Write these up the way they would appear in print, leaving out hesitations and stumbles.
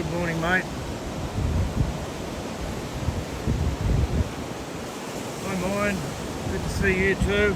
Good morning, mate. Hi, mine. Good to see you too.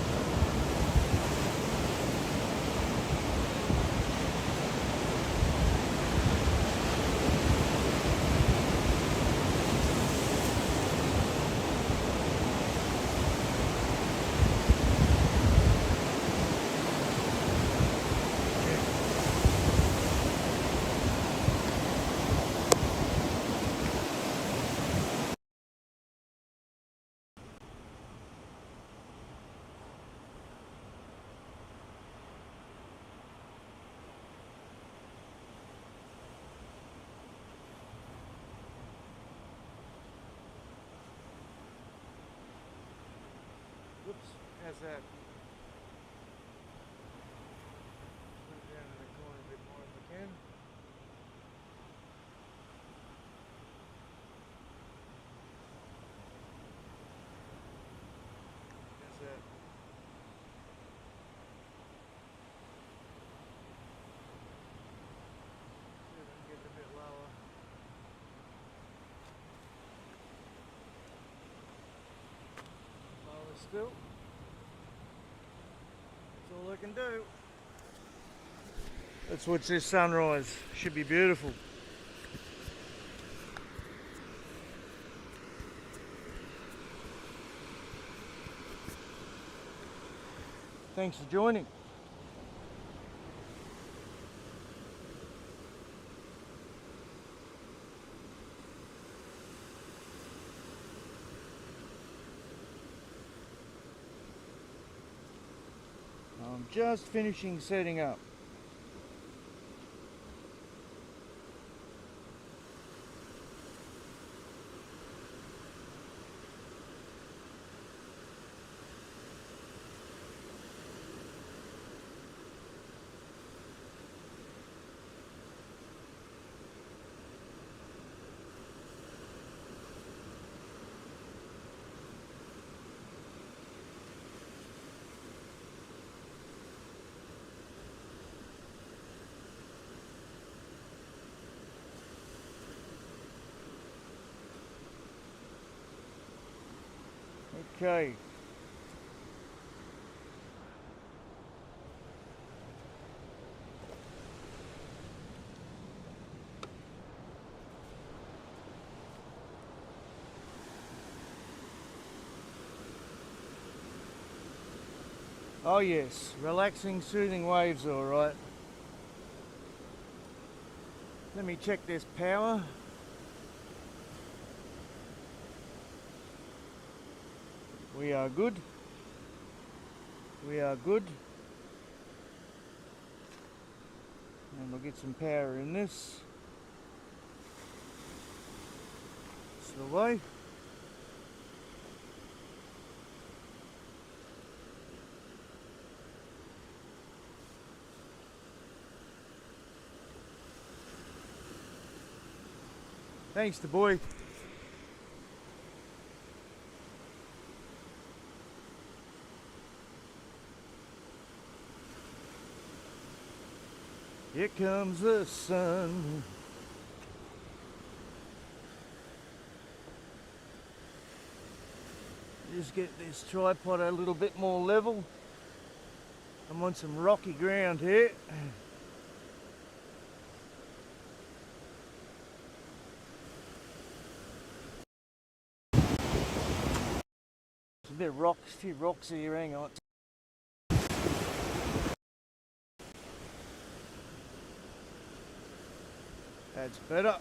Whoops, how's that? Put it down in the corner a bit more if I can. How's that? See if I can get it a bit lower. Lower still. That's all I can do. Let's watch this sunrise. Should be beautiful. Thanks for joining. I'm just finishing setting up. Okay. Oh yes, relaxing, soothing waves, all right. Let me check this power. We are good. We are good. And we'll get some power in this. It's the way. Thanks to boy. Here comes the sun. Just get this tripod a little bit more level. I'm on some rocky ground here. There's a bit of rocks, a few rocks here, hang on. That's better.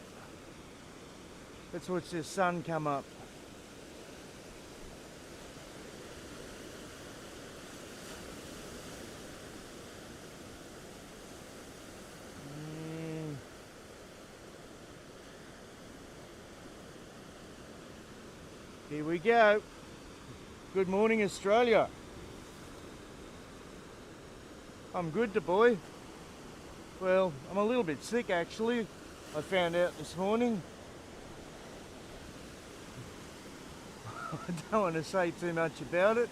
Let's watch the sun come up. Here we go. Good morning, Australia. I'm good, the boy. Well, I'm a little bit sick actually. I found out this morning. I don't want to say too much about it.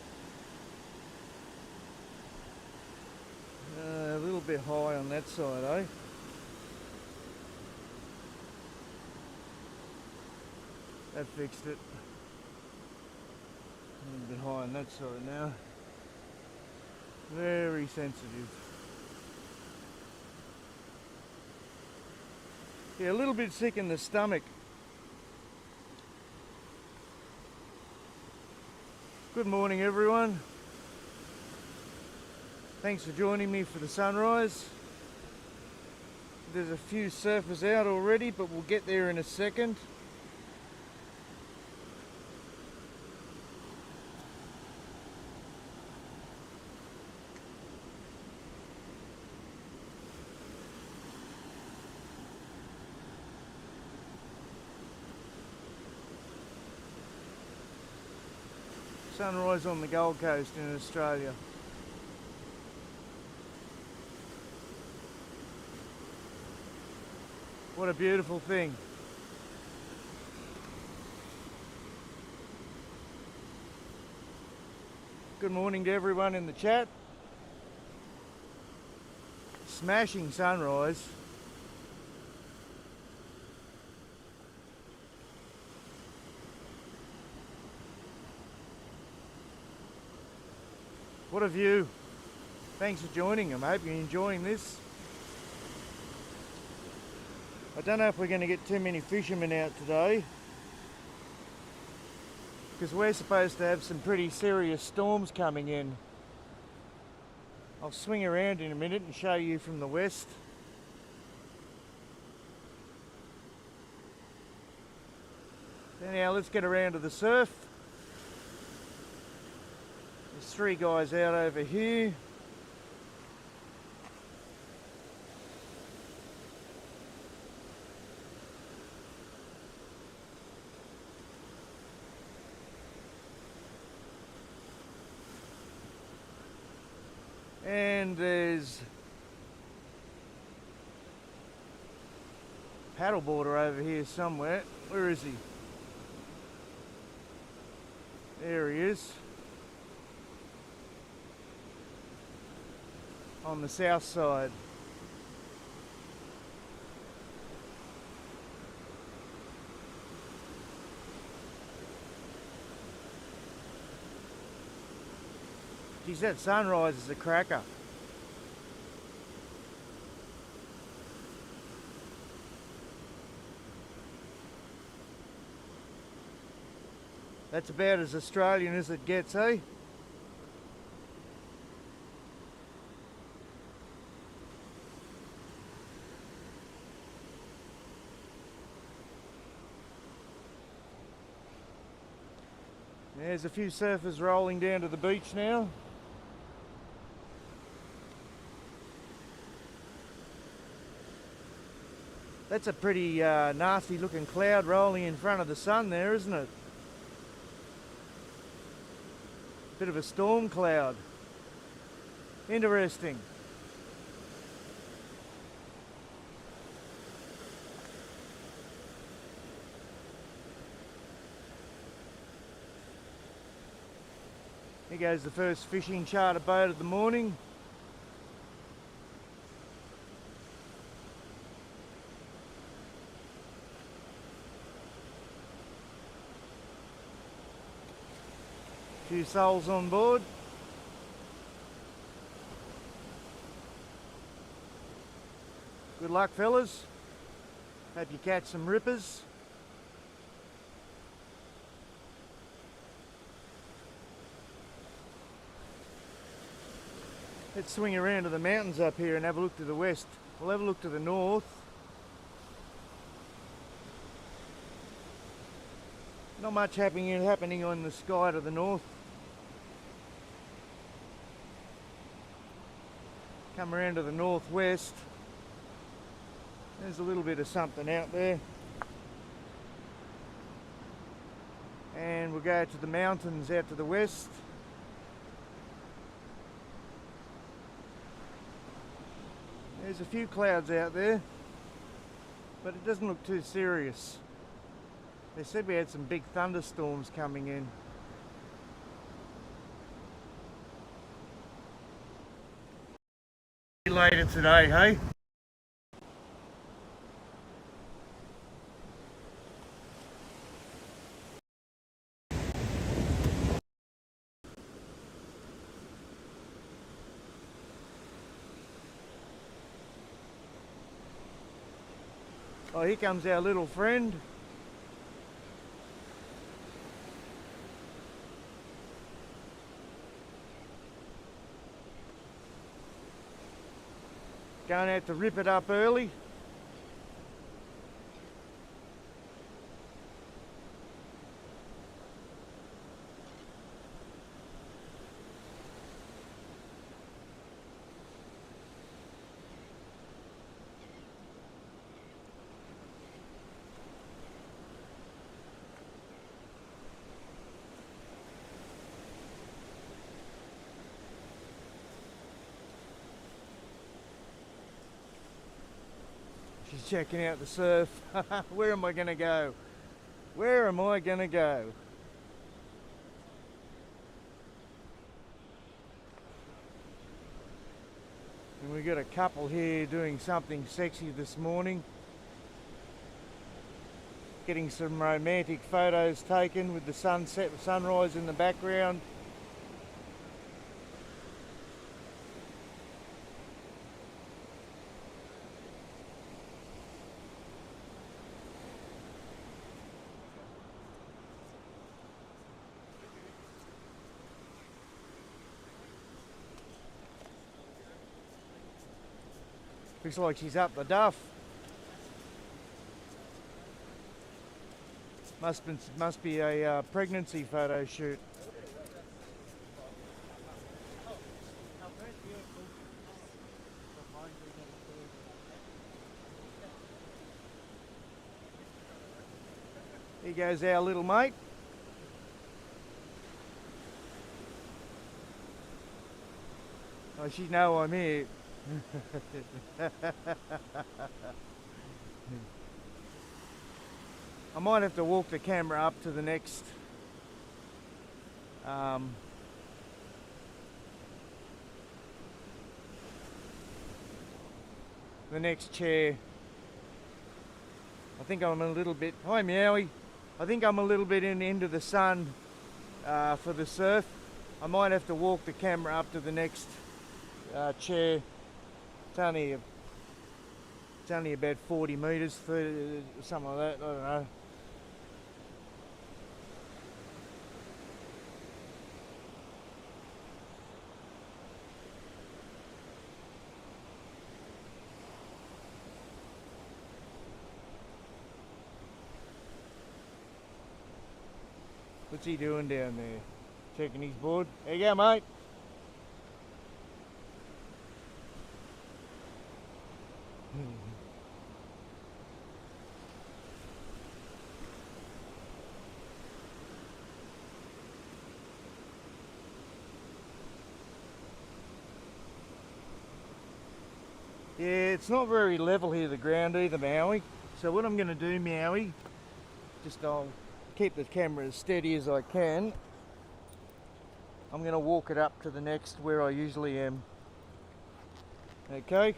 A little bit high on that side, eh? That fixed it. A little bit high on that side now. Very sensitive. Yeah, a little bit sick in the stomach. Good morning, everyone. Thanks for joining me for the sunrise. There's a few surfers out already, but we'll get there in a second. Sunrise on the Gold Coast in Australia. What a beautiful thing. Good morning to everyone in the chat. Smashing sunrise. What a view. Thanks for joining. I hope you're enjoying this. I don't know if we're going to get too many fishermen out today, because we're supposed to have some pretty serious storms coming in. I'll swing around in a minute and show you from the west. Now let's get around to the surf. There's 3 guys out over here. And there's a paddleboarder over here somewhere. Where is he? There he is. On the south side. Geez, that sunrise is a cracker. That's about as Australian as it gets, eh? There's a few surfers rolling down to the beach now. That's a pretty nasty looking cloud rolling in front of the sun there, isn't it? Bit of a storm cloud. Interesting. Here goes the first fishing charter boat of the morning. Few souls on board. Good luck, fellas. Hope you catch some rippers. Let's swing around to the mountains up here and have a look to the west. We'll have a look to the north. Not much happening on the sky to the north. Come around to the northwest. There's a little bit of something out there. And we'll go to the mountains out to the west. There's a few clouds out there, but it doesn't look too serious. They said we had some big thunderstorms coming in. Later today, hey? Oh, here comes our little friend. Going out to rip it up early. She's checking out the surf. Where am I going to go? Where am I going to go? And we got a couple here doing something sexy this morning. Getting some romantic photos taken with the sunset, sunrise in the background. Looks like she's up the duff. Must be a pregnancy photo shoot. Here goes our little mate. Oh, she know I'm here. I might have to walk the camera up to the next chair. I think I'm a little bit, hi Meowie, I think I'm a little bit into the sun for the surf. I might have to walk the camera up to the next chair. It's only about 40 metres, 30, something like that, I don't know. What's he doing down there? Checking his board. There you go, mate. Yeah, it's not very level here, the ground either, Meowie. So what I'm going to do, Meowie, I'll keep the camera as steady as I can. I'm going to walk it up to the next where I usually am. Okay?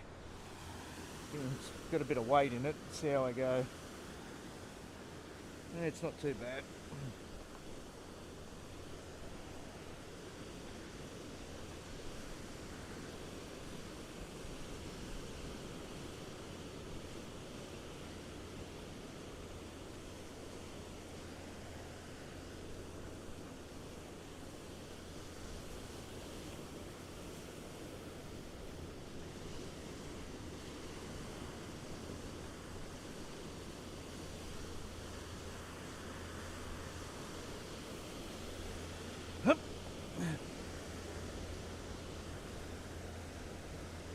It's got a bit of weight in it. See how I go. It's not too bad.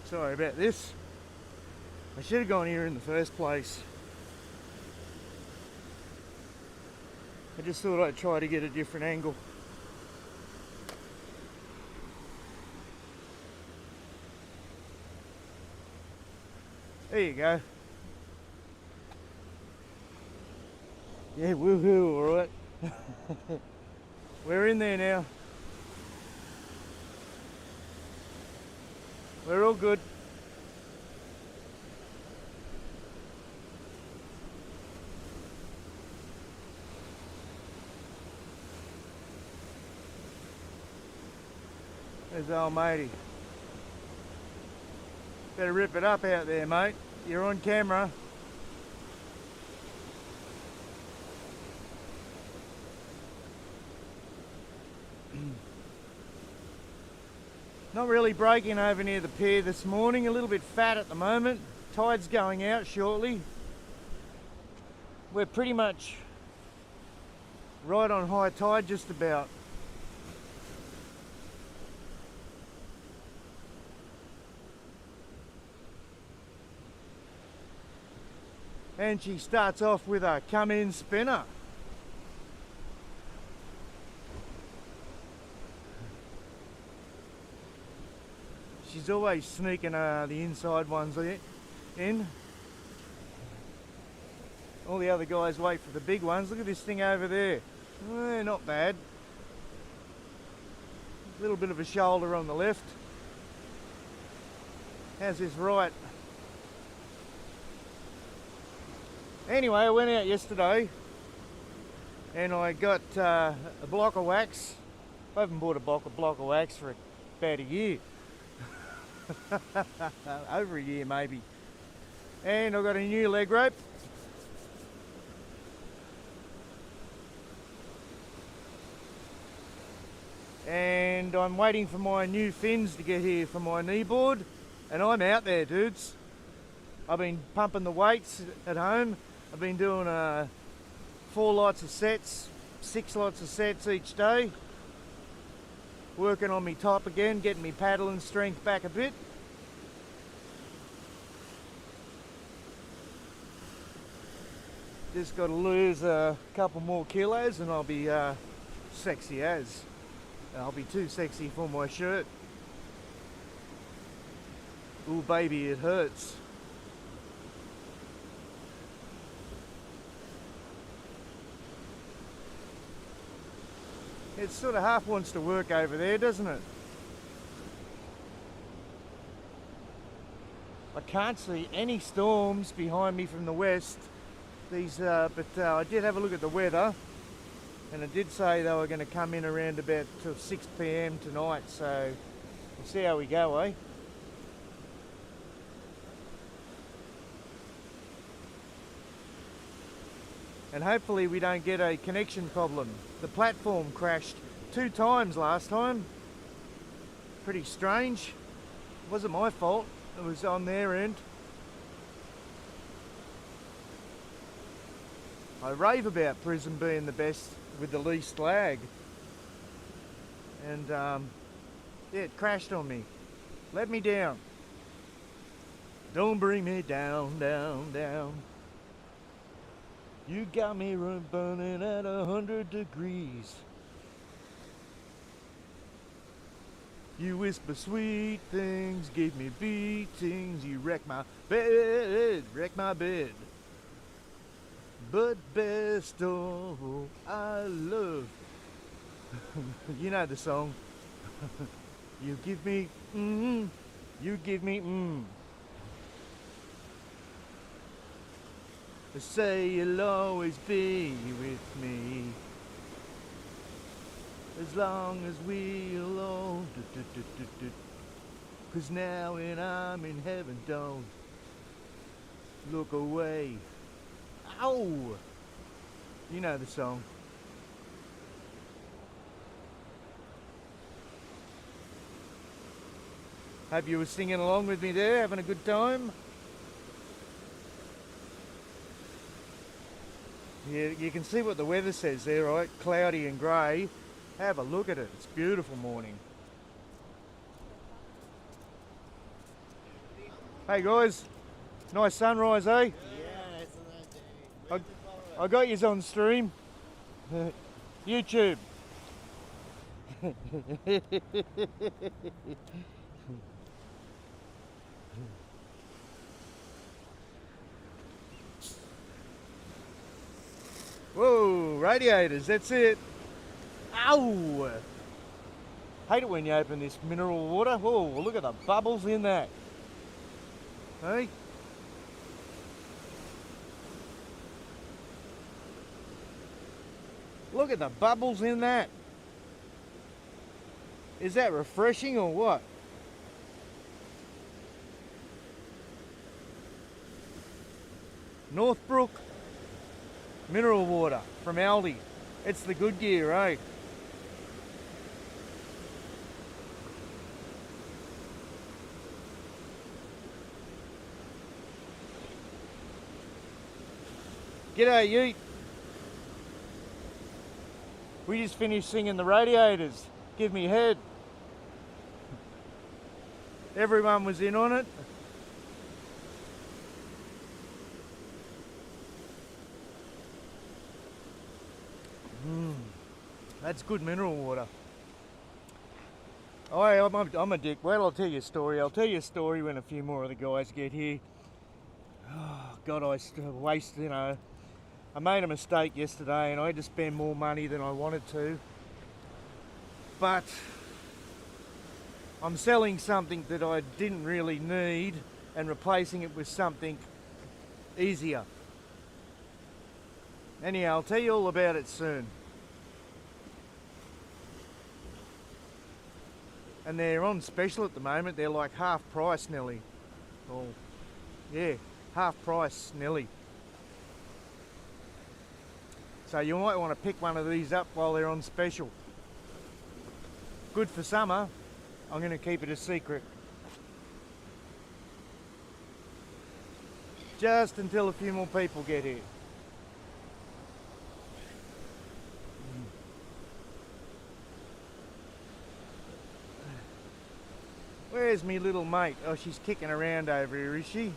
Sorry about this. I should have gone here in the first place. I just thought I'd try to get a different angle. There you go. Yeah, woohoo, alright. We're in there now. We're all good. There's old matey. Better rip it up out there, mate. You're on camera. Not really breaking over near the pier this morning, a little bit fat at the moment. Tide's going out shortly. We're pretty much right on high tide just about. And she starts off with a come in spinner. She's always sneaking the inside ones in. All the other guys wait for the big ones. Look at this thing over there. Not bad. A little bit of a shoulder on the left. How's this right? Anyway, I went out yesterday and I got a block of wax. I haven't bought a block of wax for about a year. Over a year maybe. And I got a new leg rope. And I'm waiting for my new fins to get here for my knee board. And I'm out there, dudes. I've been pumping the weights at home. I've been doing 4 lots of sets, 6 lots of sets each day. Working on me top again, getting me paddling strength back a bit. Just got to lose a couple more kilos and I'll be sexy as. I'll be too sexy for my shirt. Ooh baby, it hurts. It sort of half wants to work over there, doesn't it? I can't see any storms behind me from the west. But I did have a look at the weather, and it did say they were going to come in around about till 6 p.m. tonight. So we'll see how we go, eh? And hopefully we don't get a connection problem. The platform crashed 2 times last time. Pretty strange. It wasn't my fault. It was on their end. I rave about Prism being the best with the least lag. And yeah, it crashed on me. Let me down. Don't bring me down, down, down. You got me burning at 100 degrees. You whisper sweet things, give me beatings. You wreck my bed, wreck my bed. But best of all, I love. You know the song. You give me, you give me, Say you'll always be with me as long as we alone. 'Cause now when I'm in heaven, don't look away. Ow! You know the song. Hope you were singing along with me there, having a good time. Yeah, you can see what the weather says there, right? Cloudy and grey. Have a look at it. It's a beautiful morning. Hey guys, nice sunrise, eh? Yeah, it's a nice day. I got yous on stream. YouTube. Whoa, radiators, that's it. Ow! Hate it when you open this mineral water. Whoa, look at the bubbles in that. Hey? Look at the bubbles in that. Is that refreshing or what? Northbrook mineral water from Aldi. It's the good gear, eh? G'day, Yeet. We just finished singing the Radiators. Give me head. Everyone was in on it. That's good mineral water. Oh, I'm a dick. Well, I'll tell you a story. I'll tell you a story when a few more of the guys get here. Oh, God, I wasted, you know. I made a mistake yesterday and I had to spend more money than I wanted to. But I'm selling something that I didn't really need and replacing it with something easier. Anyhow, I'll tell you all about it soon. And they're on special at the moment. They're like half price nearly. Oh, yeah, half price nearly. So you might want to pick one of these up while they're on special. Good for summer. I'm going to keep it a secret. Just until a few more people get here. Where's me little mate? Oh, she's kicking around over here, is she?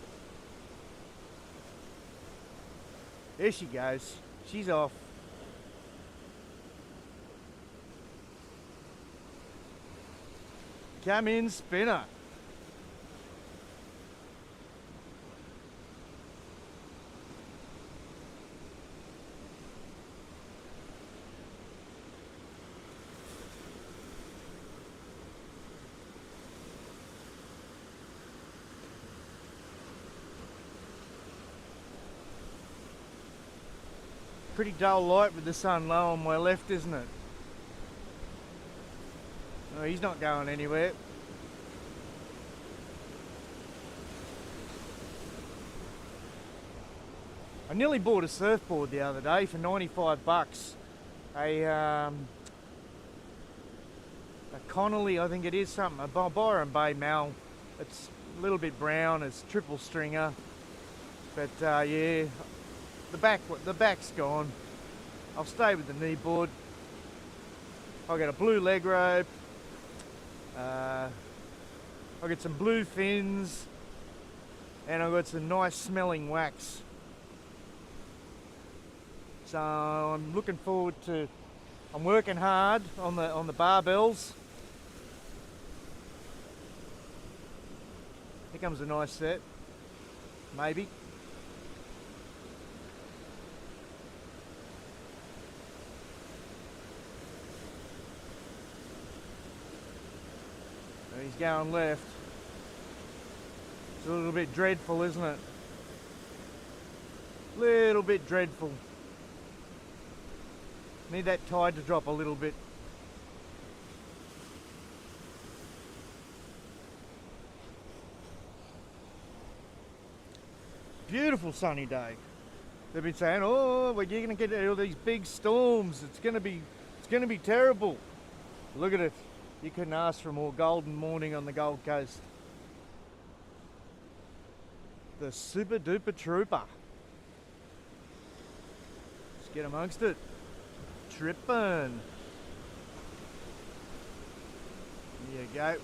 There she goes. She's off. Come in, Spinner. Pretty dull light with the sun low on my left, isn't it? Oh, he's not going anywhere. I nearly bought a surfboard the other day for 95 bucks. A Connolly, I think it is, something. A Byron Bay Mal. It's a little bit brown. It's triple stringer. But yeah, the back's gone. I'll stay with the knee board. I've got a blue leg rope. I've got some blue fins. And I've got some nice smelling wax. So I'm looking forward to, I'm working hard on the barbells. Here comes a nice set, maybe. And he's going left. It's a little bit dreadful, isn't it? Little bit dreadful. Need that tide to drop a little bit. Beautiful sunny day. They've been saying, "Oh, well, you're going to get all these big storms. It's going to be terrible." Look at it. You couldn't ask for a more golden morning on the Gold Coast. The super duper trooper. Let's get amongst it. Trippin'. There you go.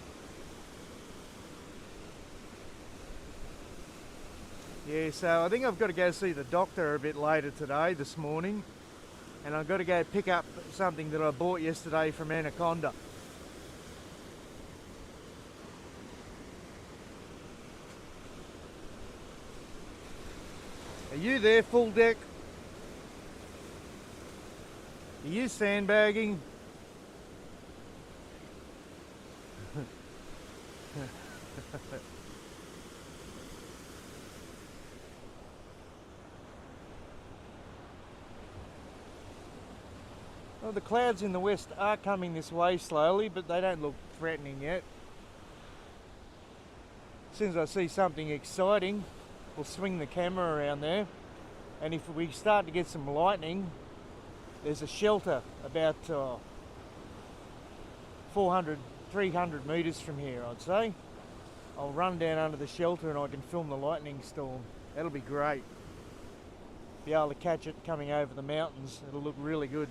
Yeah, so I think I've got to go see the doctor a bit later today, this morning. And I've got to go pick up something that I bought yesterday from Anaconda. Are you there, full deck? Are you sandbagging? Well, the clouds in the west are coming this way slowly, but they don't look threatening yet. As soon as I see something exciting, we'll swing the camera around there. And if we start to get some lightning, there's a shelter about 400, 300 metres from here, I'd say. I'll run down under the shelter and I can film the lightning storm. That'll be great. be able to catch it coming over the mountains. It'll look really good.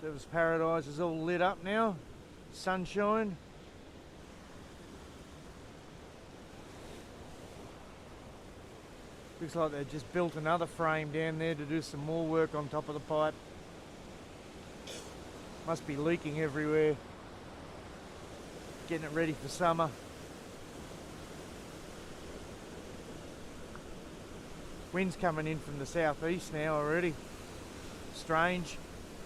Surfers Paradise is all lit up now. Sunshine. Looks like they just built another frame down there to do some more work on top of the pipe. Must be leaking everywhere. Getting it ready for summer. Wind's coming in from the southeast now already. Strange.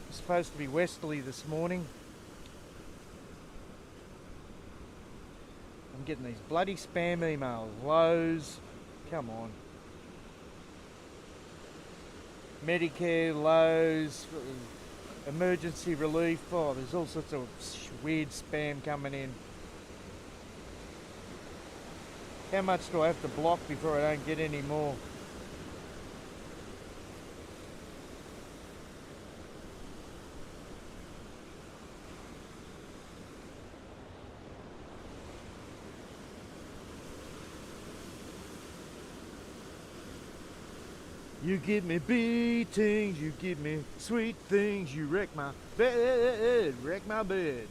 It's supposed to be westerly this morning. I'm getting these bloody spam emails. Lowe's, come on. Medicare, Lowe's, emergency relief. Oh, there's all sorts of weird spam coming in. How much do I have to block before I don't get any more? You give me beatings, you give me sweet things, you wreck my bed, wreck my bed.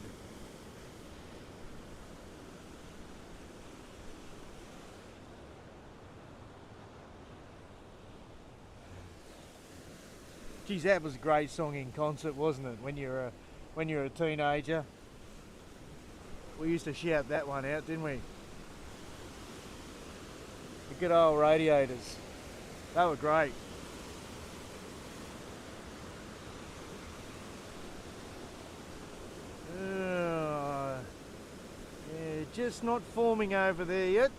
Geez, that was a great song in concert, wasn't it? When you're a teenager, we used to shout that one out, didn't we? The good old Radiators. They were great. Yeah, just not forming over there yet.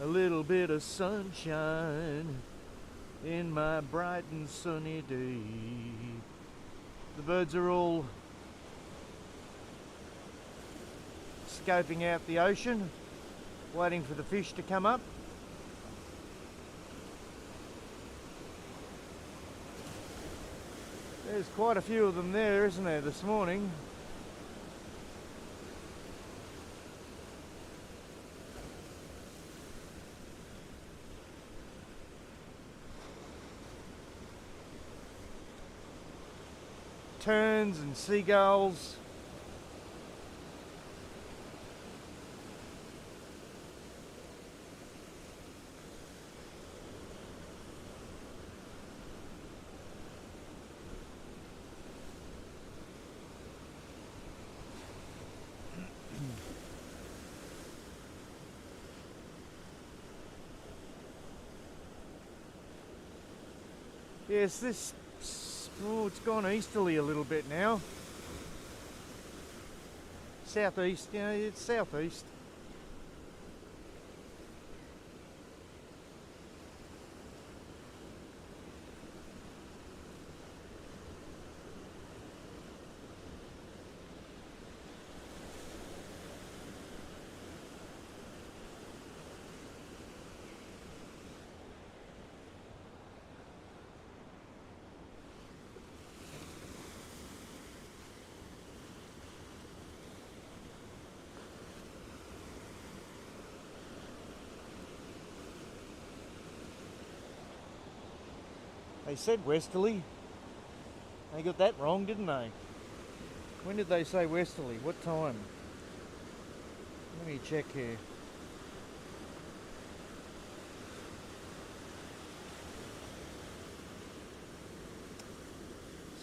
A little bit of sunshine in my bright and sunny day. The birds are all scoping out the ocean, waiting for the fish to come up. There's quite a few of them there, isn't there, this morning? Terns and seagulls. Yes, it's gone easterly a little bit now. Southeast, you know, it's southeast. They said westerly. They got that wrong, didn't they? When did they say westerly? What time? Let me check here.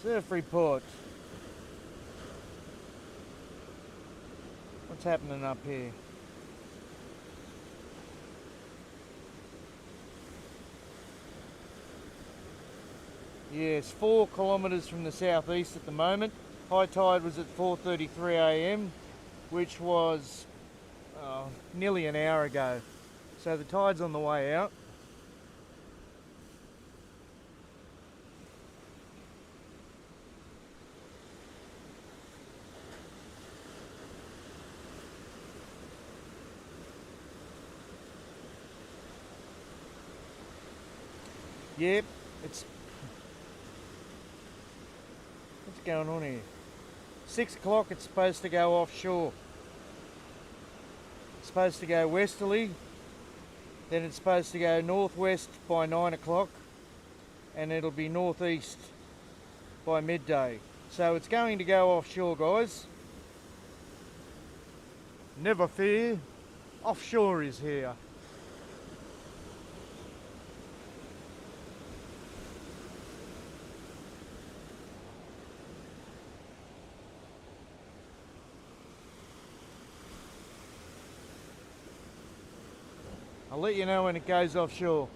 Surf report. What's happening up here? Yes, 4 kilometres from the southeast at the moment. High tide was at 4:33 a.m, which was nearly an hour ago. So the tide's on the way out. Yep, what's going on here? 6 o'clock it's supposed to go offshore. It's supposed to go westerly, then it's supposed to go northwest by 9 o'clock, and it'll be northeast by midday. So it's going to go offshore, guys. Never fear, offshore is here. I'll let you know when it goes offshore.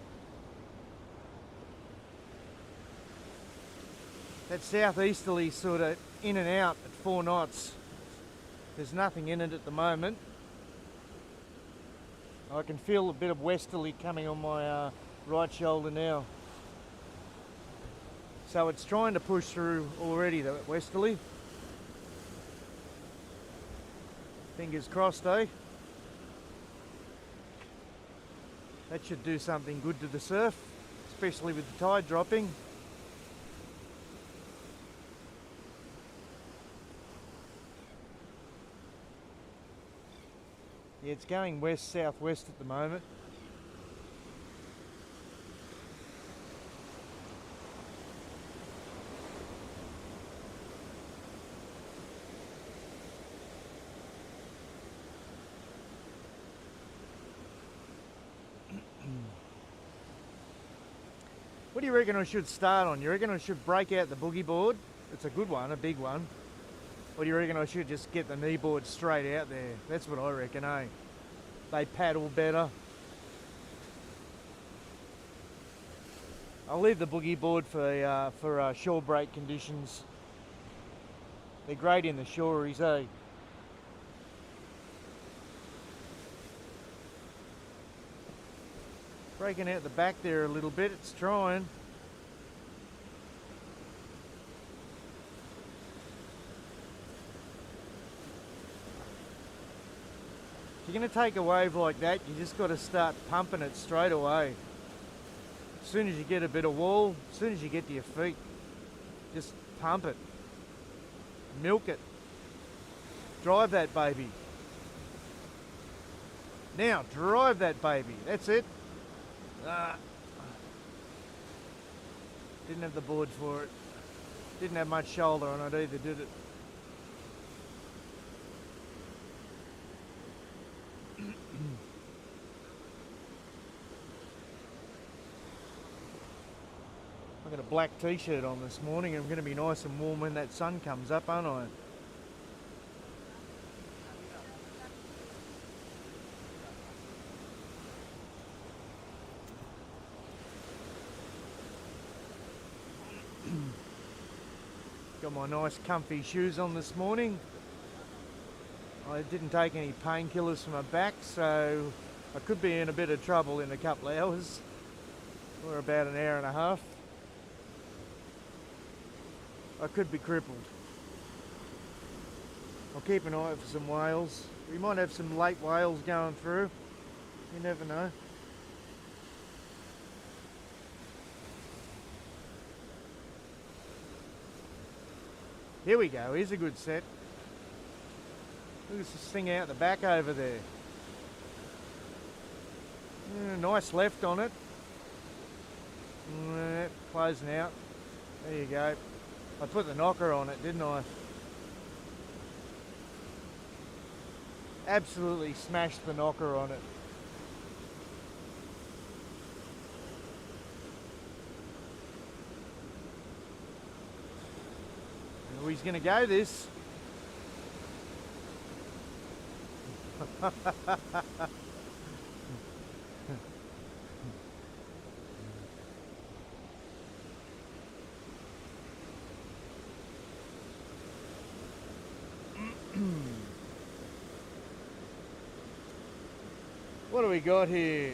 That southeasterly sort of in and out at 4 knots. There's nothing in it at the moment. I can feel a bit of westerly coming on my right shoulder now. So it's trying to push through already, the westerly. Fingers crossed, eh? That should do something good to the surf, especially with the tide dropping. Yeah, it's going west-southwest at the moment. What do you reckon I should start on? You reckon I should break out the boogie board? It's a good one, a big one. Or do you reckon I should just get the knee board straight out there? That's what I reckon, eh? They paddle better. I'll leave the boogie board for shore break conditions. They're great in the shoreries, eh? Breaking out the back there a little bit, it's trying. If you're going to take a wave like that, you just got to start pumping it straight away. As soon as you get a bit of wall, as soon as you get to your feet, just pump it. Milk it. Drive that baby. Now, drive that baby. That's it. Didn't have the board for it. Didn't have much shoulder on it either, did it? I've got a black t-shirt on this morning. I'm going to be nice and warm when that sun comes up, aren't I? Got my nice comfy shoes on this morning. I didn't take any painkillers for my back, so I could be in a bit of trouble in a couple of hours, or about an hour and a half. I could be crippled. I'll keep an eye out for some whales. We might have some late whales going through. You never know. Here we go, here's a good set. Look at this thing out the back over there. Nice left on it. Closing out. There you go. I put the knocker on it, didn't I? Absolutely smashed the knocker on it. Oh, he's going to go this. What do we got here?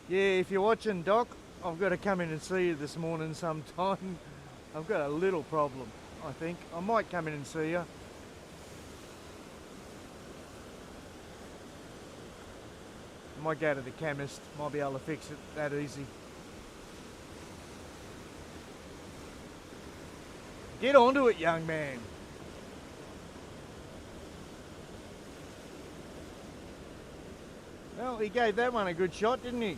Yeah, if you're watching, Doc, I've got to come in and see you this morning sometime. I've got a little problem, I think. I might come in and see you. I might go to the chemist, might be able to fix it that easy. Get onto it, young man. Well, he gave that one a good shot, didn't he?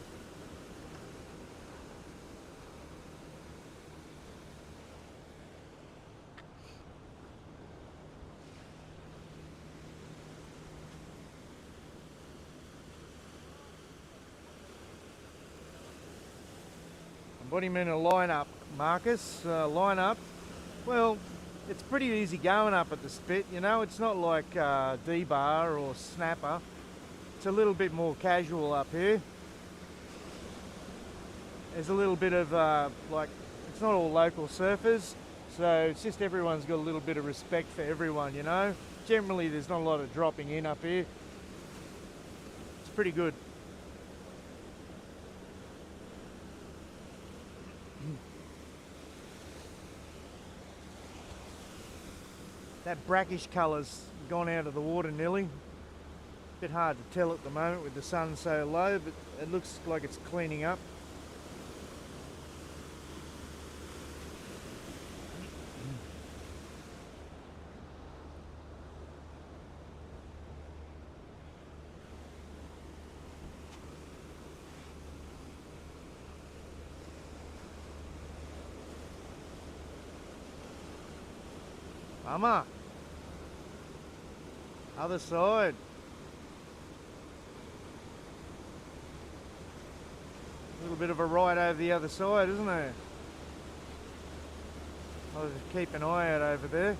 Put him in a line-up, Marcus. Line-up. Well, it's pretty easy going up at the spit, you know. It's not like D-bar or snapper. It's a little bit more casual up here. There's a little bit of, it's not all local surfers, so it's just everyone's got a little bit of respect for everyone, you know. Generally, there's not a lot of dropping in up here. It's pretty good. That brackish colour's gone out of the water nearly. Bit hard to tell at the moment with the sun so low, but it looks like it's cleaning up. Mama. Other side. A little bit of a ride over the other side, isn't there? I'll just keep an eye out over there.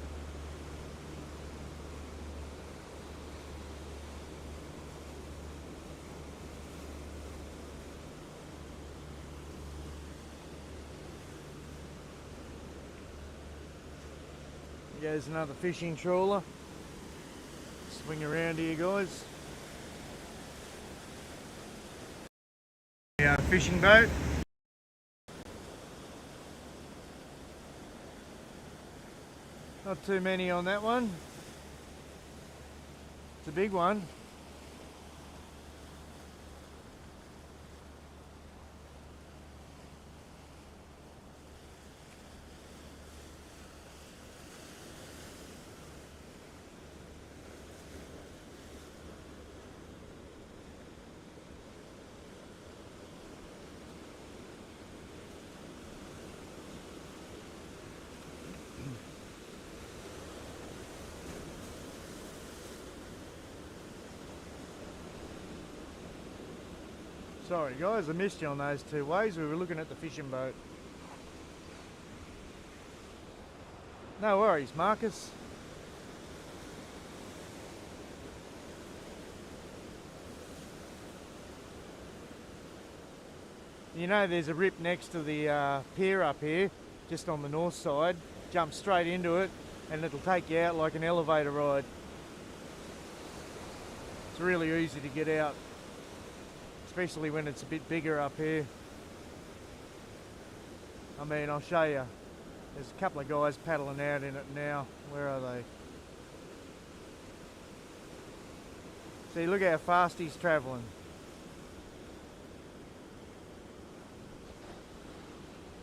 There's another fishing trawler. Swing around here, guys. Yeah, fishing boat. Not too many on that one. It's a big one. Sorry guys, I missed you on those two ways. We were looking at the fishing boat. No worries, Marcus. You know there's a rip next to the pier up here, just on the north side. Jump straight into it and it'll take you out like an elevator ride. It's really easy to get out, especially when it's a bit bigger up here. I mean, I'll show you. There's a couple of guys paddling out in it now. Where are they? See, look how fast he's travelling.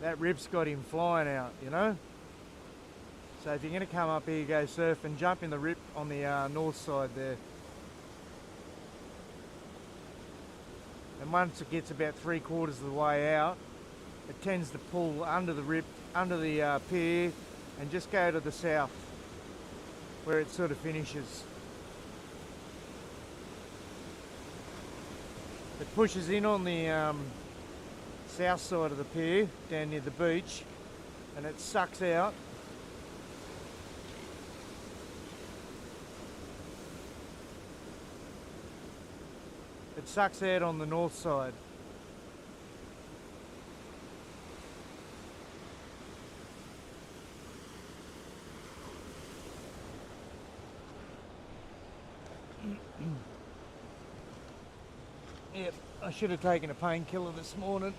That rip's got him flying out, you know? So if you're going to come up here, go surfing, jump in the rip on the north side there. And once it gets about 3/4 of the way out, it tends to pull under the rip, under the pier, and just go to the south, where it sort of finishes. It pushes in on the south side of the pier, down near the beach, and it sucks out. It sucks out on the north side. Yep, I should have taken a painkiller this morning.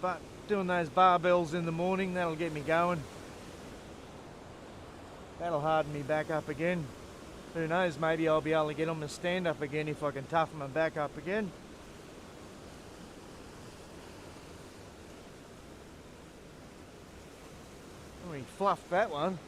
But doing those barbells in the morning, that'll get me going. That'll harden me back up again. Who knows, maybe I'll be able to get on my stand up again if I can toughen my back up again. Oh, he fluffed that one.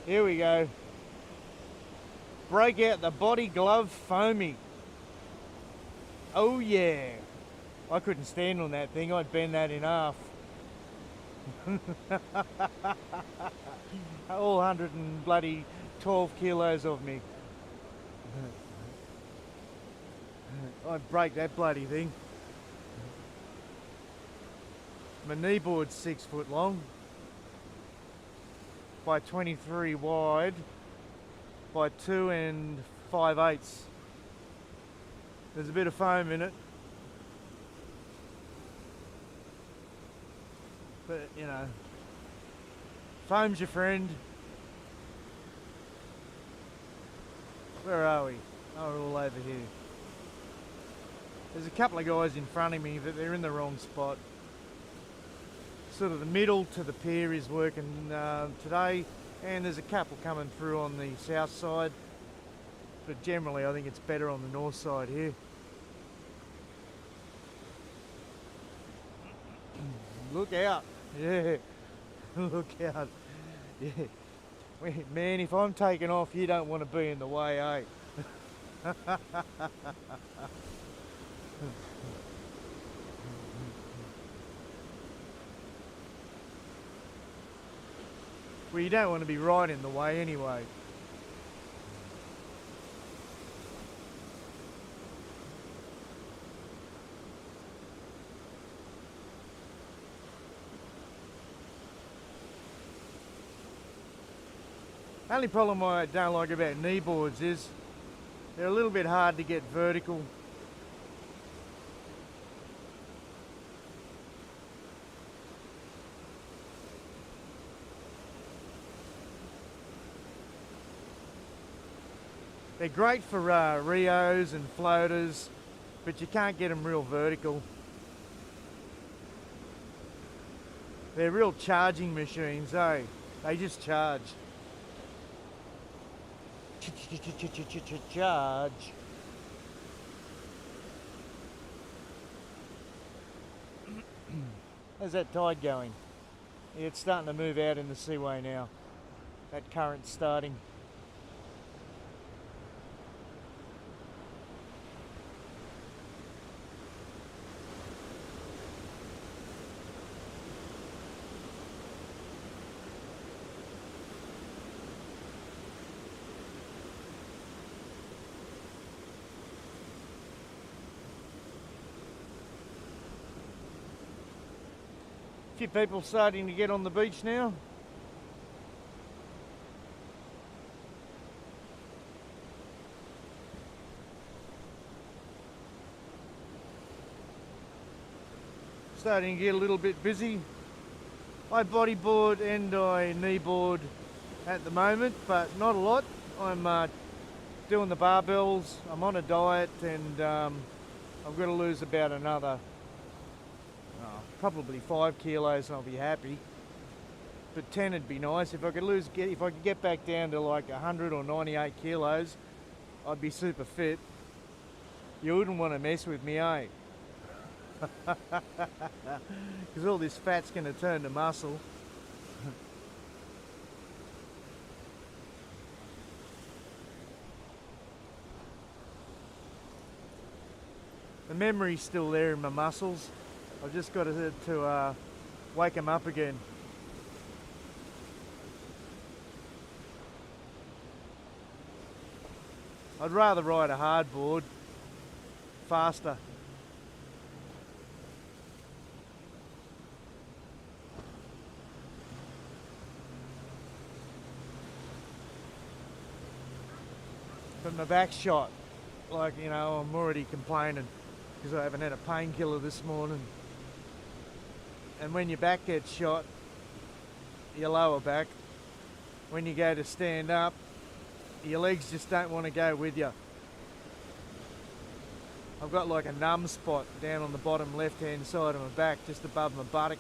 Here we go. Break out the body glove foamy. Oh yeah. I couldn't stand on that thing. I'd bend that in half. All 112 kilos of me. I'd break that bloody thing. My knee board's 6 foot long by 23 wide by 2 5/8. There's a bit of foam in it, but you know, foam's your friend. Where are we? Oh, we're all over here. There's a couple of guys in front of me, but they're in the wrong spot. Sort of the middle to the pier is working today, and there's a couple coming through on the south side, but generally I think it's better on the north side here. Look out. Yeah. Look out. Yeah. Man, if I'm taking off, you don't want to be in the way, eh? Well, you don't want to be right in the way anyway. The only problem I don't like about knee boards is they're a little bit hard to get vertical. They're great for Rios and floaters, but you can't get them real vertical. They're real charging machines, eh? They just charge. Charge. How's that tide going? Yeah, it's starting to move out in the seaway now. That current's starting. A few people starting to get on the beach now. Starting to get a little bit busy. I bodyboard and I kneeboard at the moment, but not a lot. I'm doing the barbells. I'm on a diet, and I've got to lose about another probably 5 kilos, and I'll be happy. But 10 would be nice. If I could get back down to like 100 or 98 kilos, I'd be super fit. You wouldn't want to mess with me, eh? Because all this fat's going to turn to muscle. The memory's still there in my muscles. I've just got to wake them up again. I'd rather ride a hard board, faster. But my back's shot, like, you know, I'm already complaining because I haven't had a painkiller this morning. And when your back gets shot, your lower back, when you go to stand up, your legs just don't want to go with you. I've got like a numb spot down on the bottom left hand side of my back, just above my buttock.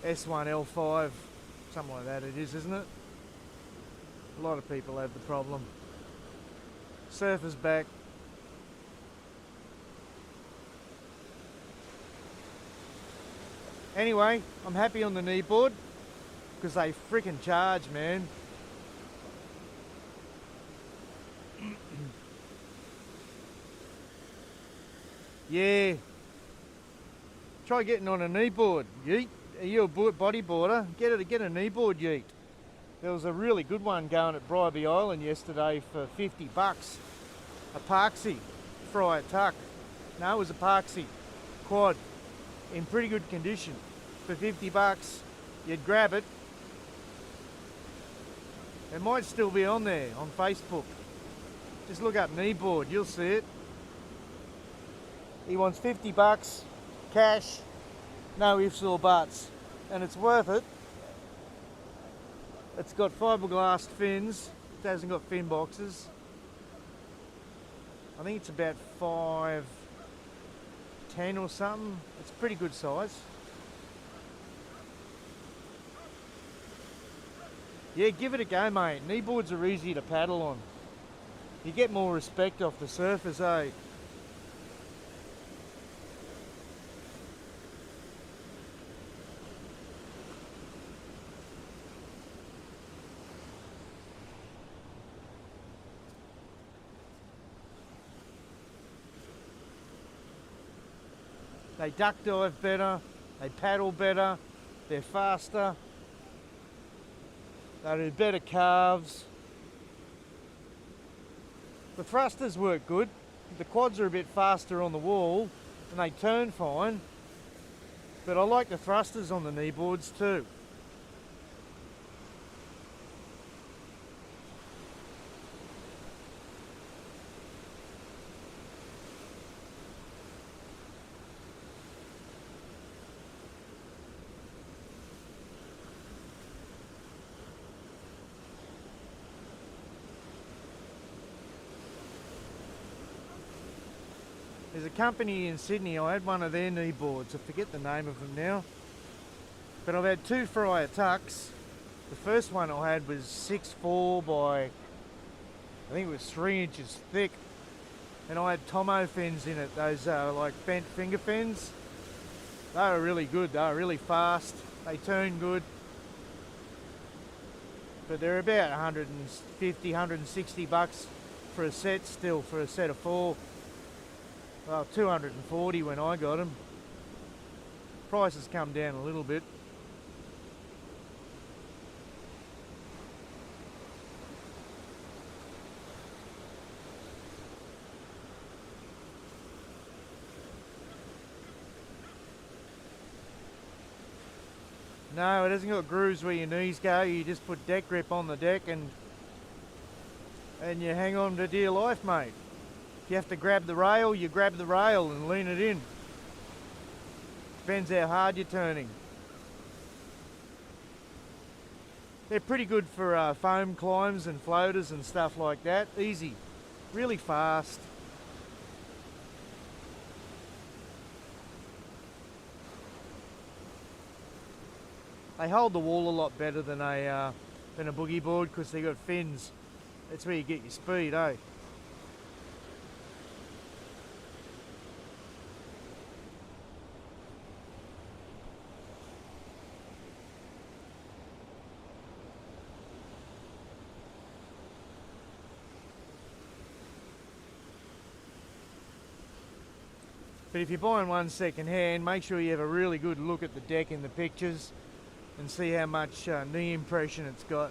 S1L5, something like that it is, isn't it? A lot of people have the problem. Surfer's back. Anyway, I'm happy on the kneeboard because they freaking charge, man. Yeah. Try getting on a kneeboard, yeet. Are you a bodyboarder? Get a kneeboard, yeet. There was a really good one going at Bribie Island yesterday for $50. A Parksy, Friar Tuck. No, it was a Parksy quad in pretty good condition. For $50, you'd grab it. It might still be on there on Facebook. Just look up kneeboard, you'll see it. He wants $50 cash, no ifs or buts, and it's worth it. It's got fiberglass fins. It hasn't got fin boxes. I think it's about 5'10" or something. It's pretty good size. Yeah, give it a go, mate. Kneeboards are easy to paddle on. You get more respect off the surfers, eh? They duck dive better, they paddle better, they're faster, they do better carves. The thrusters work good. The quads are a bit faster on the wall and they turn fine, but I like the thrusters on the kneeboards too. There's a company in Sydney, I had one of their kneeboards, I forget the name of them now. But I've had 2 Friar Tucks. The first one I had was 6'4" by, I think it was 3 inches thick. And I had Tomo fins in it, those like bent finger fins. They were really good, they were really fast, they turn good. But they're about 150, 160 bucks for a set still, for a set of 4. Well, 240 when I got them. Prices come down a little bit. No, it hasn't got grooves where your knees go. You just put deck grip on the deck and you hang on to dear life, mate. If you have to grab the rail, you grab the rail and lean it in. Depends how hard you're turning. They're pretty good for foam climbs and floaters and stuff like that. Easy, really fast. They hold the wall a lot better than a boogie board because they got fins. That's where you get your speed, eh? But if you're buying one second hand, make sure you have a really good look at the deck in the pictures and see how much knee impression it's got.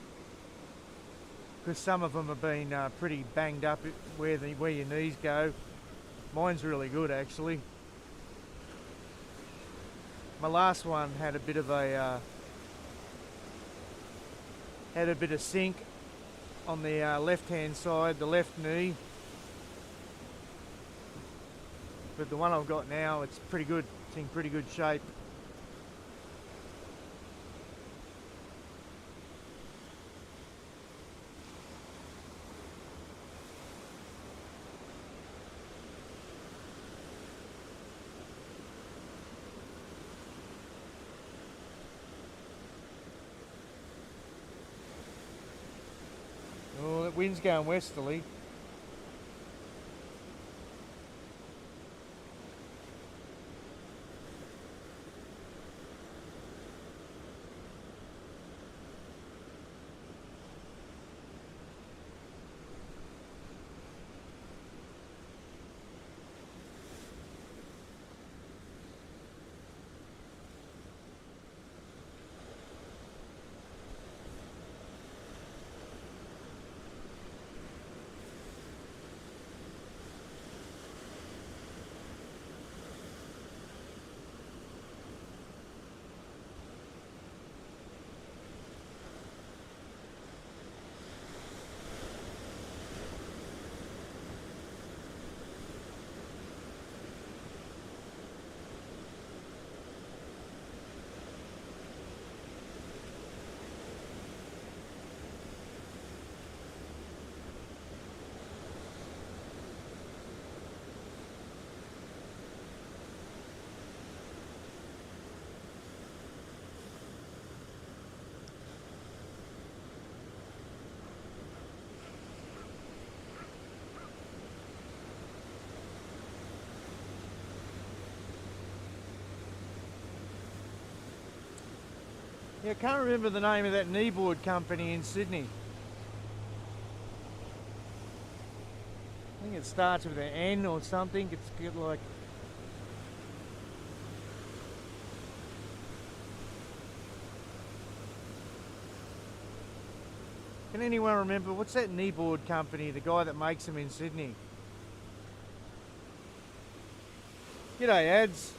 Because some of them have been pretty banged up where your knees go. Mine's really good actually. My last one had a bit of sink on the left hand side, the left knee. But the one I've got now, it's pretty good. It's in pretty good shape. Oh, that wind's going westerly. Yeah, I can't remember the name of that kneeboard company in Sydney. I think it starts with an N or something. It's got like... Can anyone remember, what's that kneeboard company, the guy that makes them in Sydney? G'day, Ads.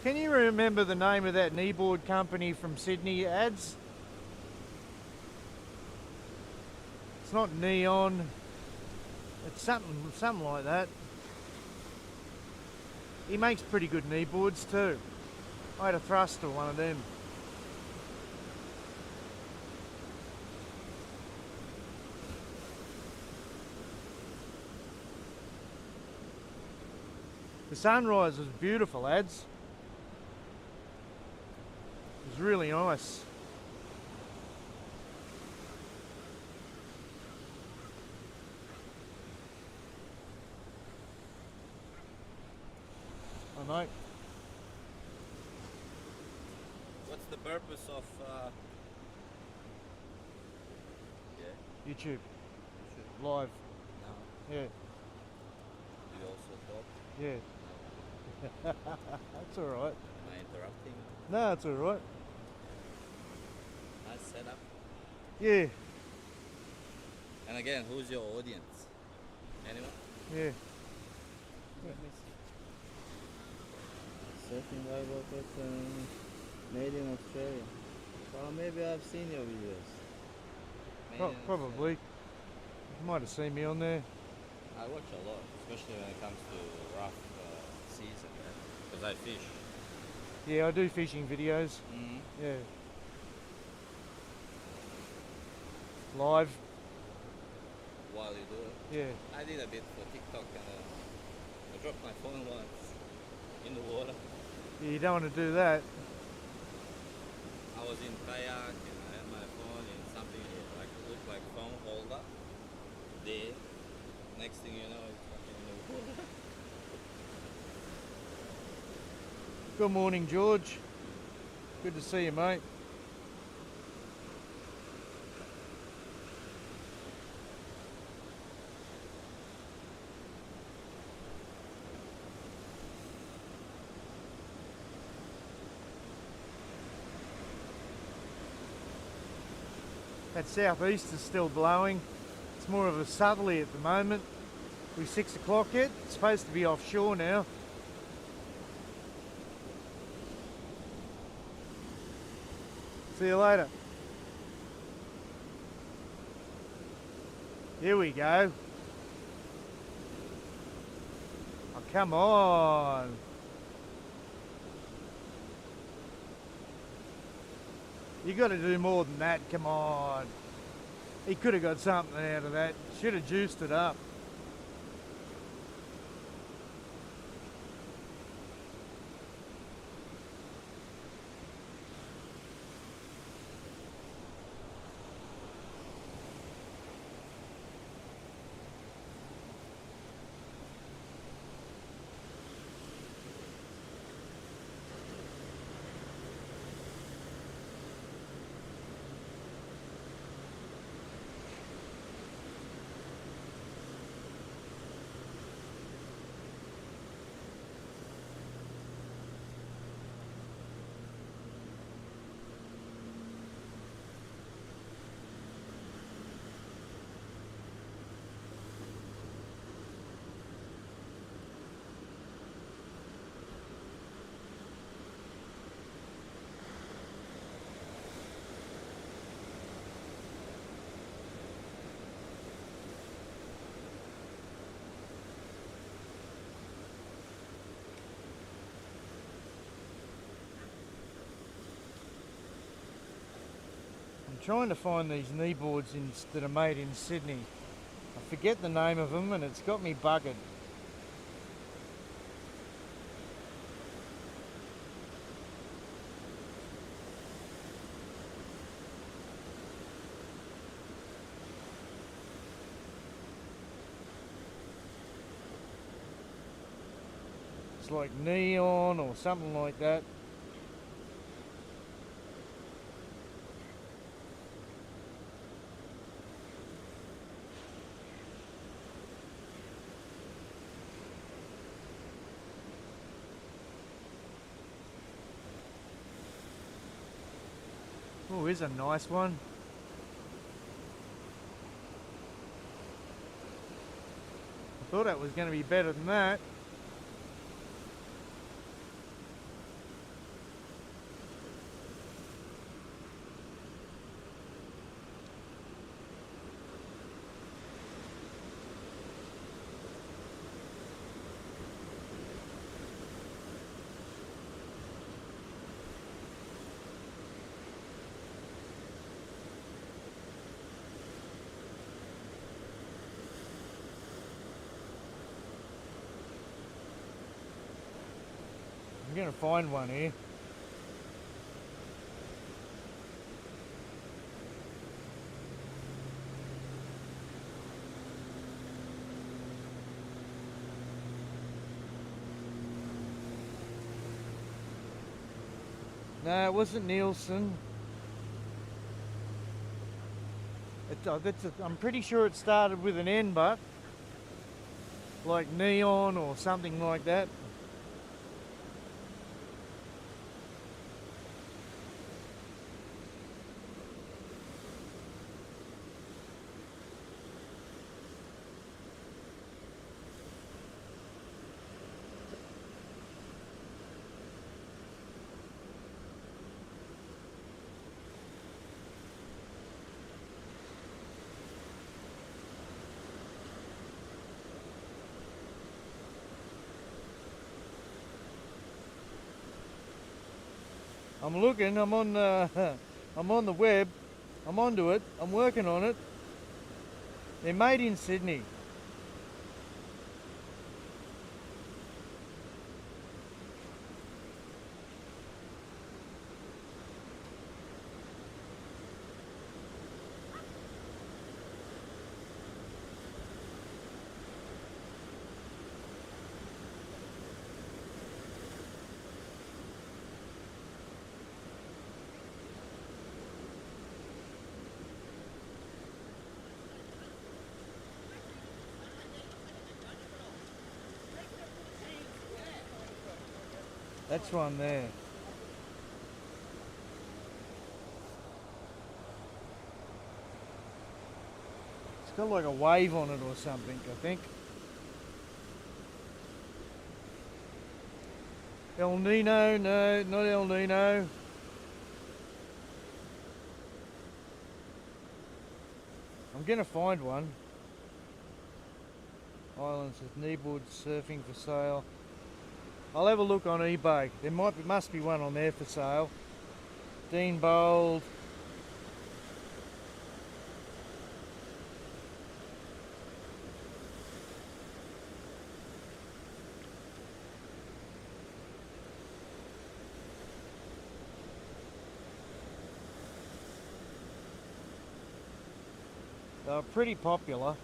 Can you remember the name of that kneeboard company from Sydney, Ads? It's not Neon. It's something like that. He makes pretty good kneeboards too. I had a thruster, one of them. The sunrise was beautiful, Ads. It was really nice. Hi, mate. What's the purpose of YouTube. Live. no? Yeah. Do you also talk? Yeah. That's alright. Am I interrupting? No, it's alright. Nice setup. Yeah. And again, who's your audience? Anyone? Yeah. Let me see. Surfing live open. Made in Australia. Well, maybe I've seen your videos. Made in Probably. Australia. You might have seen me on there. I watch a lot, especially when it comes to rough season, because I fish. Yeah, I do fishing videos. Mm-hmm. Yeah. Live. While you do it. Yeah. I did a bit for TikTok and I dropped my phone once in the water. You don't want to do that. I was in kayak and I had my phone in something like looked like phone holder. There. Next thing you know, it's fucking in the water. Good morning, George. Good to see you, mate. That southeast is still blowing. It's more of a southerly at the moment. We're 6 o'clock yet. It's supposed to be offshore now. See you later. Here we go. Oh, come on. You got to do more than that, come on. He could have got something out of that. Should have juiced it up. I'm trying to find these knee boards that are made in Sydney. I forget the name of them and it's got me buggered. It's like neon or something like that. Oh, here's a nice one. I thought that was going to be better than that. I'm going to find one here. No, it wasn't Nielsen. I'm pretty sure it started with an N, but like neon or something like that. I'm looking. I'm on. I'm on the web. I'm onto it. I'm working on it. They're made in Sydney. That's one there. It's got like a wave on it or something, I think. El Nino, no, not El Nino. I'm gonna find one. Islands with kneeboard surfing for sale. I'll have a look on eBay. There must be one on there for sale. Dean Bold. They were pretty popular.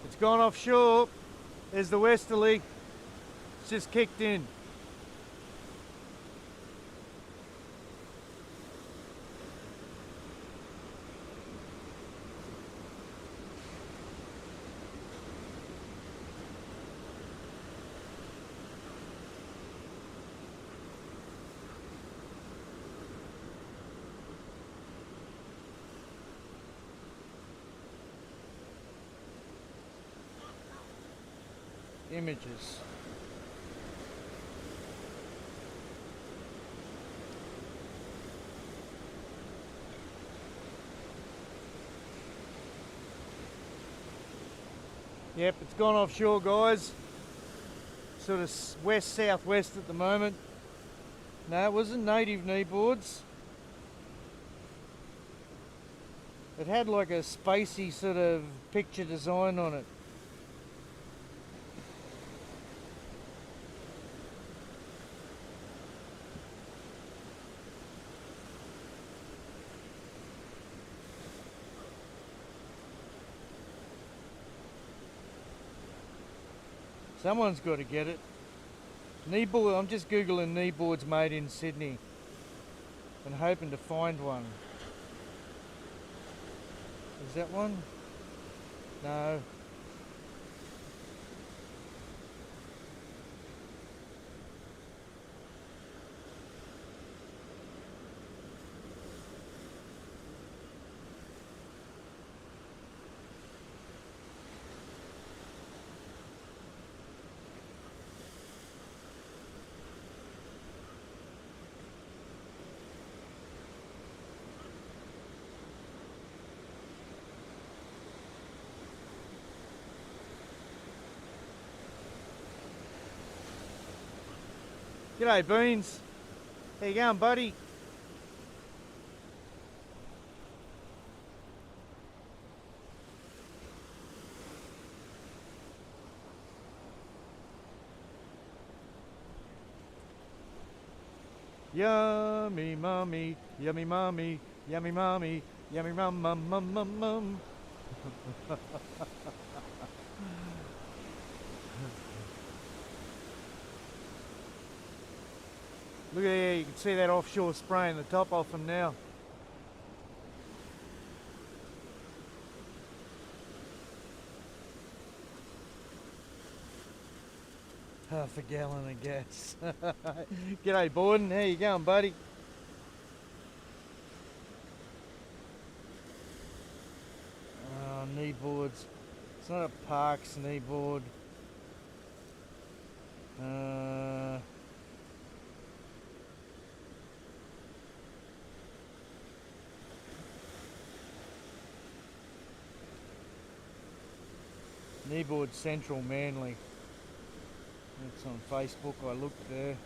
It's gone offshore. There's the westerly. It's just kicked in. Images. Yep, it's gone offshore, guys. Sort of west-southwest at the moment. No, it wasn't native kneeboards. It had like a spacey sort of picture design on it. Someone's got to get it. Kneeboard, I'm just googling kneeboards made in Sydney and hoping to find one. Is that one? No. G'day, Beans. How you going, buddy? Yummy mommy, yummy mommy, yummy mommy, yummy mum mum mum mum mum. Look at there, you can see that offshore spraying the top off them now. Half a gallon of gas. G'day Borden, how you going buddy? Oh, knee boards. It's not a Parks knee board. Kneeboard Central Manly. It's on Facebook, I looked there.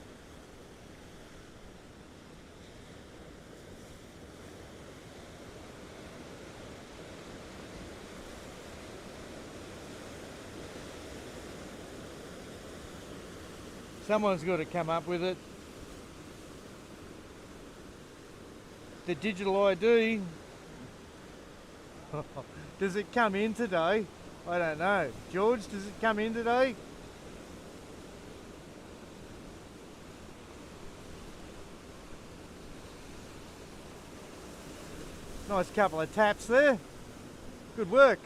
Someone's got to come up with it. The digital ID. Does it come in today? I don't know. George, does it come in today? Nice couple of taps there. Good work.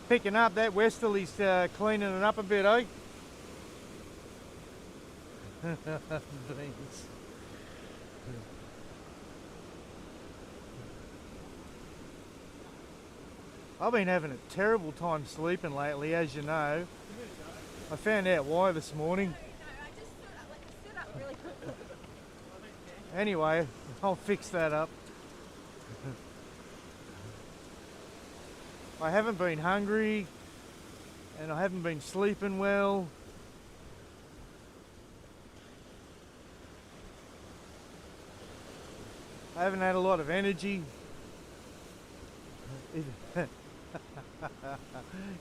Picking up, that westerly's cleaning it up a bit, eh? Beans. I've been having a terrible time sleeping lately, as you know. I found out why this morning. I just stood up really quickly. Anyway, I'll fix that up. I haven't been hungry and I haven't been sleeping well. I haven't had a lot of energy.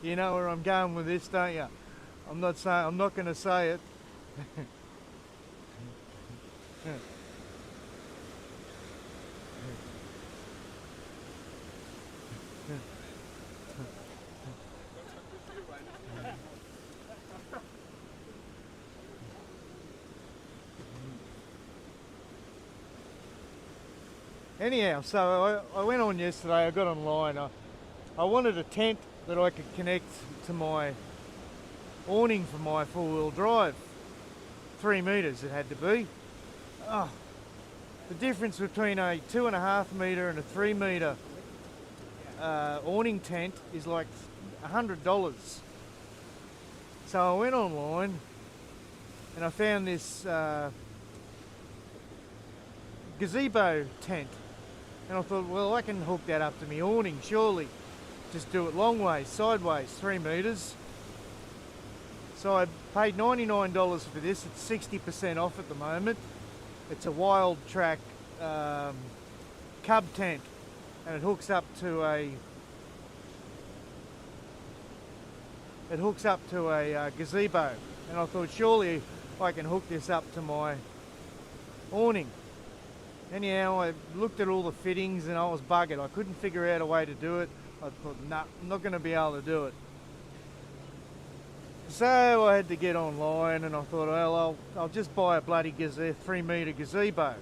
You know where I'm going with this, don't you? I'm not going to say it. Anyhow, so I went on yesterday, I got online. I wanted a tent that I could connect to my awning for my four-wheel drive. 3 metres it had to be. Oh, the difference between a 2.5 metre and a 3 metre awning tent is like $100. So I went online and I found this gazebo tent. And I thought, well, I can hook that up to my awning, surely. Just do it long ways, sideways, 3 metres. So I paid $99 for this. It's 60% off at the moment. It's a Wild Track cub tent, and it hooks up to a gazebo. And I thought, surely I can hook this up to my awning. Anyhow, I looked at all the fittings and I was buggered. I couldn't figure out a way to do it. I thought, nah, I'm not going to be able to do it. So I had to get online and I thought, well, I'll just buy a bloody 3 metre gazebo.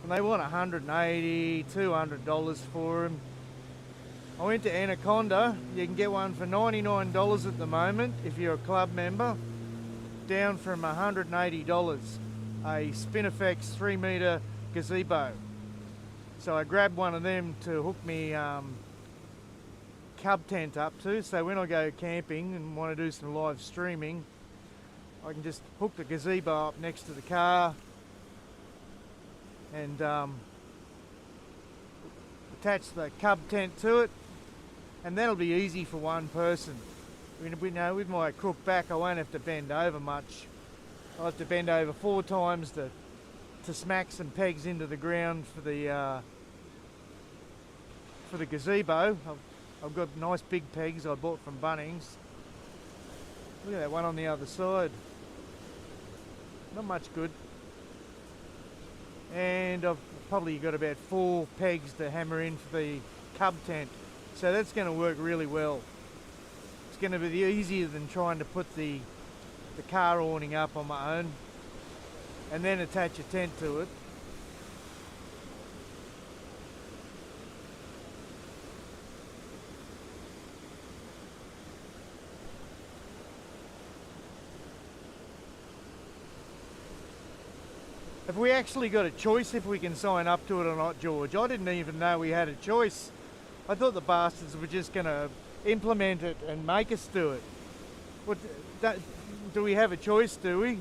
And they want $180, $200 for them. I went to Anaconda. You can get one for $99 at the moment if you're a club member, down from $180. A Spinifex 3 metre gazebo. So I grabbed one of them to hook me cub tent up to, so when I go camping and want to do some live streaming, I can just hook the gazebo up next to the car and attach the cub tent to it, and that'll be easy for one person. With my crook back, I won't have to bend over much. I'll have to bend over 4 times to smack some pegs into the ground for the gazebo. I've got nice big pegs I bought from Bunnings. Look at that one on the other side. not much good. And I've probably got about 4 pegs to hammer in for the cub tent. So that's going to work really well. It's going to be easier than trying to put the car awning up on my own and then attach a tent to it. Have we actually got a choice if we can sign up to it or not, George? I didn't even know we had a choice. I thought the bastards were just going to implement it and make us do it. What, do we have a choice, do we?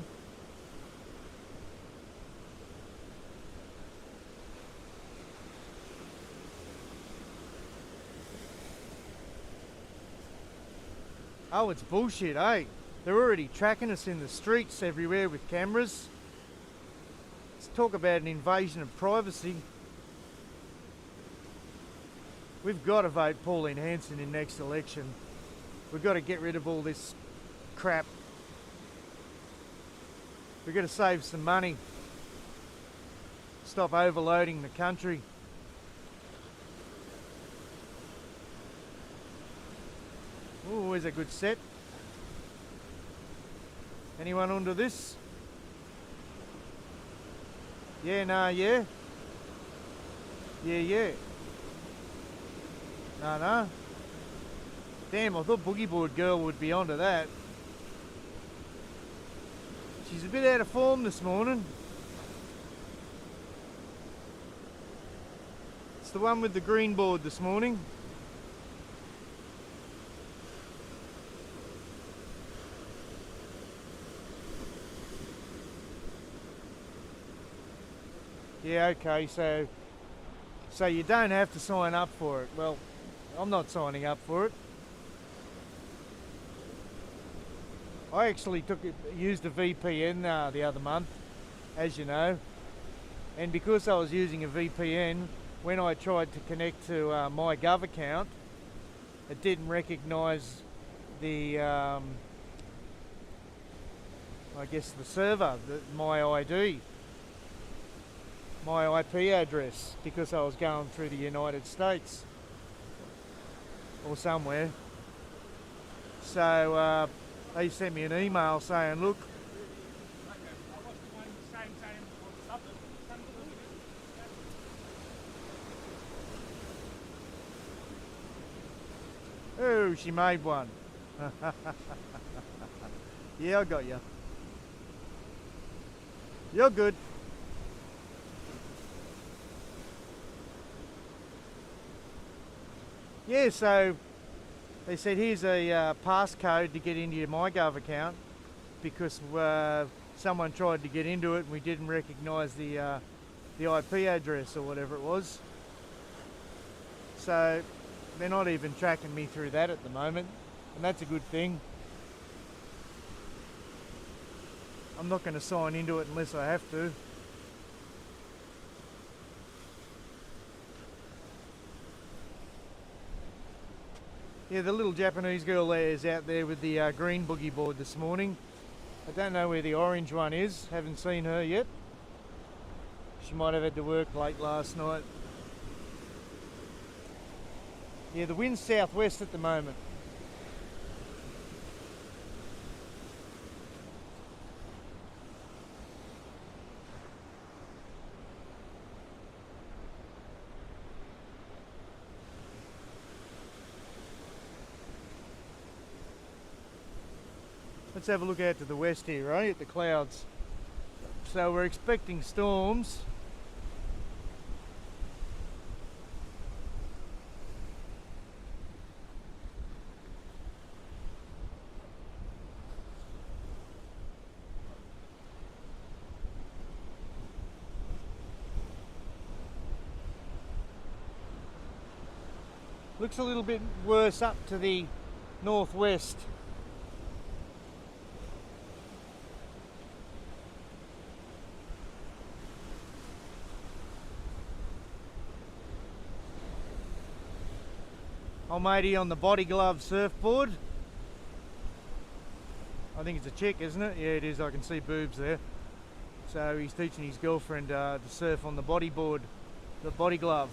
Oh, it's bullshit, eh? They're already tracking us in the streets everywhere with cameras. Let's talk about an invasion of privacy. We've got to vote Pauline Hanson in next election. We've got to get rid of all this crap. We've got to save some money. Stop overloading the country. Ooh, where's a good set? Anyone under this? Yeah, nah, yeah. Yeah. No. Damn, I thought Boogie Board Girl would be onto that. She's a bit out of form this morning. It's the one with the green board this morning. Yeah, okay, so you don't have to sign up for it. Well, I'm not signing up for it. I actually used a VPN the other month, as you know, and because I was using a VPN, when I tried to connect to my Gov account, it didn't recognise the, I guess the server, my ID. My IP address, because I was going through the United States or somewhere. So they sent me an email saying, look, oh, she made one. Yeah, I got you. You're good. Yeah, so they said here's a passcode to get into your MyGov account because someone tried to get into it and we didn't recognise the IP address or whatever it was. So they're not even tracking me through that at the moment, and that's a good thing. I'm not going to sign into it unless I have to. Yeah, the little Japanese girl there is out there with the green boogie board this morning. I don't know where the orange one is, haven't seen her yet. She might have had to work late last night. Yeah, the wind's southwest at the moment. Let's have a look out to the west here, right, at the clouds. So we're expecting storms. Looks a little bit worse up to the northwest. Old matey on the Body Glove surfboard. I think it's a chick, isn't it? Yeah, it is. I can see boobs there. So he's teaching his girlfriend to surf on the bodyboard, the body glove.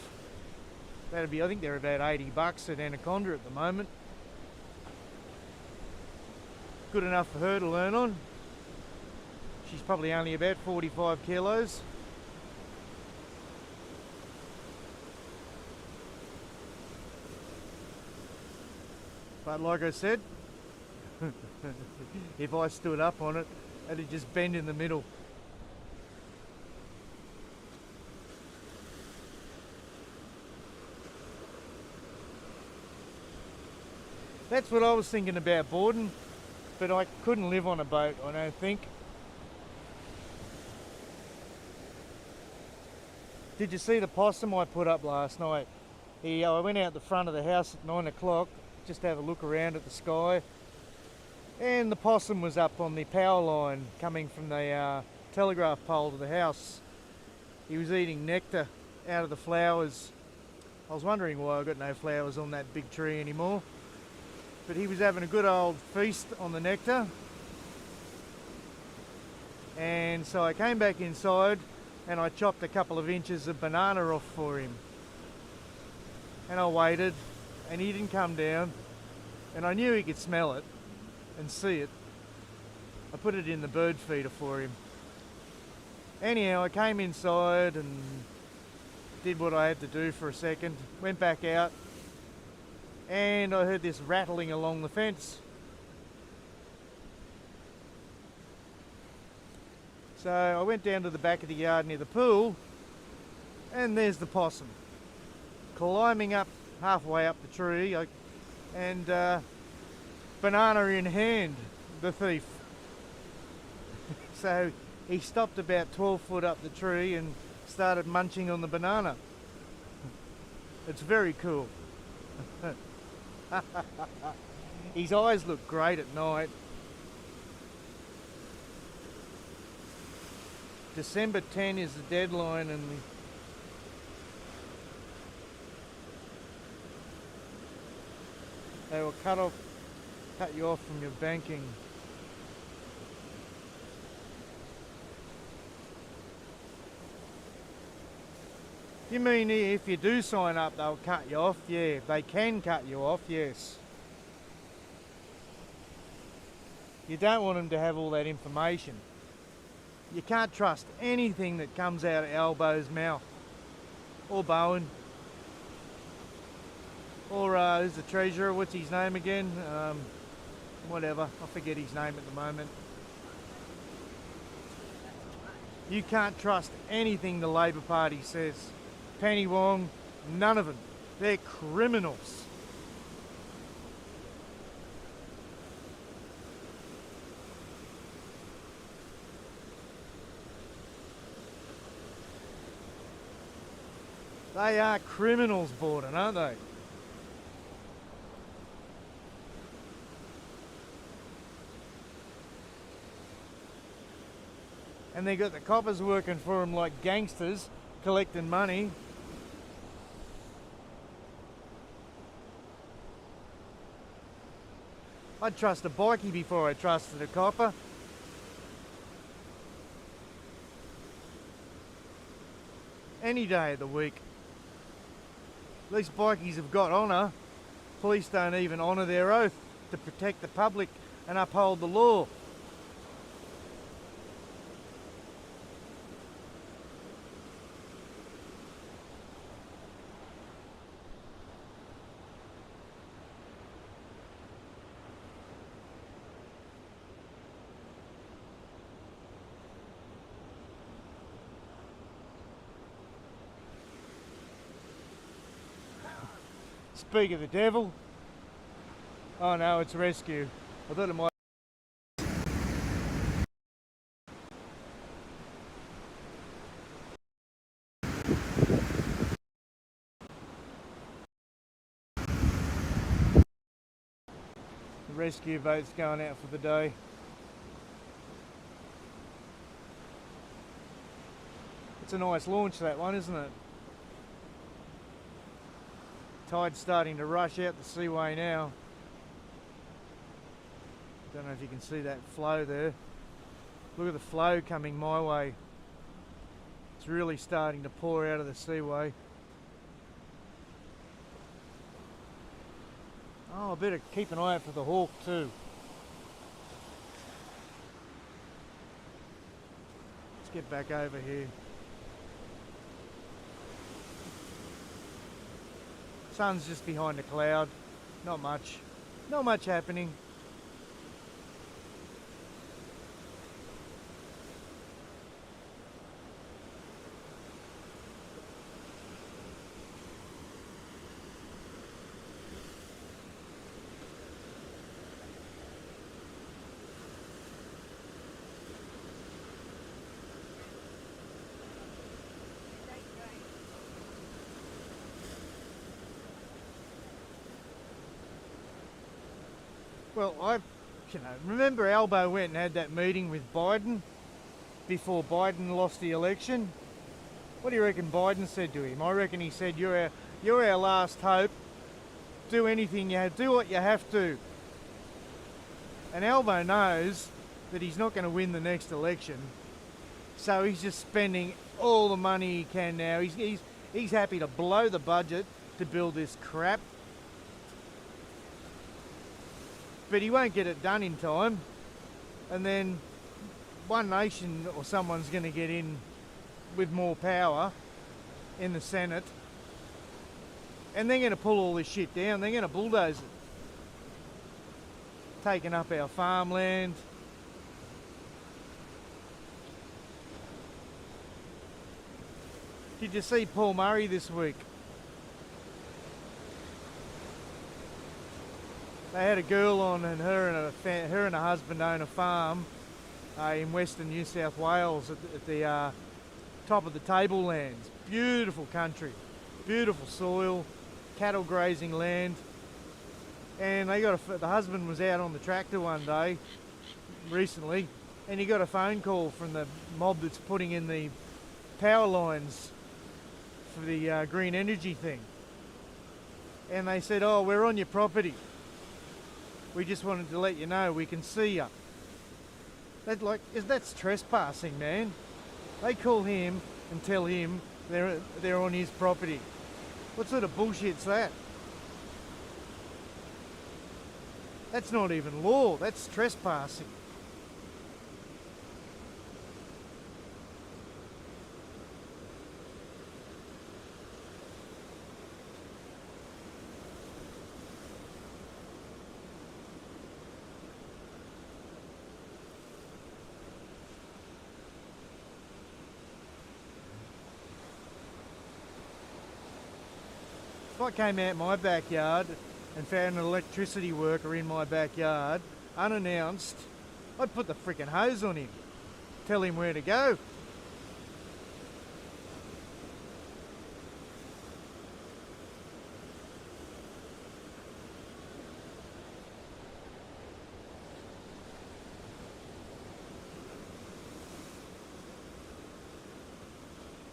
That'd be, I think they're about $80 at Anaconda at the moment. Good enough for her to learn on. She's probably only about 45 kilos. But like I said, if I stood up on it, it'd just bend in the middle. That's what I was thinking about boarding, but I couldn't live on a boat, I don't think. Did you see the possum I put up last night? I went out the front of the house at 9 o'clock just to have a look around at the sky, and the possum was up on the power line coming from the telegraph pole to the house. He was eating nectar out of the flowers. I was wondering why I got no flowers on that big tree anymore. But he was having a good old feast on the nectar. And so I came back inside and I chopped a couple of inches of banana off for him. And I waited and he didn't come down, and I knew he could smell it and see it. I put it in the bird feeder for him. Anyhow, I came inside and did what I had to do for a second, went back out, and I heard this rattling along the fence. So I went down to the back of the yard near the pool, and there's the possum climbing up halfway up the tree, and banana in hand, the thief. So he stopped about 12 foot up the tree and started munching on the banana. It's very cool. His eyes look great at night. December 10 is the deadline, and they will cut you off from your banking. You mean if you do sign up, they'll cut you off? Yeah, they can cut you off, yes. You don't want them to have all that information. You can't trust anything that comes out of Albo's mouth, or Bowen, or who's the treasurer, what's his name again? Whatever, I forget his name at the moment. You can't trust anything the Labor Party says. Penny Wong, none of them. They're criminals. They are criminals, Borden, aren't they? And they got the coppers working for them like gangsters, collecting money. I'd trust a bikie before I trusted a copper. Any day of the week. These bikies have got honour. Police don't even honour their oath to protect the public and uphold the law. Speak of the devil. Oh no, it's rescue. I thought it might. The rescue boat's going out for the day. It's a nice launch, that one, isn't it? Tide's starting to rush out the seaway now. Don't know if you can see that flow there. Look at the flow coming my way. It's really starting to pour out of the seaway. Oh, I better keep an eye out for the hawk too. Let's get back over here. Sun's just behind a cloud. Not much. Not much happening. Well, remember Albo went and had that meeting with Biden before Biden lost the election? What do you reckon Biden said to him? I reckon he said, you're our last hope. Do anything you have, do what you have to. And Albo knows that he's not going to win the next election. So he's just spending all the money he can now. He's happy to blow the budget to build this crap. But he won't get it done in time. And then One Nation or someone's going to get in with more power in the Senate. And they're going to pull all this shit down. They're going to bulldoze it. Taking up our farmland. Did you see Paul Murray this week? They had a girl on, and her and her husband own a farm in western New South Wales at the top of the tablelands. Beautiful country, beautiful soil, cattle grazing land. And they got the husband was out on the tractor one day recently, and he got a phone call from the mob that's putting in the power lines for the green energy thing. And they said, "Oh, we're on your property. We just wanted to let you know we can see you." That's trespassing, man. They call him and tell him they're on his property. What sort of bullshit's that? That's not even law. That's trespassing. If I came out my backyard and found an electricity worker in my backyard, unannounced, I'd put the frickin' hose on him. Tell him where to go.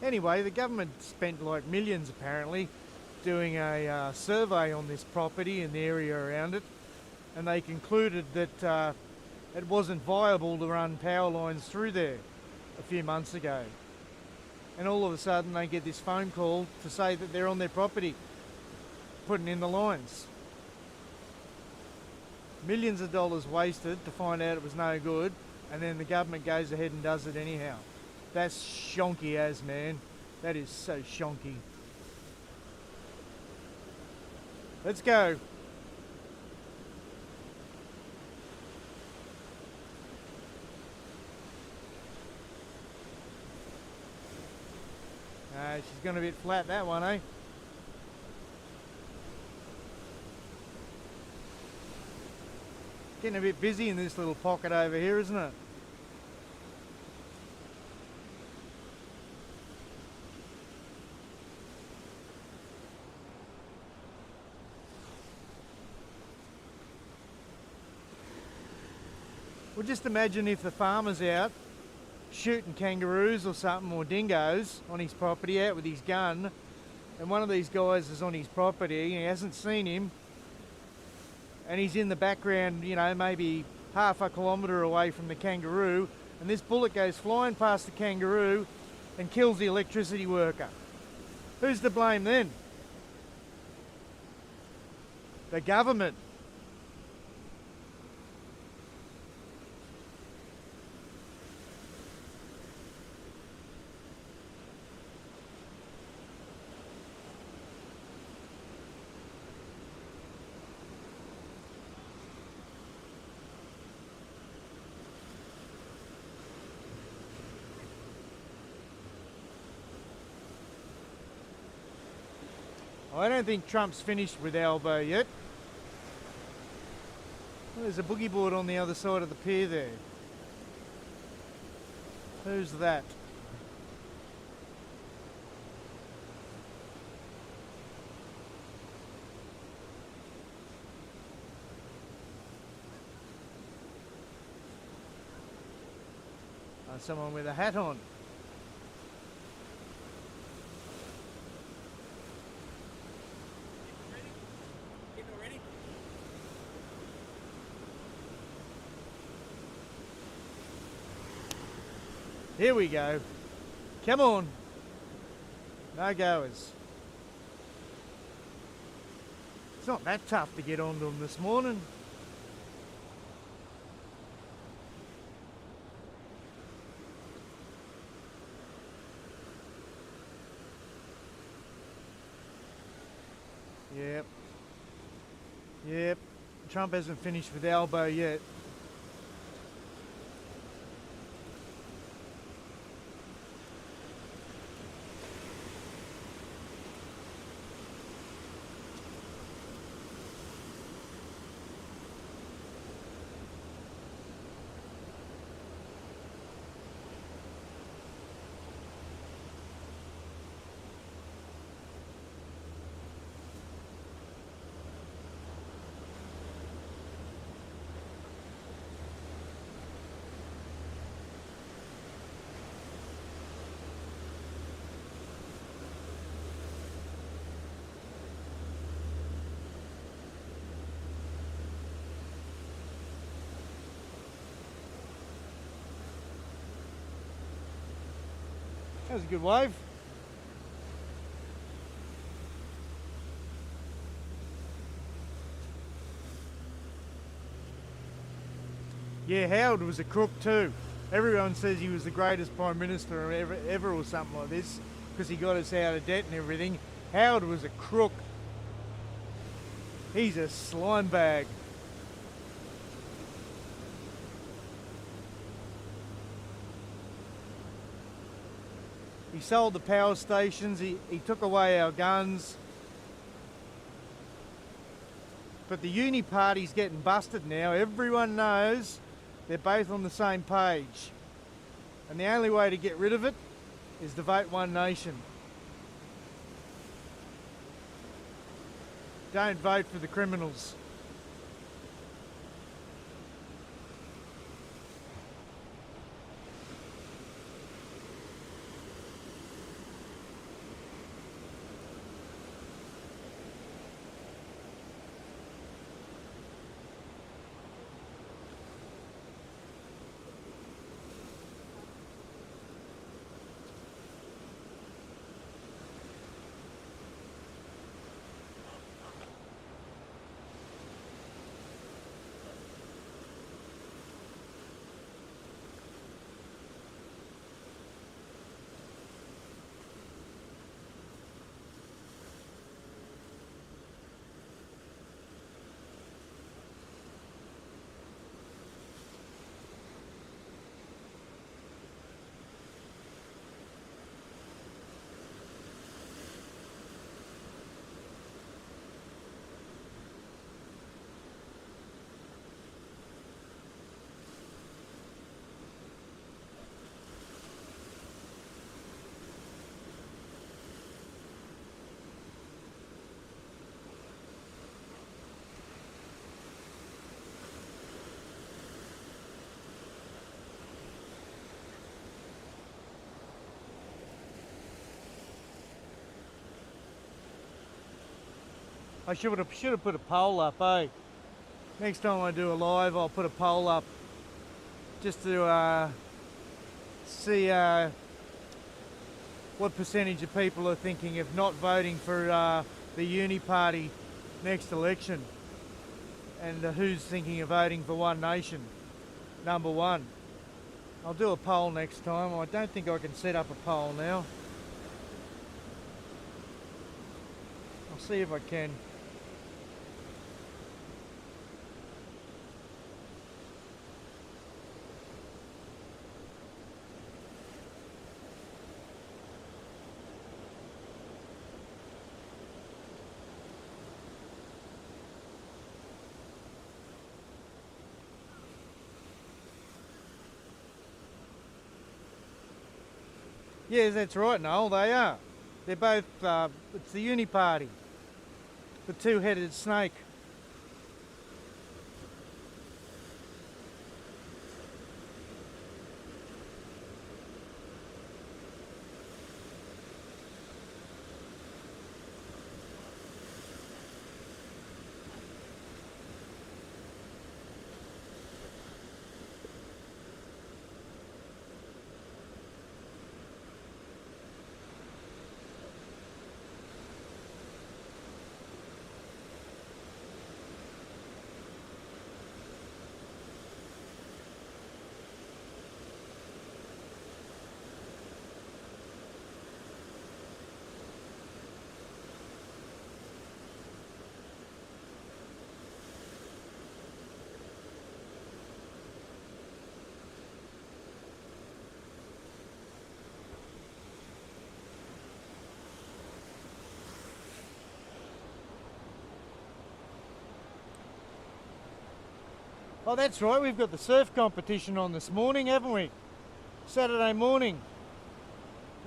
Anyway, the government spent like millions apparently doing a survey on this property and the area around it, and they concluded that it wasn't viable to run power lines through there a few months ago. And all of a sudden they get this phone call to say that they're on their property putting in the lines. Millions of dollars wasted to find out it was no good, and then the government goes ahead and does it anyhow. That's shonky as, man. That is so shonky. Let's go. She's gone a bit flat, that one, eh? Getting a bit busy in this little pocket over here, isn't it? Well, just imagine if the farmer's out shooting kangaroos or something, or dingoes on his property out with his gun, and one of these guys is on his property and he hasn't seen him, and he's in the background, you know, maybe half a kilometre away from the kangaroo, and this bullet goes flying past the kangaroo, and kills the electricity worker. Who's to blame then? The government. I don't think Trump's finished with Albo yet. Well, there's a boogie board on the other side of the pier there. Who's that? Someone with a hat on. Here we go. Come on. No goers. It's not that tough to get onto them this morning. Yep. Yep. Trump hasn't finished with Albo yet. That was a good wave. Yeah, Howard was a crook too. Everyone says he was the greatest Prime Minister ever or something like this because he got us out of debt and everything. Howard was a crook. He's a slime bag. He sold the power stations, he took away our guns. But the uni party's getting busted now. Everyone knows they're both on the same page. And the only way to get rid of it is to vote One Nation. Don't vote for the criminals. I should have put a poll up, eh? Next time I do a live, I'll put a poll up just to see what percentage of people are thinking of not voting for the Uni Party next election, and who's thinking of voting for One Nation, number one. I'll do a poll next time. I don't think I can set up a poll now. I'll see if I can. Yes, that's right, Noel, they are. They're both, it's the Uni Party, the two-headed snake. Oh, that's right, we've got the surf competition on this morning, haven't we? Saturday morning.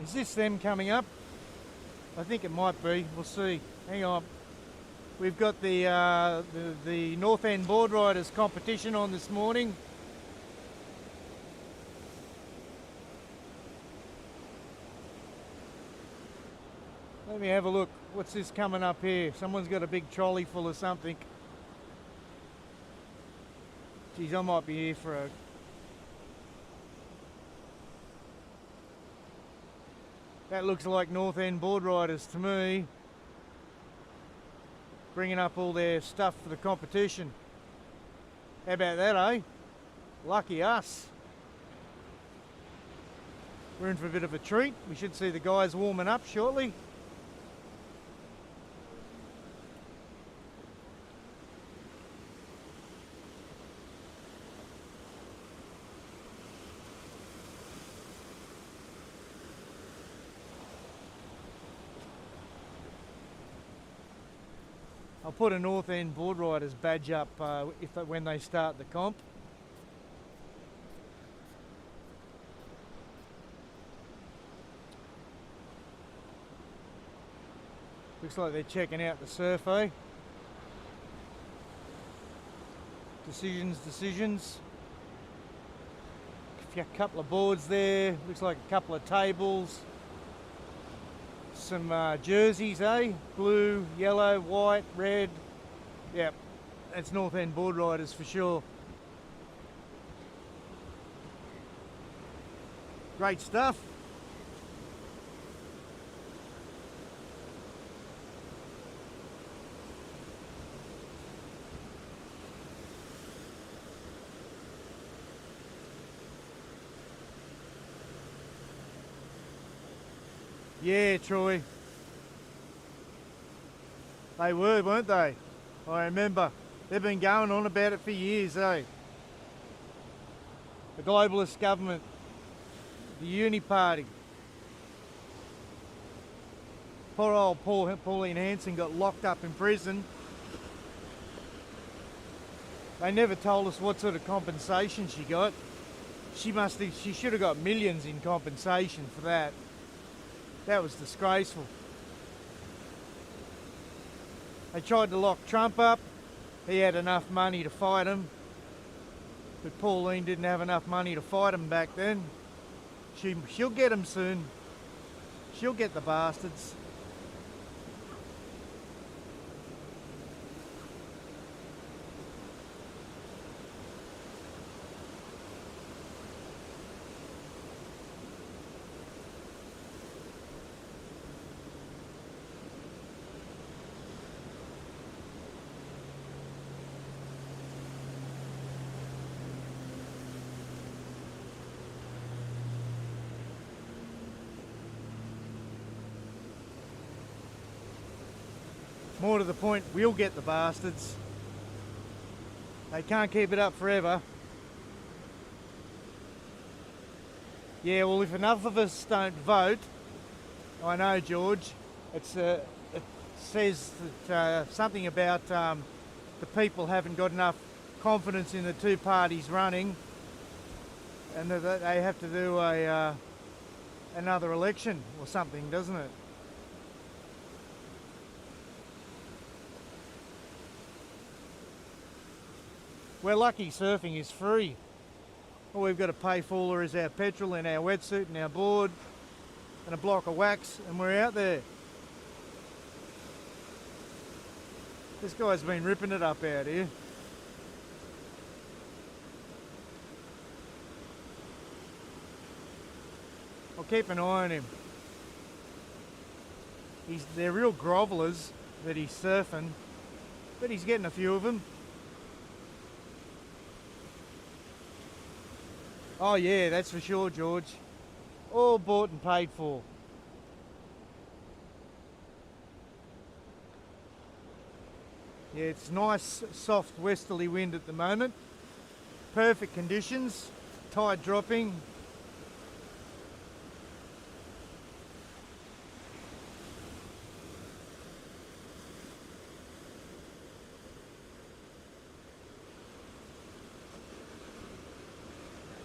Is this them coming up? I think it might be, we'll see. Hang on. We've got the North End Board Riders competition on this morning. Let me have a look. What's this coming up here? Someone's got a big trolley full of something. Geez, I might be here for a... That looks like North End Board Riders to me. Bringing up all their stuff for the competition. How about that, eh? Lucky us. We're in for a bit of a treat. We should see the guys warming up shortly. I'll put a North End Board Riders badge up when they start the comp. Looks like they're checking out the surf, eh? Decisions. A couple of boards there. Looks like a couple of tables. Some jerseys, eh? Blue, yellow, white, red. Yep, that's North End Board Riders for sure. Great stuff. Yeah, Troy. They were, weren't they? I remember. They've been going on about it for years, eh? The globalist government, the Uni Party. Poor old Pauline Hanson got locked up in prison. They never told us what sort of compensation she got. She should have got millions in compensation for that. That was disgraceful. They tried to lock Trump up. He had enough money to fight him. But Pauline didn't have enough money to fight him back then. She'll get him soon. She'll get the bastards. More to the point, we'll get the bastards. They can't keep it up forever. Yeah, well, if enough of us don't vote, I know, George, it says that, something about the people haven't got enough confidence in the two parties running, and that they have to do another election or something, doesn't it? We're lucky surfing is free. All we've got to pay for is our petrol and our wetsuit and our board and a block of wax, and we're out there. This guy's been ripping it up out here. I'll keep an eye on him. They're real grovellers that he's surfing, but he's getting a few of them. Oh yeah, that's for sure, George. All bought and paid for. Yeah, it's nice, soft westerly wind at the moment. Perfect conditions. Tide dropping.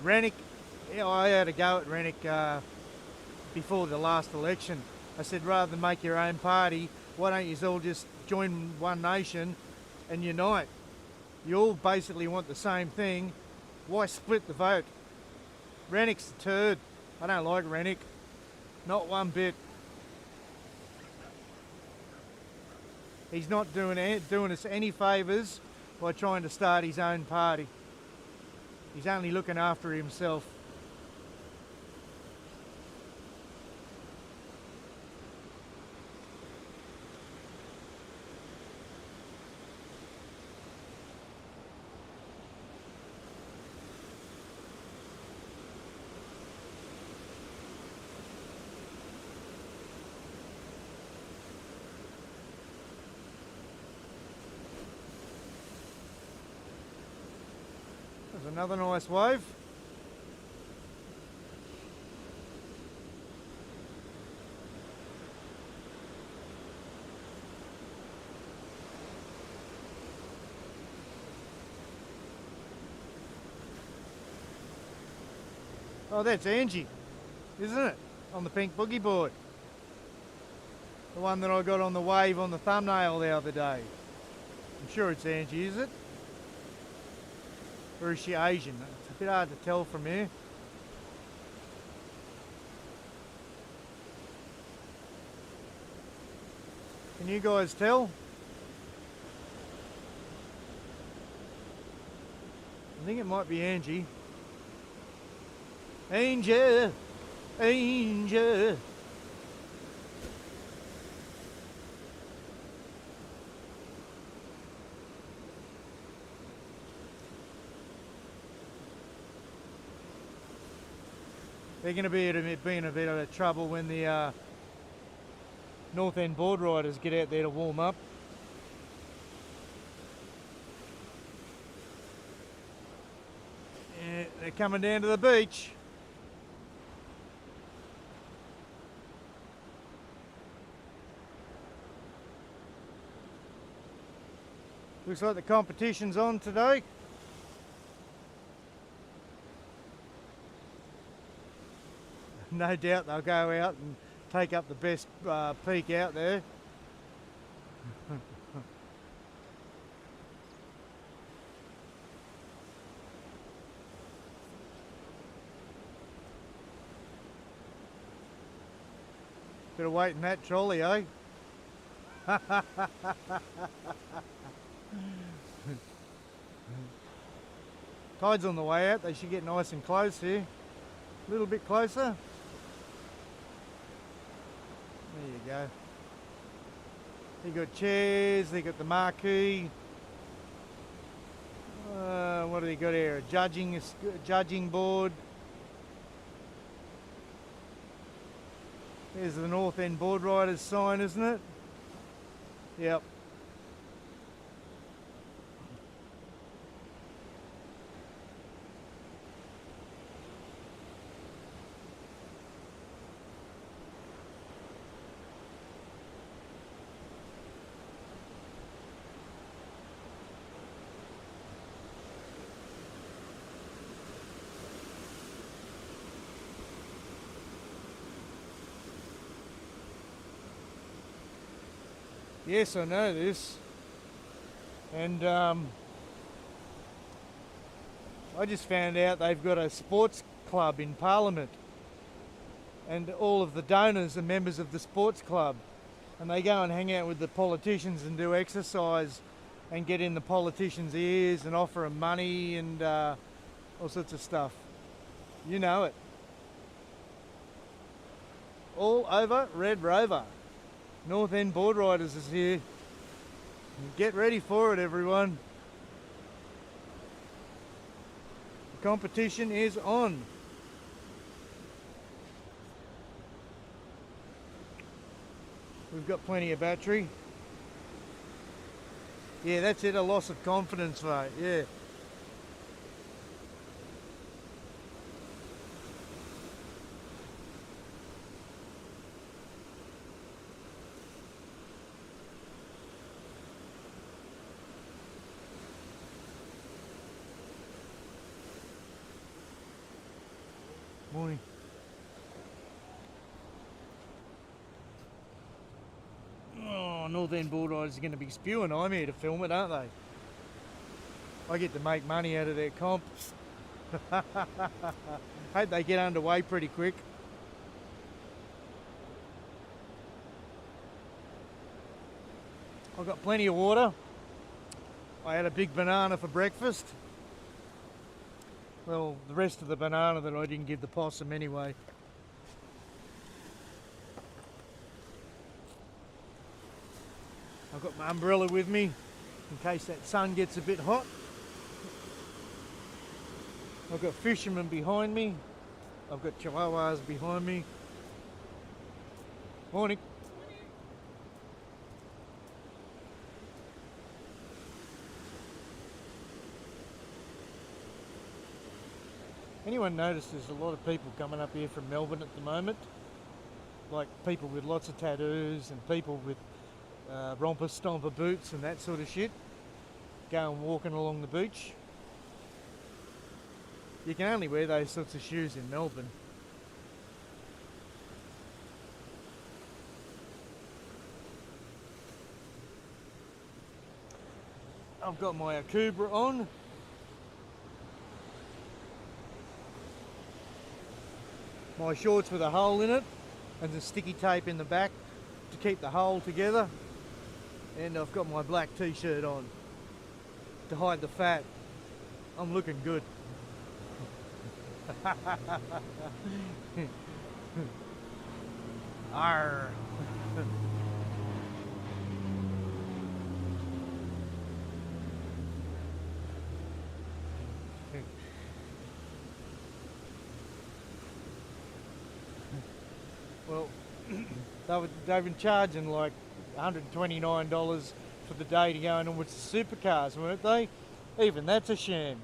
Rennick, yeah, I had a go at Rennick before the last election. I said, rather than make your own party, why don't you all just join One Nation and unite? You all basically want the same thing. Why split the vote? Rennick's a turd. I don't like Rennick. Not one bit. He's not doing us any favours by trying to start his own party. He's only looking after himself. There's another nice wave. Oh, that's Angie, isn't it? On the pink boogie board. The one that I got on the wave on the thumbnail the other day. I'm sure it's Angie, is it? Or is she Asian? It's a bit hard to tell from here. Can you guys tell? I think it might be Angie. Angel! Angel! They're going to be in a bit of trouble when the North End board riders get out there to warm up. Yeah, they're coming down to the beach. Looks like the competition's on today. No doubt they'll go out and take up the best peak out there. Bit of weight in that trolley, eh? Tide's on the way out, they should get nice and close here. A little bit closer. There you go. They got chairs, they got the marquee. What do they got here? A judging board. There's the North End Board Riders sign, isn't it? Yep. Yes, I know this. And I just found out they've got a sports club in Parliament. And all of the donors are members of the sports club. And they go and hang out with the politicians and do exercise and get in the politicians' ears and offer them money and all sorts of stuff. You know it. All over Red Rover. North End Board Riders is here. Get ready for it, everyone. The competition is on. We've got plenty of battery. Yeah, that's it, a loss of confidence vote, yeah. Morning. Oh, North End Board Riders are going to be spewing. I'm here to film it, aren't they? I get to make money out of their comp. Hope they get underway pretty quick. I've got plenty of water. I had a big banana for breakfast. Well, the rest of the banana that I didn't give the possum anyway. I've got my umbrella with me in case that sun gets a bit hot. I've got fishermen behind me. I've got chihuahuas behind me. Morning. Anyone notice there's a lot of people coming up here from Melbourne at the moment? Like people with lots of tattoos and people with romper stomper boots and that sort of shit. Going walking along the beach. You can only wear those sorts of shoes in Melbourne. I've got my Akubra on. My shorts with a hole in it and the sticky tape in the back to keep the hole together. And I've got my black t-shirt on to hide the fat. I'm looking good. Arr. Well, they've been charging like $129 for the day to go in with the supercars, weren't they? Even that's a sham.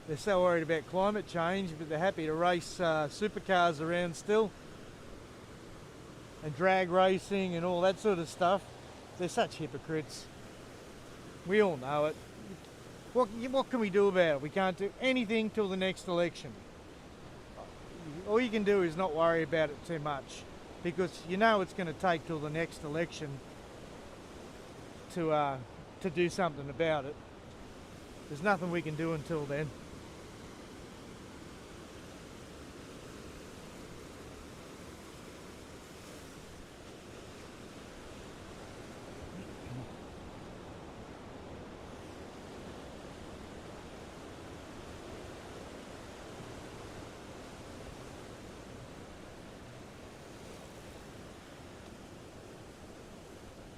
They're so worried about climate change, but they're happy to race supercars around still. And drag racing and all that sort of stuff. They're such hypocrites. We all know it. What can we do about it? We can't do anything till the next election. All you can do is not worry about it too much, because you know it's going to take till the next election to do something about it. There's nothing we can do until then.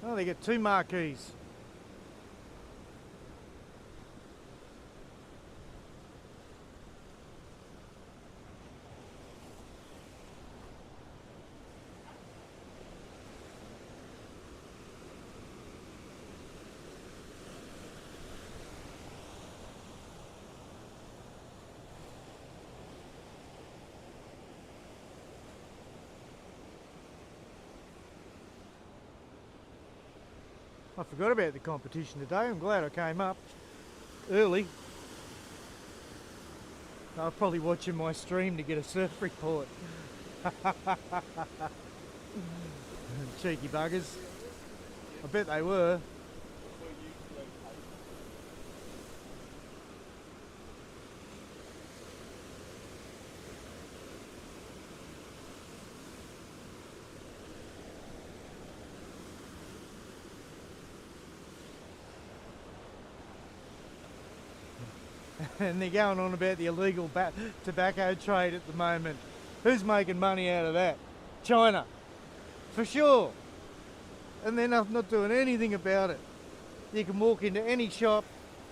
Oh, they got two marquees. I forgot about the competition today. I'm glad I came up early. I'll probably watching my stream to get a surf report. Cheeky buggers. I bet they were. And they're going on about the illegal tobacco trade at the moment. Who's making money out of that? China, for sure. And they're not doing anything about it. You can walk into any shop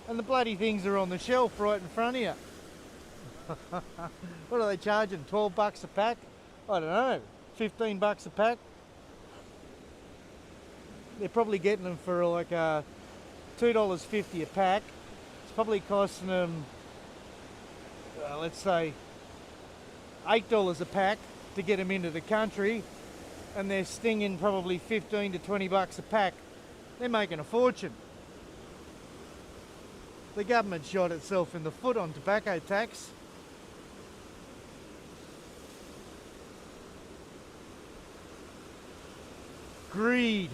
and the bloody things are on the shelf right in front of you. What are they charging? 12 bucks a pack? I don't know, 15 bucks a pack? They're probably getting them for like $2.50 a pack. It's probably costing them, let's say, $8 a pack to get them into the country, and they're stinging probably 15 to 20 bucks a pack. They're making a fortune. The government shot itself in the foot on tobacco tax. Greed.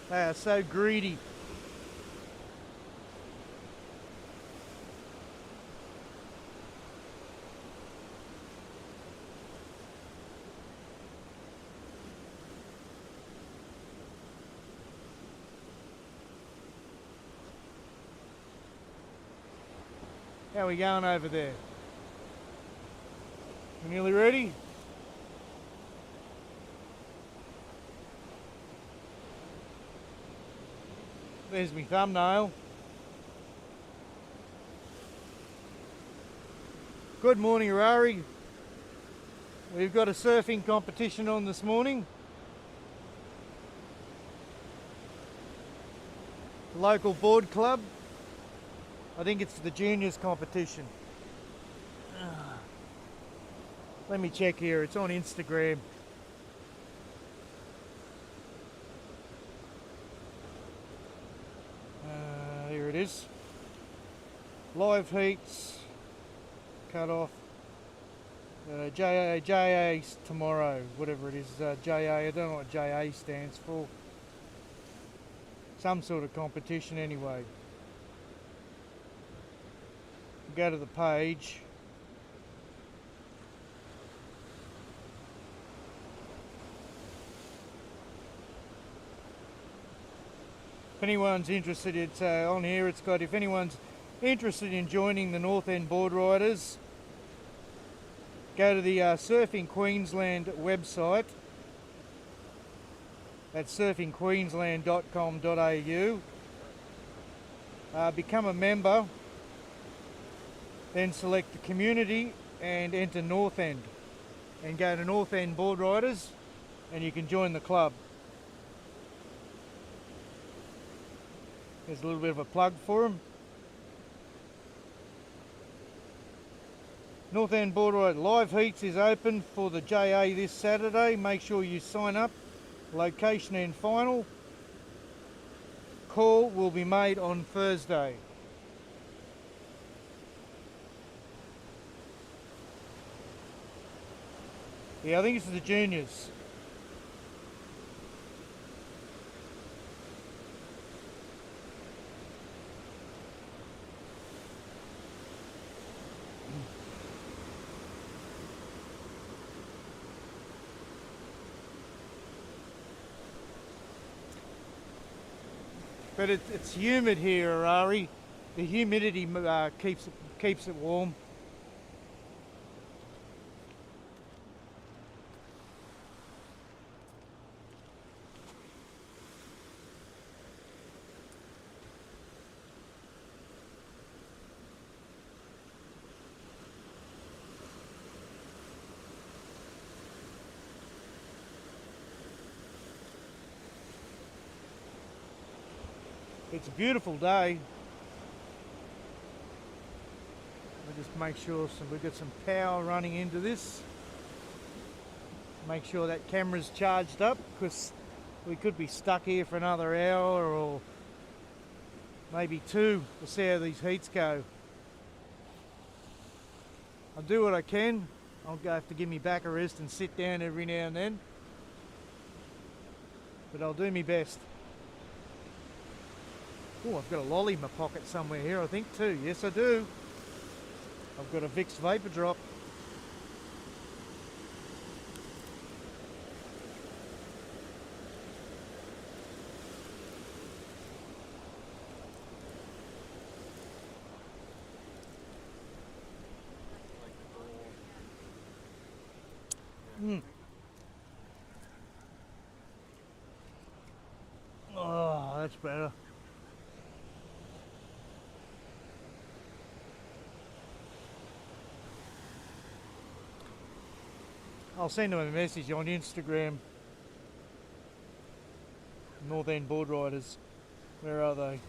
They are so greedy. How are we going over there? You nearly ready? There's my thumbnail. Good morning, Harari. We've got a surfing competition on this morning. Local board club. I think it's the juniors competition. Let me check here, it's on Instagram. Here it is. Live heats, cut off. JA tomorrow, whatever it is. JA, I don't know what JA stands for. Some sort of competition anyway. Go to the page. If anyone's interested, it's on here. It's got, if anyone's interested in joining the North End Board Riders, go to the Surfing Queensland website. That's surfingqueensland.com.au. Become a member. Then select the community and enter North End, and go to North End Board Riders and you can join the club. There's a little bit of a plug for them. North End Board Riders Live Heats is open for the JA this Saturday. Make sure you sign up. Location and final. Call will be made on Thursday. Yeah, I think it's the juniors. But it's humid here, Harari. The humidity keeps it warm. It's a beautiful day. We'll just make sure we've got some power running into this. Make sure that camera's charged up, because we could be stuck here for another hour or maybe two. We'll see how these heats go. I'll do what I can. I'll go have to give me back a rest and sit down every now and then. But I'll do my best. Oh, I've got a lolly in my pocket somewhere here, I think, too. Yes, I do. I've got a Vicks Vapor Drop. Oh, that's better. I'll send them a message on Instagram. North End Board Riders. Where are they?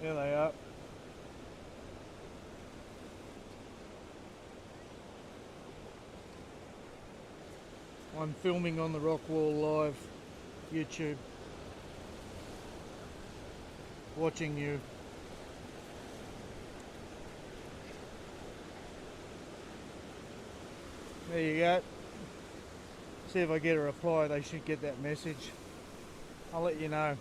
There they are. I'm filming on the Rockwall Live YouTube. Watching you. There you go. See if I get a reply, they should get that message. I'll let you know.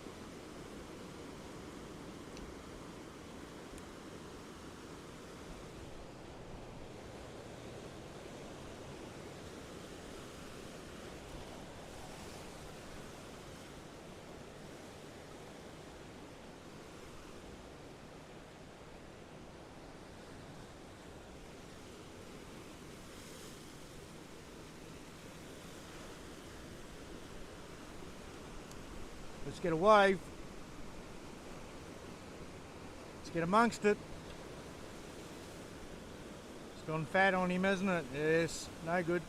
Let's get a wave. Let's get amongst it. It's gone fat on him, hasn't it? Yes, no good.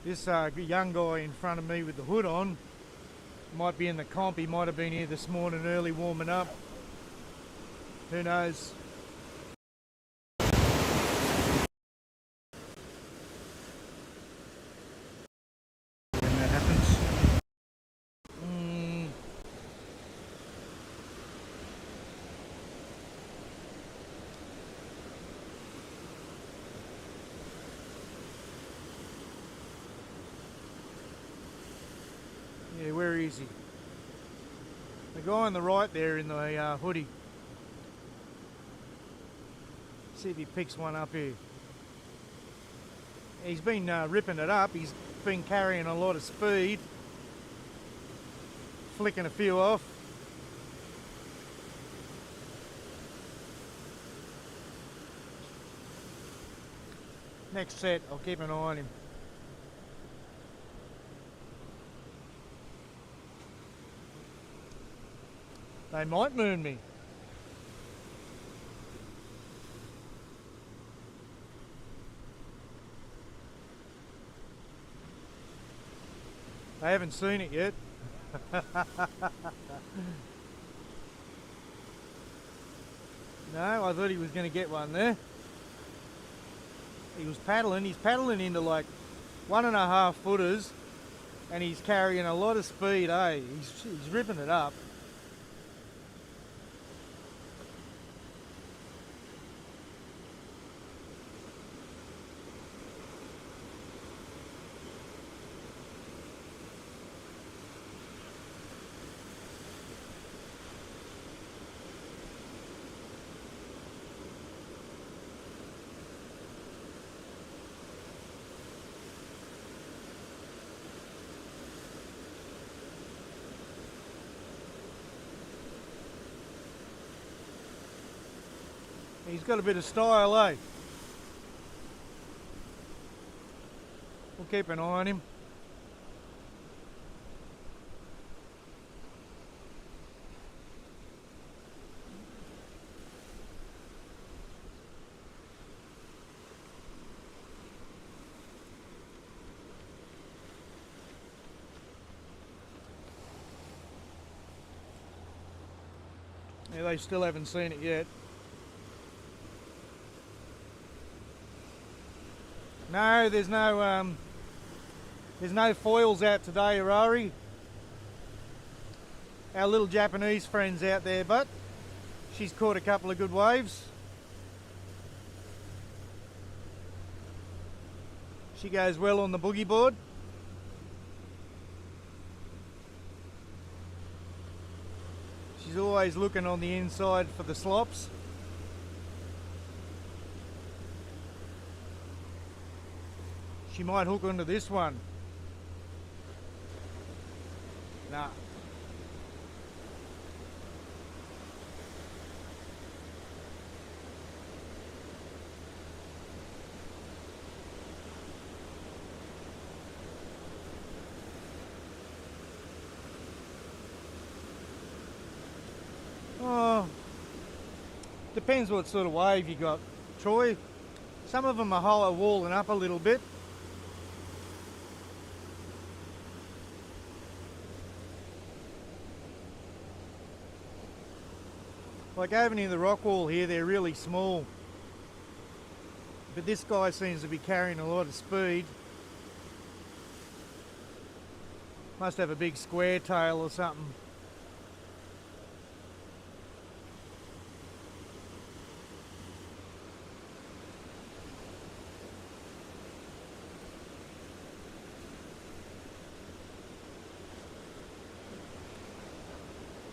This young guy in front of me with the hood on might be in the comp. He might have been here this morning early warming up. Who knows? Yeah, where is he? The guy on the right there in the hoodie. See if he picks one up here. He's been ripping it up. He's been carrying a lot of speed. Flicking a few off. Next set, I'll keep an eye on him. They might moon me. I haven't seen it yet. No, I thought he was going to get one there. He was paddling. He's paddling into like 1.5 footers, and he's carrying a lot of speed. Eh? He's ripping it up. He's got a bit of style, eh? We'll keep an eye on him. Yeah, they still haven't seen it yet. No, there's no foils out today, Harari. Our little Japanese friend's out there, but she's caught a couple of good waves. She goes well on the boogie board. She's always looking on the inside for the slops. She might hook onto this one. Nah. Oh, depends what sort of wave you got, Troy. Some of them are hollow walling up a little bit. Like over near the rock wall here, they're really small. But this guy seems to be carrying a lot of speed. Must have a big square tail or something.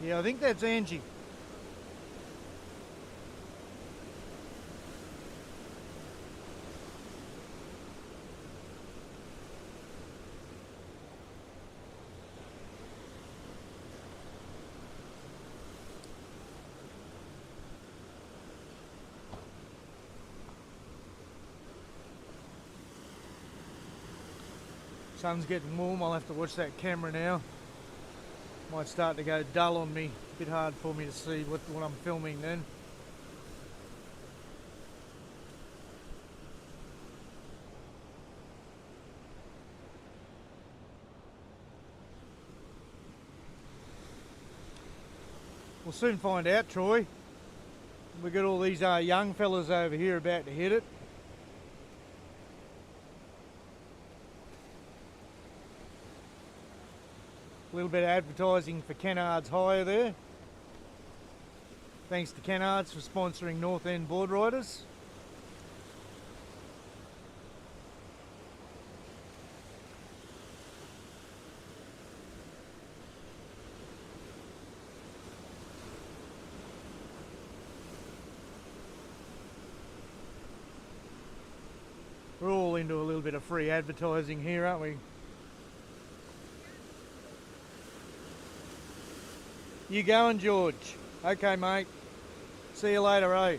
Yeah, I think that's Angie. Sun's getting warm, I'll have to watch that camera now. Might start to go dull on me, a bit hard for me to see what I'm filming then. We'll soon find out, Troy. We've got all these young fellas over here about to hit it. A little bit of advertising for Kennards Hire there. Thanks to Kennards for sponsoring North End Board Riders. We're all into a little bit of free advertising here, aren't we? You going, George? Okay, mate. See you later, eh?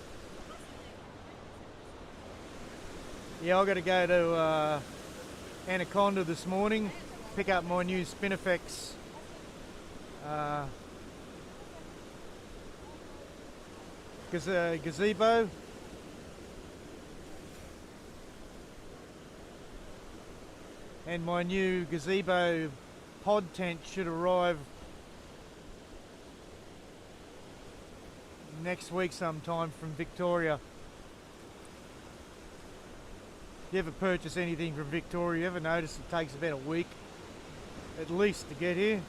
Yeah, I've got to go to Anaconda this morning, pick up my new Spinifex gazebo. And my new gazebo pod tent should arrive next week sometime from Victoria. You ever purchase anything from Victoria, you ever notice it takes about a week at least to get here?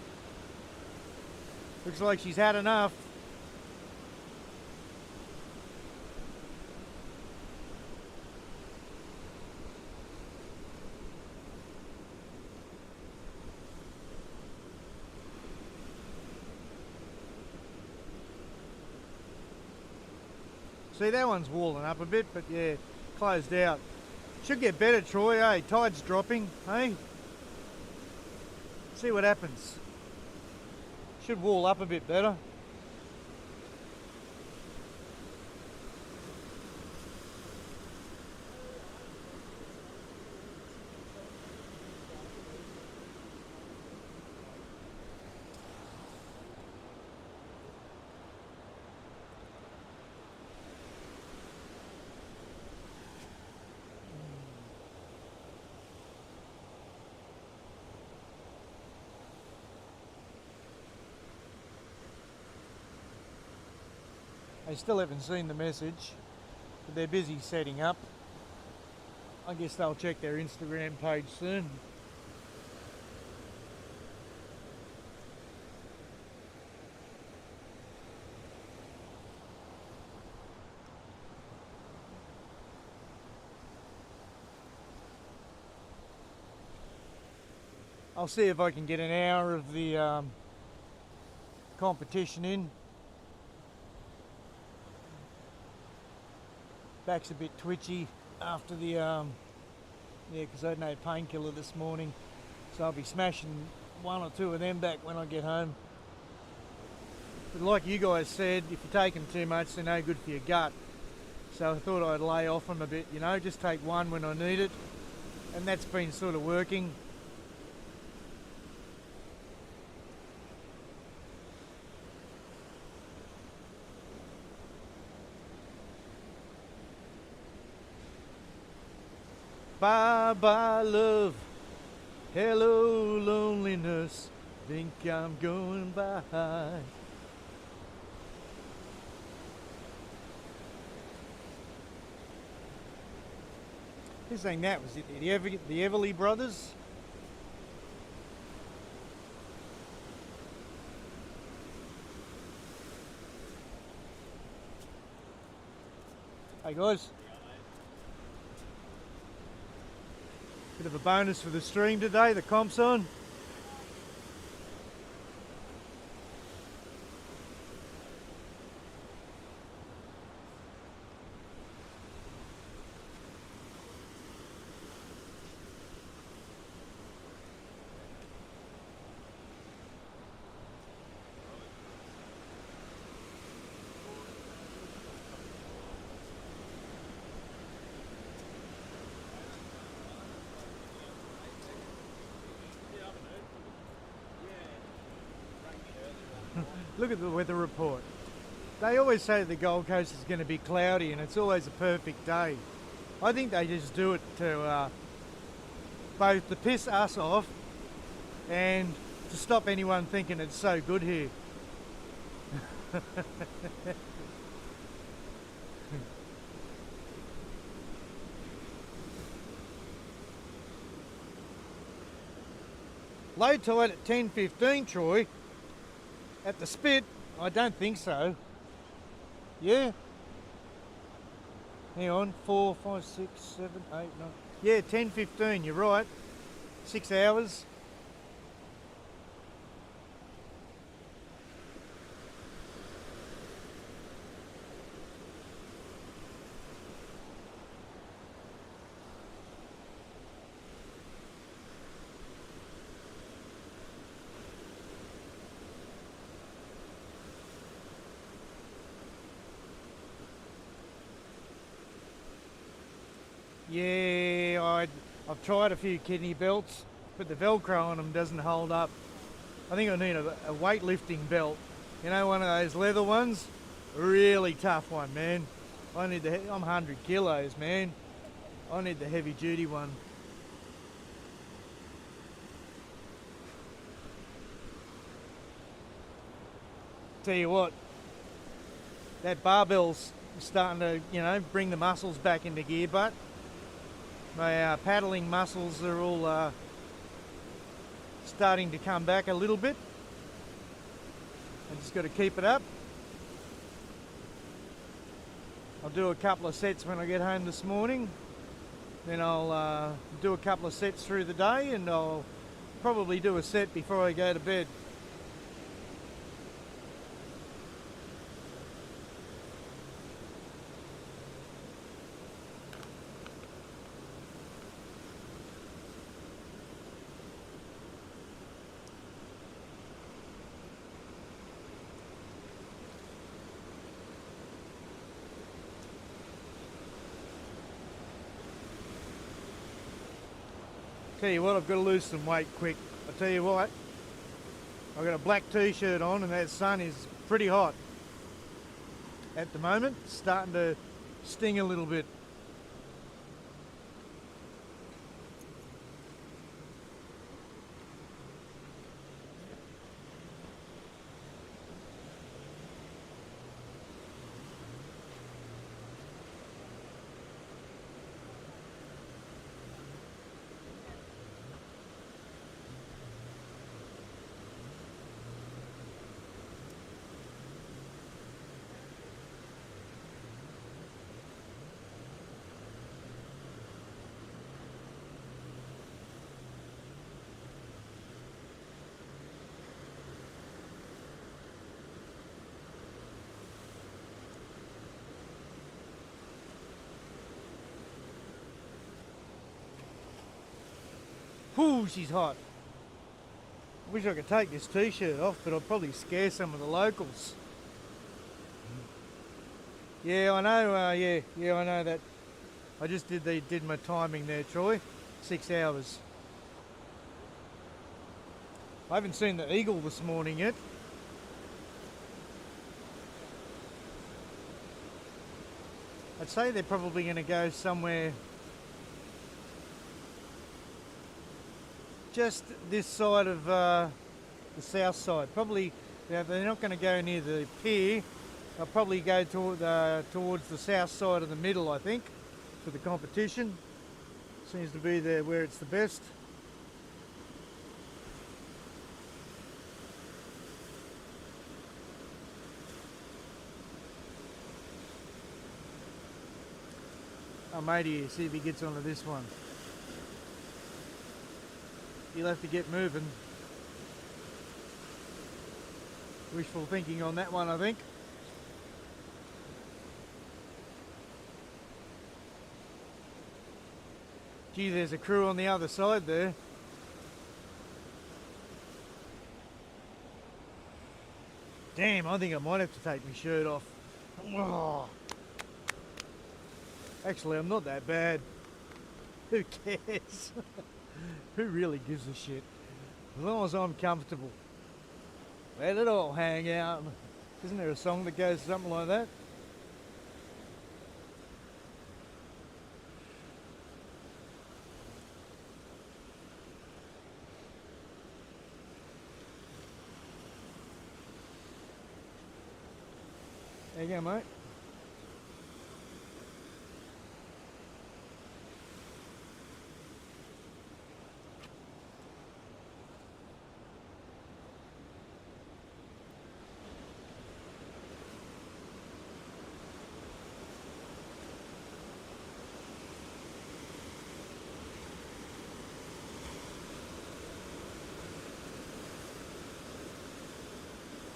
Looks like she's had enough. See, that one's walling up a bit, but yeah, closed out. Should get better, Troy, eh? Tide's dropping, eh? See what happens. Should wall up a bit better. They still haven't seen the message, but they're busy setting up. I guess they'll check their Instagram page soon. I'll see if I can get an hour of the competition in. Back's a bit twitchy after the yeah, because I had no painkiller this morning, so I'll be smashing one or two of them back when I get home. But like you guys said, if you take them too much, they're no good for your gut. So I thought I'd lay off them a bit, you know, just take one when I need it, and that's been sort of working. Bye bye love, hello loneliness, think I'm going by. Who sang that? Was it the Everly Brothers? Hey guys. Bit of a bonus for the stream today, the comp's on. Look at the weather report. They always say the Gold Coast is going to be cloudy and it's always a perfect day. I think they just do it to both to piss us off and to stop anyone thinking it's so good here. Low tide at 10:15, Troy. At the Spit, I don't think so. Yeah? Hang on, 4, 5, 6, 7, 8, 9. Yeah, 10:15, you're right. 6 hours. Yeah, I've tried a few kidney belts, but the Velcro on them doesn't hold up. I think I need a weightlifting belt. You know, one of those leather ones? Really tough one, man. I'm 100 kilos, man. I need the heavy duty one. Tell you what, that barbell's starting to, you know, bring the muscles back into gear, but my paddling muscles are all starting to come back a little bit. I just got to keep it up. I'll do a couple of sets when I get home this morning. Then I'll do a couple of sets through the day, and I'll probably do a set before I go to bed. Tell you what, I've got to lose some weight quick. I tell you what, I've got a black t-shirt on and that sun is pretty hot at the moment. It's starting to sting a little bit. Whoo, she's hot. I wish I could take this t-shirt off, but I'd probably scare some of the locals. Yeah, I know. Yeah, I know that. I just did my timing there, Troy. 6 hours. I haven't seen the eagle this morning yet. I'd say they're probably going to go somewhere just this side of the south side. Probably, they're not going to go near the pier. They'll probably go towards the south side of the middle, I think, for the competition. Seems to be there where it's the best. Oh, matey, see if he gets onto this one. He'll have to get moving. Wishful thinking on that one, I think. Gee, there's a crew on the other side there. Damn, I think I might have to take my shirt off. Oh. Actually, I'm not that bad. Who cares? Who really gives a shit? As long as I'm comfortable. Let it all hang out. Isn't there a song that goes something like that? There you go, mate.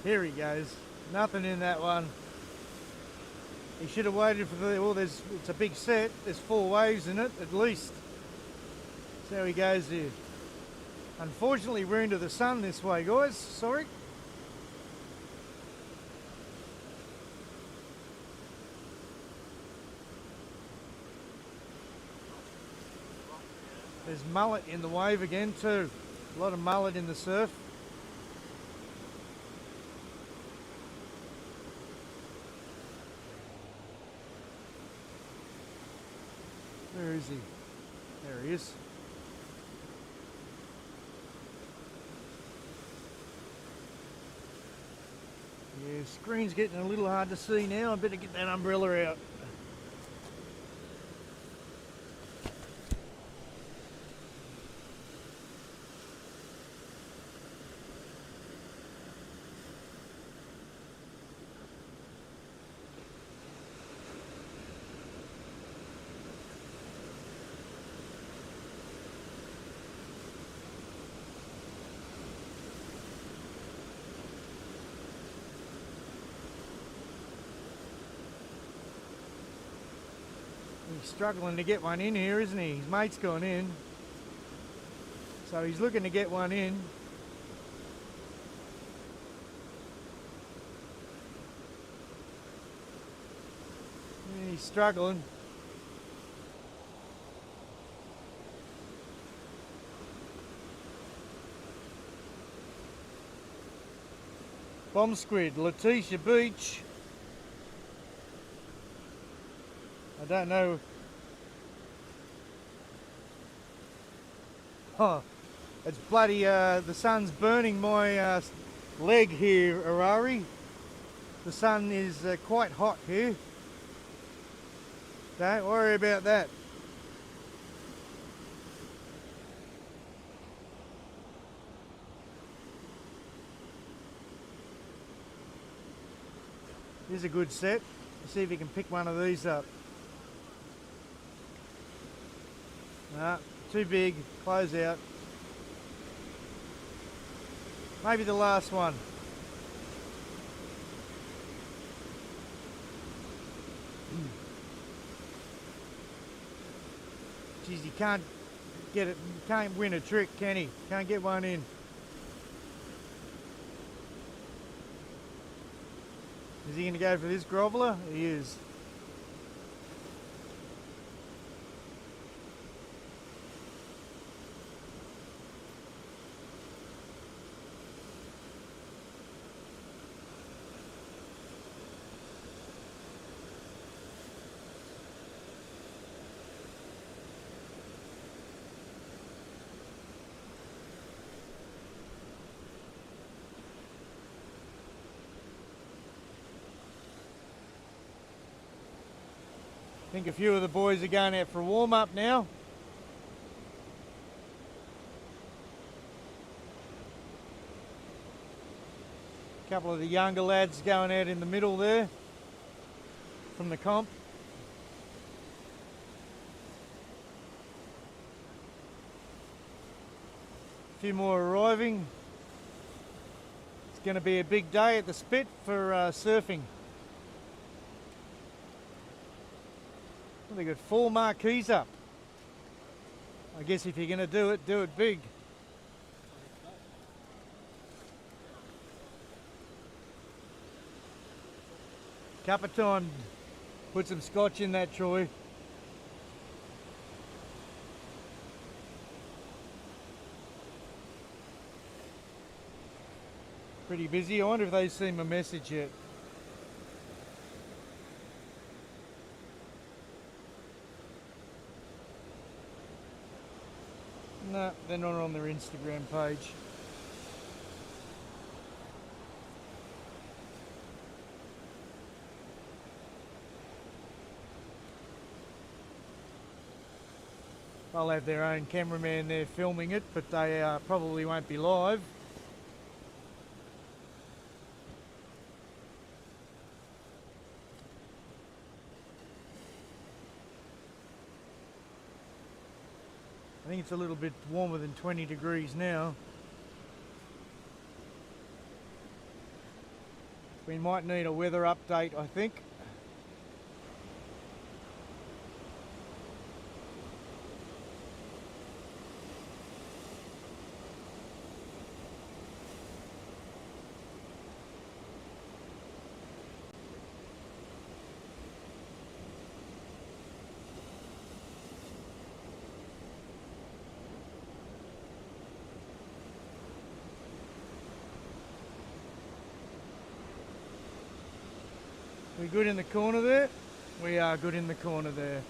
Here he goes. Nothing in that one. He should have waited for the... Well, it's a big set. There's 4 waves in it, at least. That's how he goes there. Unfortunately, we're into the sun this way, guys. Sorry. There's mullet in the wave again, too. A lot of mullet in the surf. Where is he? There he is. Yeah, screen's getting a little hard to see now. I better get that umbrella out. He's struggling to get one in here, isn't he? His mate's gone in. So he's looking to get one in. Yeah, he's struggling. Bomb squid, Letitia Beach. I don't know. Oh, it's bloody, the sun's burning my leg here, Arari. The sun is quite hot here. Don't worry about that. Here's a good set. Let's see if you can pick one of these up. Nah, too big. Close out. Maybe the last one. Geez, you can't get it. Can't win a trick, can he? Can't get one in. Is he going to go for this groveler? He is. I think a few of the boys are going out for a warm-up now. A couple of the younger lads going out in the middle there from the comp. A few more arriving. It's going to be a big day at the Spit for surfing. Well, they've got 4 marquees up. I guess if you're going to do it big. Cup of time. Put some scotch in that, Troy. Pretty busy. I wonder if they've seen my message yet. No, they're not on their Instagram page. They'll have their own cameraman there filming it, but they probably won't be live. I think it's a little bit warmer than 20 degrees now. We might need a weather update, I think. We good in the corner there? We are good in the corner there.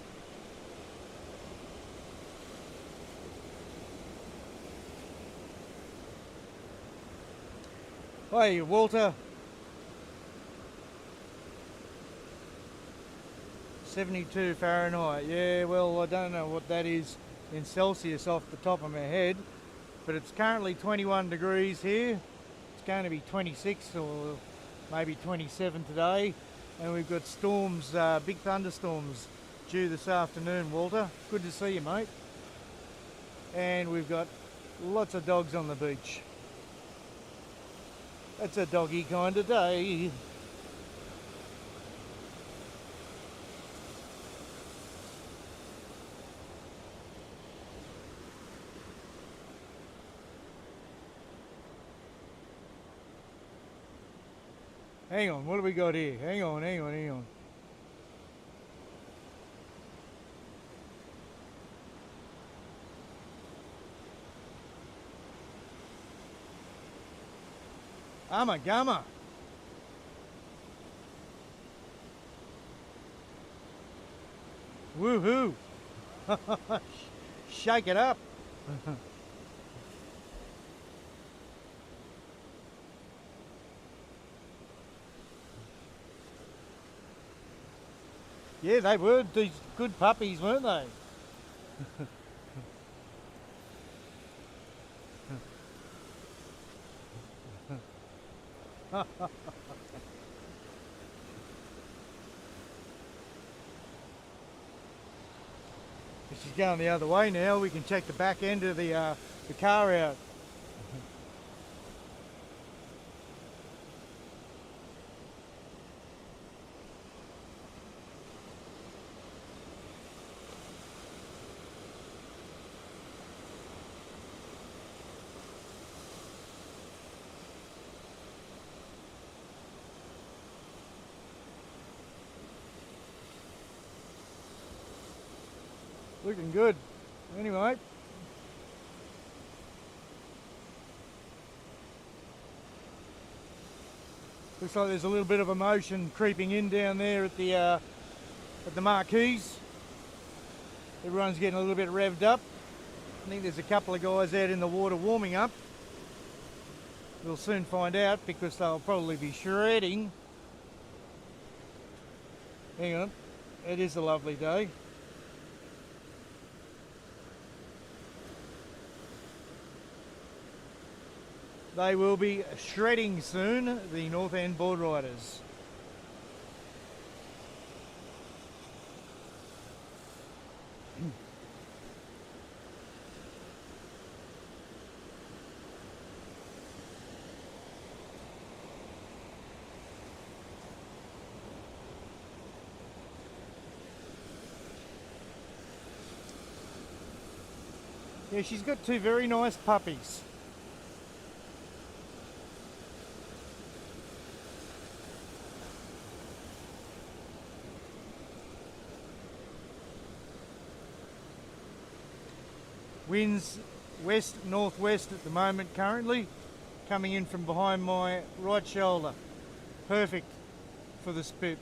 Hey, Walter. 72 Fahrenheit. Yeah, well, I don't know what that is in Celsius off the top of my head, but it's currently 21 degrees here. It's going to be 26 or maybe 27 today. And we've got storms, big thunderstorms due this afternoon, Walter. Good to see you, mate. And we've got lots of dogs on the beach. It's a doggy kind of day. Hang on, what do we got here? Hang on. Gumma. Woohoo! Shake it up. Yeah, they were these good puppies, weren't they? She's going the other way now. We can check the back end of the car out. Looking good. Anyway. Looks like there's a little bit of emotion creeping in down there at the marquees. Everyone's getting a little bit revved up. I think there's a couple of guys out in the water warming up. We'll soon find out because they'll probably be shredding. Hang on, it is a lovely day. They will be shredding soon, the North End board riders. Yeah, she's got two very nice puppies. Winds west-northwest at the moment currently, coming in from behind my right shoulder. Perfect for the spit.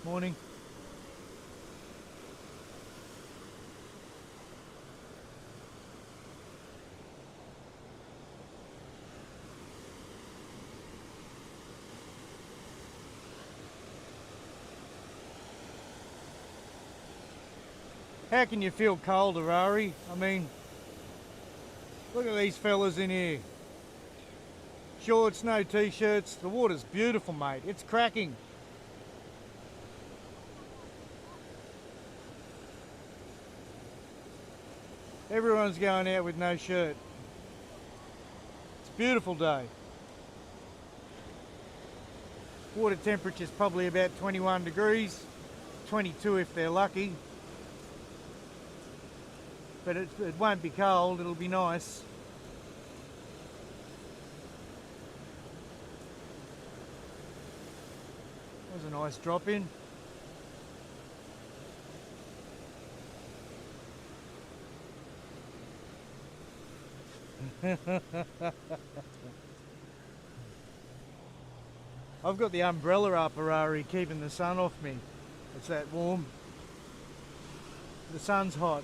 Morning. How can you feel cold, Ari? I mean, look at these fellas in here. Shorts, no t-shirts. The water's beautiful, mate. It's cracking. Everyone's going out with no shirt. It's a beautiful day. Water temperature's probably about 21 degrees, 22 if they're lucky. But it won't be cold, it'll be nice. That was a nice drop in. I've got the umbrella up, Ari, keeping the sun off me. It's that warm. The sun's hot.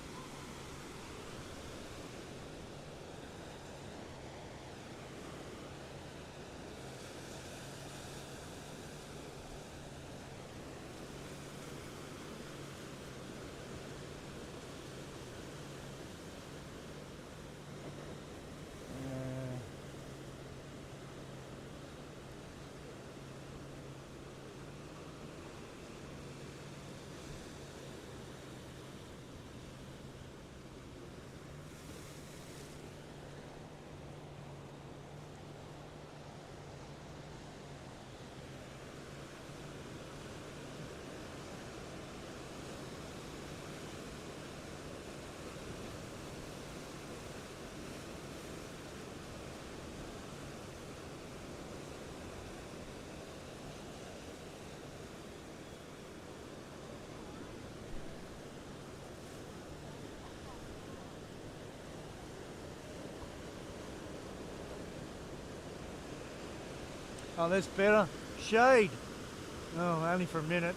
Oh, that's better. Shade. Oh, only for a minute.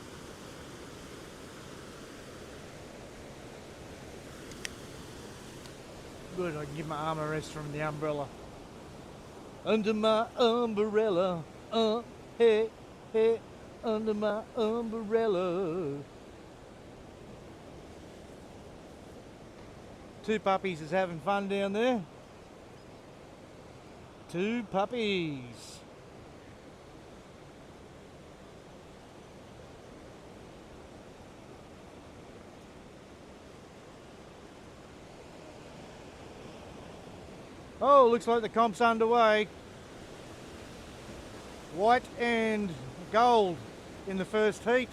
Good, I can give my arm a rest from the umbrella. Under my umbrella, hey, hey, under my umbrella. Two puppies is having fun down there. Two puppies. Oh, looks like the comp's underway. White and gold in the first heat.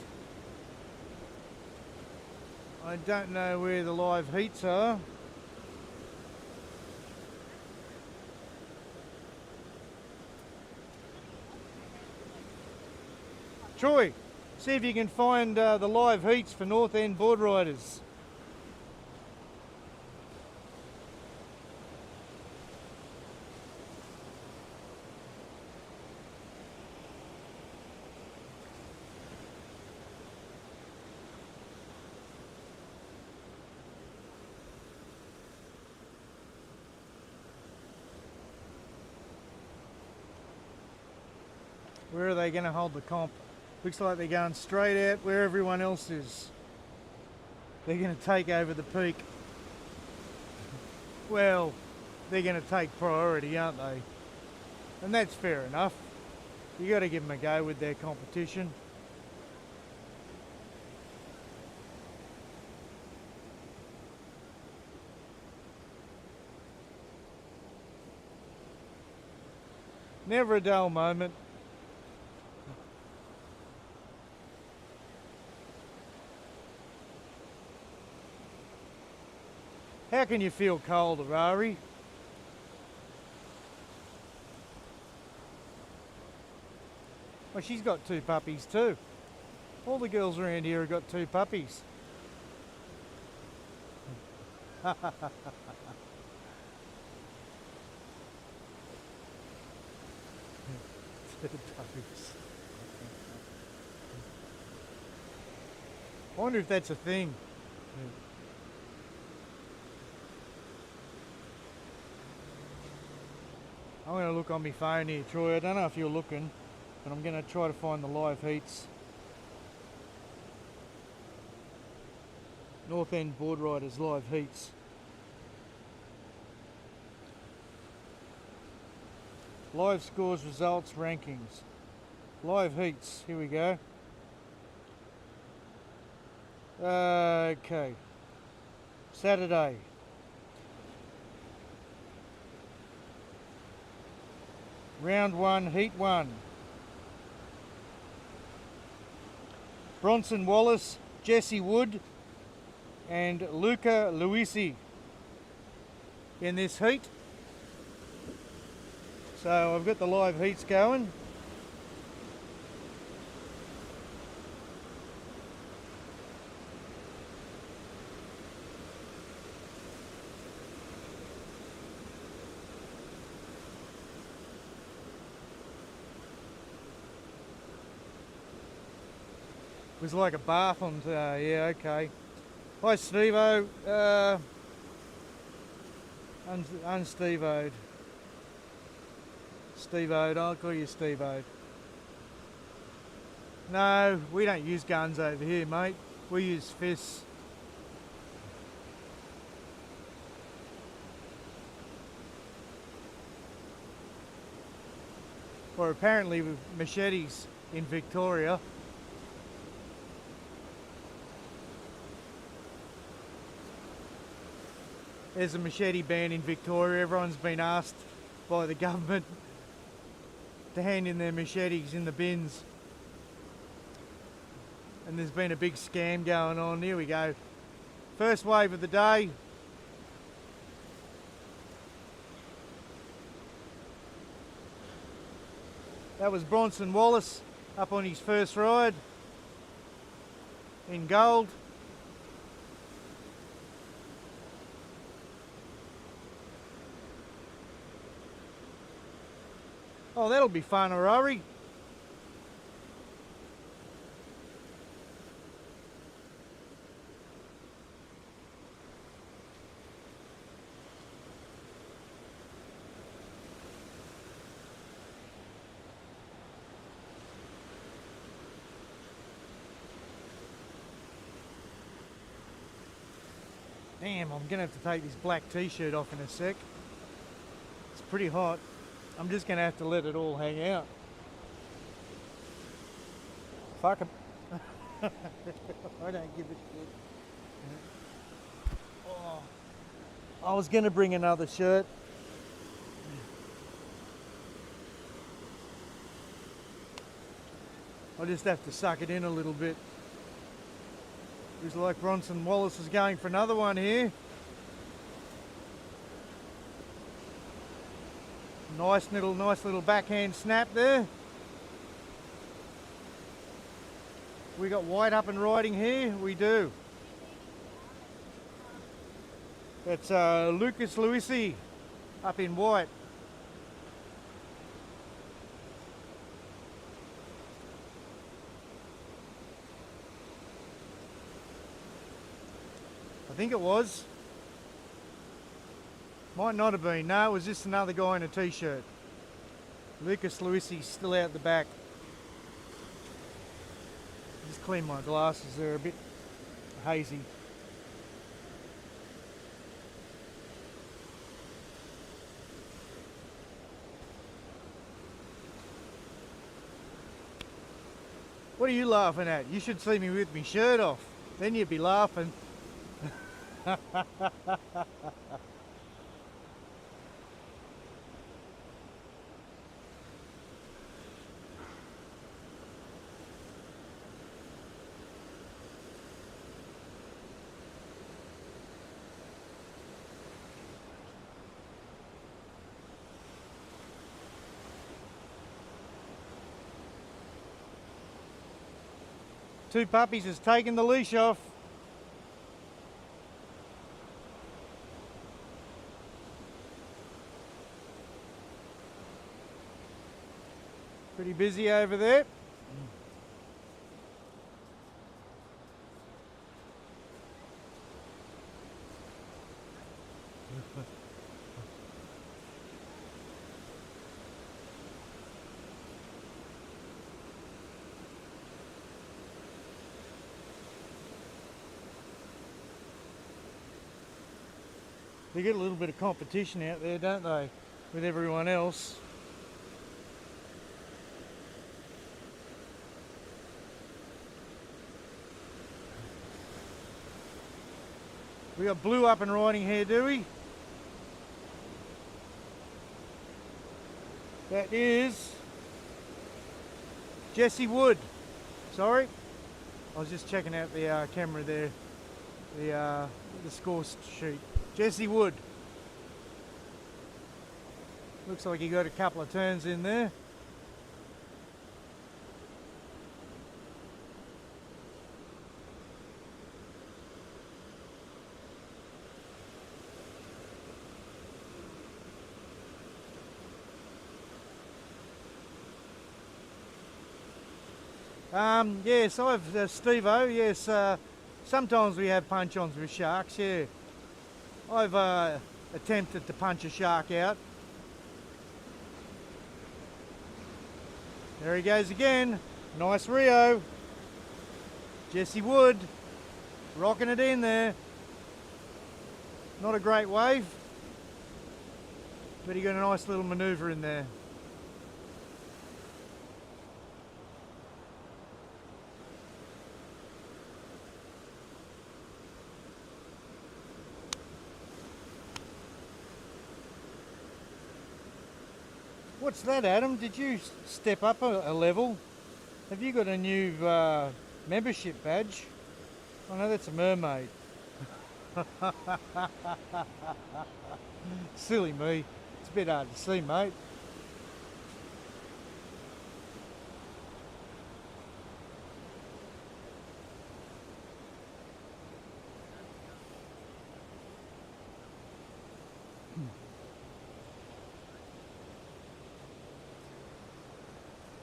I don't know where the live heats are. Troy, see if you can find the live heats for North End Board Riders. Where are they going to hold the comp? Looks like they're going straight out where everyone else is. They're going to take over the peak. Well, they're going to take priority, aren't they? And that's fair enough. You got to give them a go with their competition. Never a dull moment. How can you feel cold, Arari? Well, she's got two puppies too. All the girls around here have got two puppies. Two puppies. I wonder if that's a thing. I'm going to look on my phone here, Troy. I don't know if you're looking, but I'm going to try to find the live heats. North End Board Riders live heats. Live scores, results, rankings. Live heats, here we go. Okay. Saturday. Round 1, Heat 1. Bronson Wallace, Jesse Wood and Luca Luisi in this heat. So I've got the live heats going. It was like a bath on today, yeah, okay. Hi Steve-O, un-Steve-O'd. Steve-O'd, I'll call you Steve-O'd. No, we don't use guns over here, mate. We use fists. Or apparently with machetes in Victoria. There's a machete ban in Victoria. Everyone's been asked by the government to hand in their machetes in the bins. And there's been a big scam going on. Here we go. First wave of the day. That was Bronson Wallace up on his first ride in gold. Oh, that'll be fun, Arari. Damn, I'm gonna have to take this black t-shirt off in a sec. It's pretty hot. I'm just gonna have to let it all hang out. Fuck 'em. I don't give a shit. Oh, I was gonna bring another shirt. I just have to suck it in a little bit. Looks like Bronson Wallace is going for another one here. Nice little backhand snap there. We got white up and riding here. We do. That's Lucas Luisi up in white. I think it was. Might not have been. No, it was just another guy in a t-shirt. Lucas Luisi still out the back. Just clean my glasses, they're a bit hazy. What are you laughing at? You should see me with my shirt off. Then you'd be laughing. Two Puppies has taken the leash off. Pretty busy over there. They get a little bit of competition out there, don't they, with everyone else. We got Blue up and riding here, do we? That is Jesse Wood. Sorry, I was just checking out the camera there, the score sheet. Jesse Wood. Looks like he got a couple of turns in there. Yes, I've Steve-O, yes, sometimes we have punch-ons with sharks, yeah. I've attempted to punch a shark out. There he goes again. Nice Rio. Jesse Wood, rocking it in there. Not a great wave, but he got a nice little manoeuvre in there. What's that, Adam? Did you step up a level? Have you got a new membership badge? Oh no, that's a mermaid. Silly me. It's a bit hard to see, mate.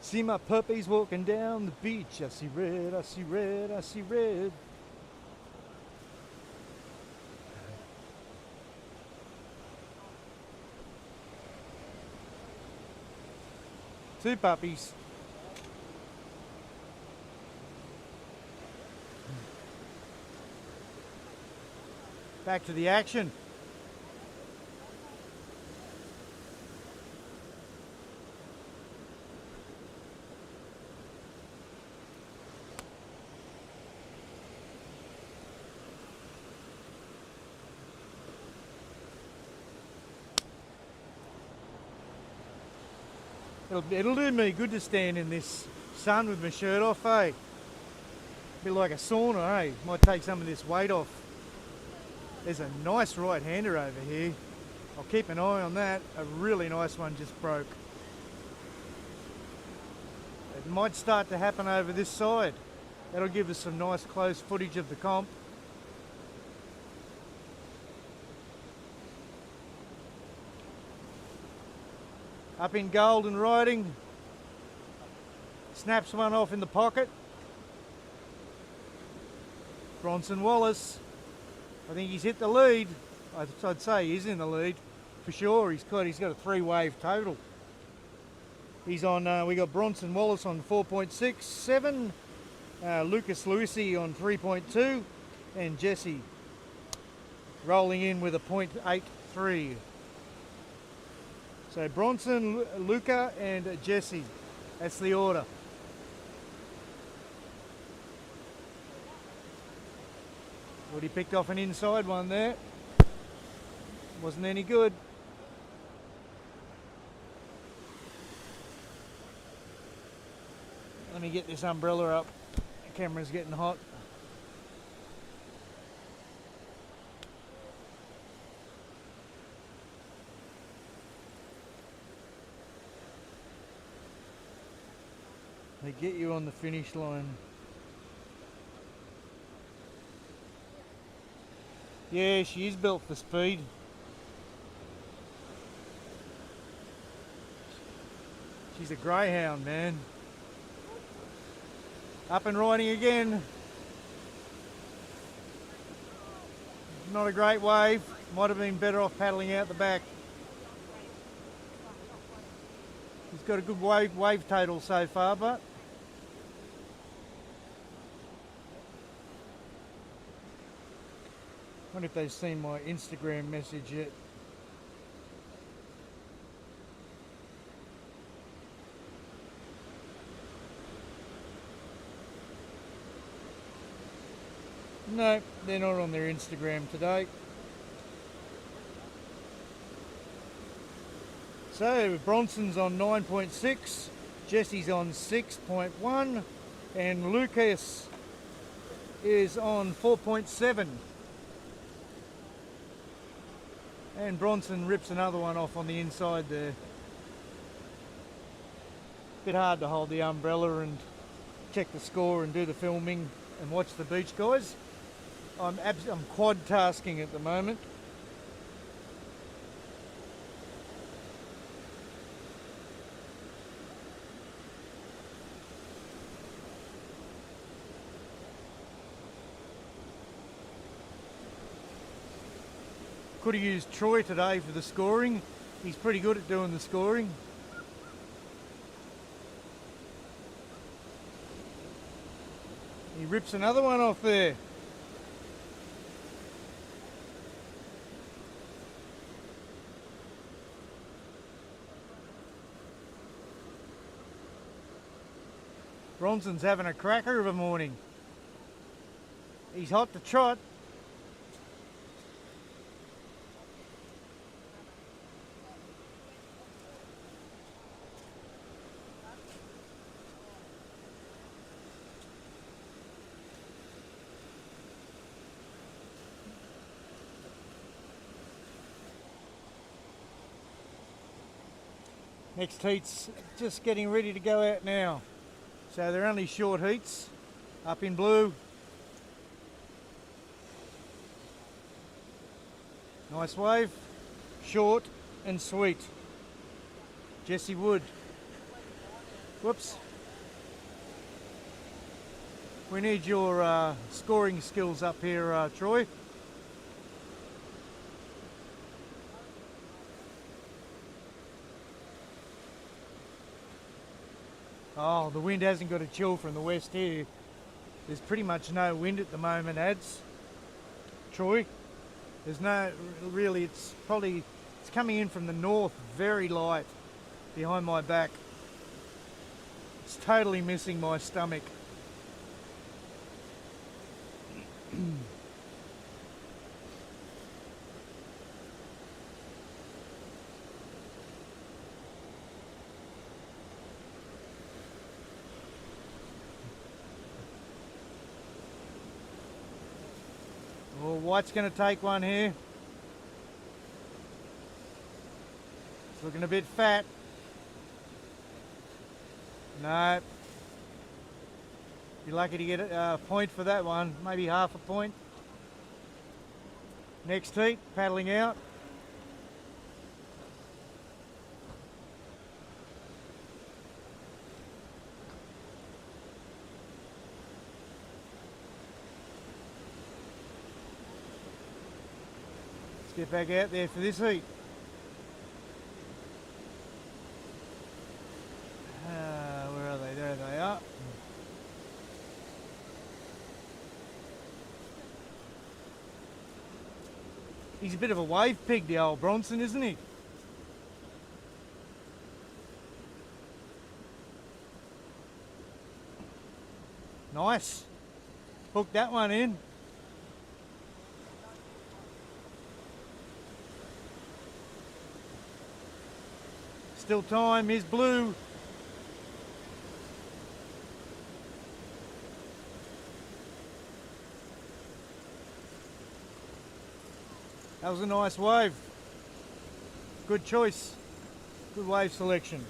See my puppies walking down the beach. I see red, I see red, I see red. Two puppies. back to the action. It'll do me good to stand in this sun with my shirt off, eh? Bit like a sauna, eh? Might take some of this weight off. There's a nice right-hander over here. I'll keep an eye on that. A really nice one just broke. It might start to happen over this side. That'll give us some nice close footage of the comp. Up in golden riding, snaps one off in the pocket. Bronson Wallace, I think he's hit the lead. I'd say he's in the lead for sure. He's got a 3-wave total. He's on. We got Bronson Wallace on 4.67, Lucas Lucy on 3.2, and Jesse rolling in with a 0.83. So Bronson, Luca and Jesse, that's the order. Already picked off an inside one there. Wasn't any good. Let me get this umbrella up. The camera's getting hot. They get you on the finish line. Yeah, she is built for speed. She's a greyhound, man. Up and riding again. Not a great wave. Might have been better off paddling out the back. He's got a good wave total so far, but I wonder if they've seen my Instagram message yet. No, they're not on their Instagram today. So Bronson's on 9.6, Jesse's on 6.1, and Lucas is on 4.7. And Bronson rips another one off on the inside there. Bit hard to hold the umbrella and check the score and do the filming and watch the beach guys. I'm quad tasking at the moment. Could have used Troy today for the scoring. He's pretty good at doing the scoring. He rips another one off there. Bronson's having a cracker of a morning. He's hot to trot. Next heat's just getting ready to go out now. So they're only short heats. Up in blue. Nice wave. Short and sweet. Jesse Wood. Whoops. We need your scoring skills up here, Troy. Oh, the wind hasn't got a chill from the west here. There's pretty much no wind at the moment, Ads. Troy, There's no, really, it's coming in from the north, very light, behind my back. It's totally missing my stomach. Well, White's going to take one here. It's looking a bit fat. No. Be lucky to get a point for that one, maybe half a point. Next heat, paddling out. Let's get back out there for this heat. Where are they? There they are. He's a bit of a wave pig, the old Bronson, isn't he? Nice. Hooked that one in. Still time, here's Blue. That was a nice wave. Good choice. Good wave selection.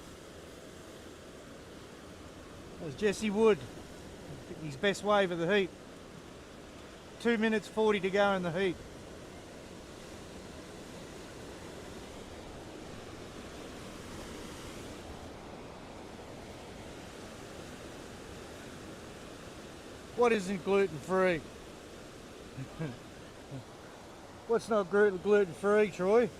That was Jesse Wood. His best wave of the heat. 2 minutes 40 to go in the heat. What isn't gluten free? What's not gluten free, Troy?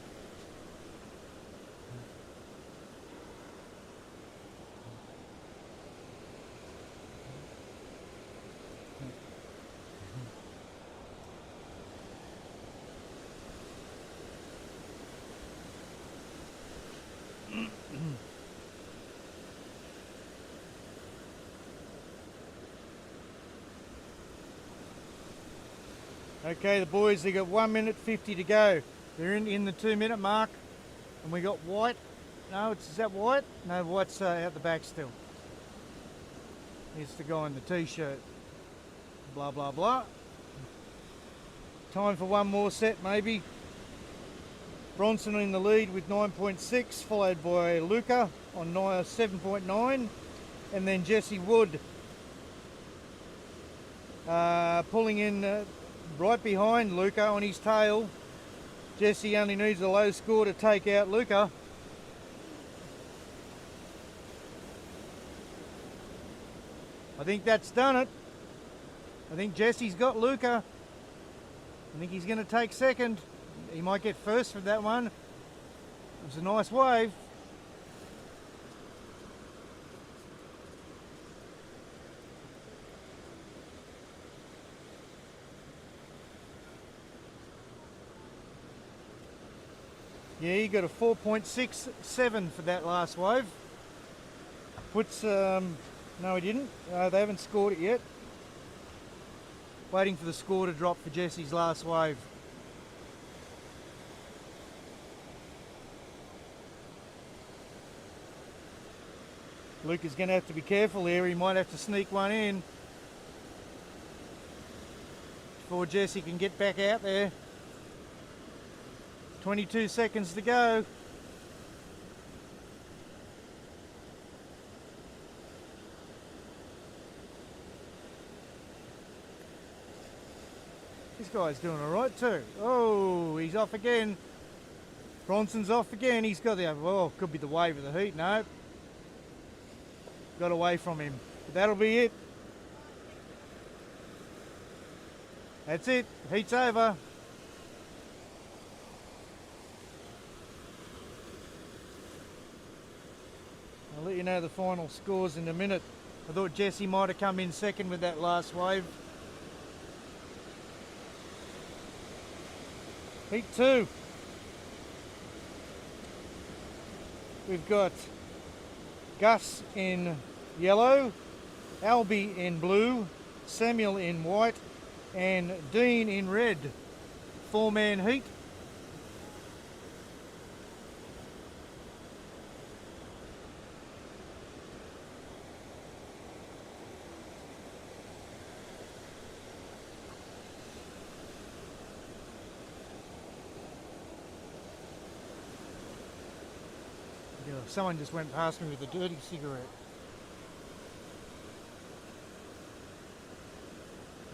Okay, the boys, they got 1 minute 50 to go. They're in the 2 minute mark. And we got White. No, is that White? No, White's out the back still. Here's the guy in the t-shirt. Blah, blah, blah. Time for one more set, maybe. Bronson in the lead with 9.6, followed by Luca on 7.9. And then Jesse Wood pulling in right behind Luca on his tail. Jesse only needs a low score to take out Luca. I think that's done it. I think Jesse's got Luca. I think he's going to take second. He might get first for that one. It was a nice wave. Yeah, he got a 4.67 for that last wave. Puts, no he didn't. They haven't scored it yet. Waiting for the score to drop for Jesse's last wave. Luke is going to have to be careful here. He might have to sneak one in before Jesse can get back out there. 22 seconds to go. This guy's doing all right too. Oh, he's off again. Bronson's off again. He's got the, oh, could be the wave of the heat. No. Got away from him. But that'll be it. That's it. Heat's over. I'll let you know the final scores in a minute. I thought Jesse might have come in second with that last wave. Heat 2. We've got Gus in yellow, Albie in blue, Samuel in white, and Dean in red. 4-man heat. Yeah, someone just went past me with a dirty cigarette.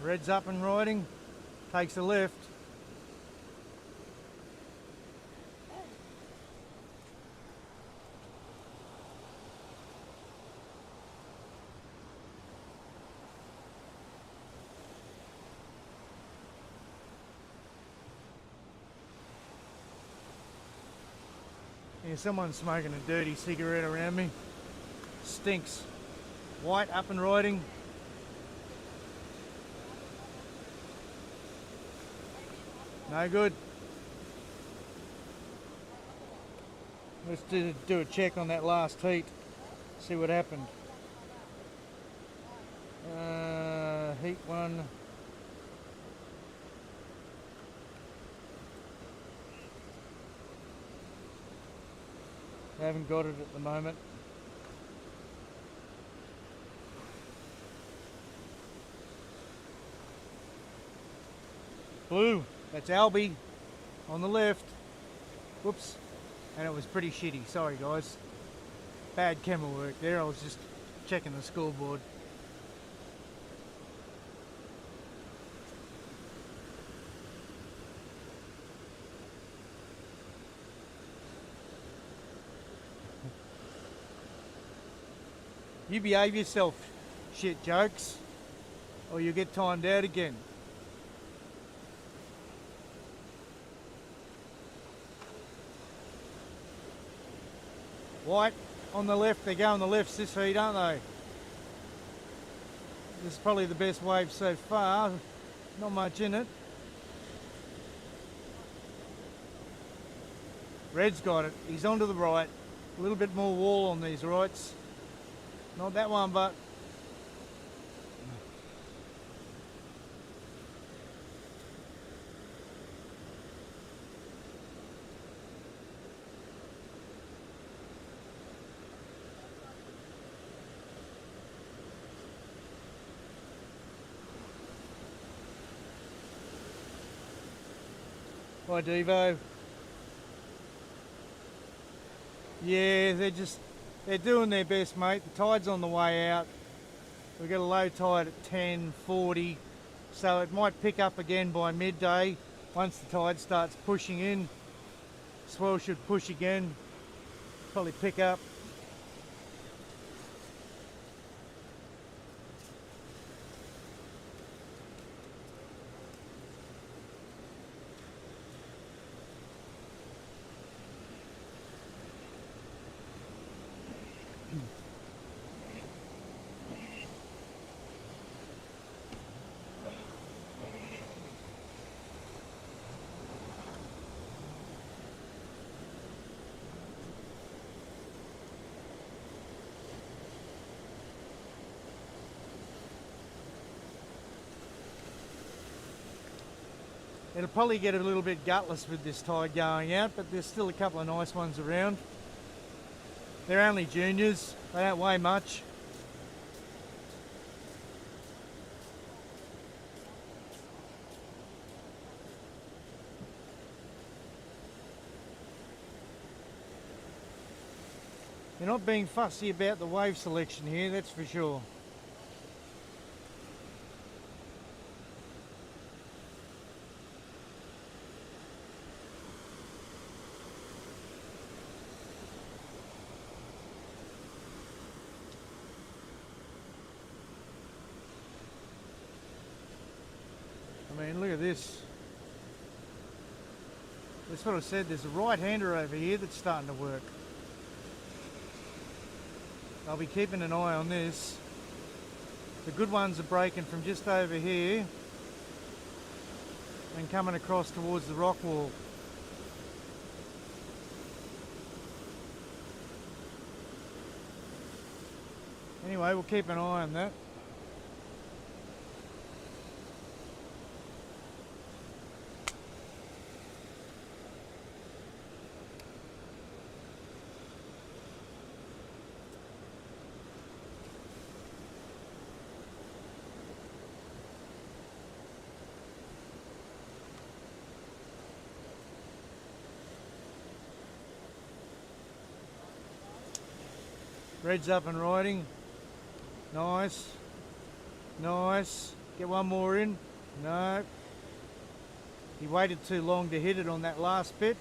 Red's up and riding, takes a left. Yeah, someone's smoking a dirty cigarette around me. Stinks. White up and riding. No good. Let's do a check on that last heat. See what happened. Heat 1. I haven't got it at the moment. Blue, that's Albie on the left. Whoops. And it was pretty shitty. Sorry guys. Bad camera work there. I was just checking the scoreboard. You behave yourself, shit jokes, or you get timed out again. White on the left, they're going the lefts this heat, aren't they? This is probably the best wave so far, not much in it. Red's got it, he's onto the right, a little bit more wall on these rights. Not that one, but by Devo. Yeah, they're doing their best, mate. The tide's on the way out. We've got a low tide at 10:40, so it might pick up again by midday. Once the tide starts pushing in, swell should push again, probably pick up. It'll probably get a little bit gutless with this tide going out, but there's still a couple of nice ones around. They're only juniors, they don't weigh much. They're not being fussy about the wave selection here, that's for sure. I mean, look at this. That's what I said, there's a right-hander over here that's starting to work. I'll be keeping an eye on this. The good ones are breaking from just over here and coming across towards the rock wall. Anyway, we'll keep an eye on that. Red's up and riding. Nice. Nice. Get one more in. No. He waited too long to hit it on that last bit.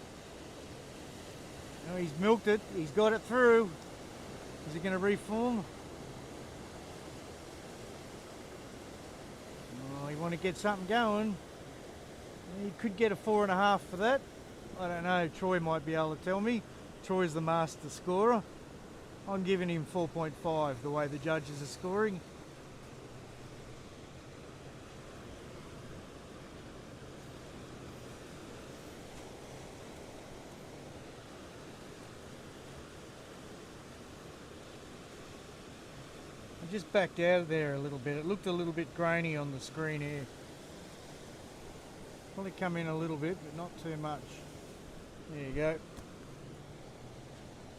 No, he's milked it. He's got it through. Is he going to reform? Oh, you want to get something going. He could get a 4.5 for that. I don't know. Troy might be able to tell me. Troy's the master scorer. I'm giving him 4.5 the way the judges are scoring. I just backed out of there a little bit. It looked a little bit grainy on the screen here. Probably come in a little bit, but not too much. There you go.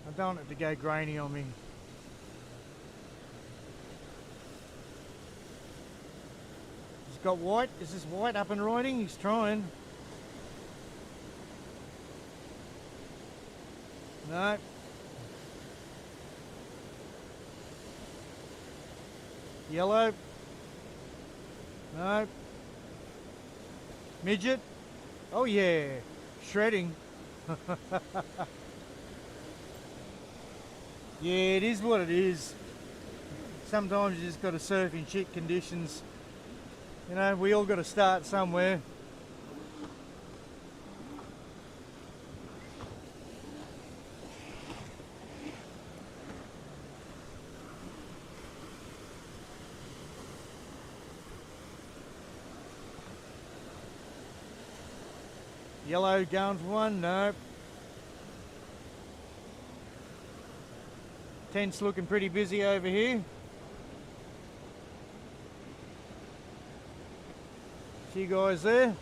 I don't want it to go grainy on me. He's got white. Is this white up and riding? He's trying. No. Yellow. No. Midget. Oh yeah. Shredding. Yeah, it is what it is. Sometimes you just got to surf in shit conditions. You know, we all got to start somewhere. Yellow going for one? No. Tent's looking pretty busy over here. See you guys there.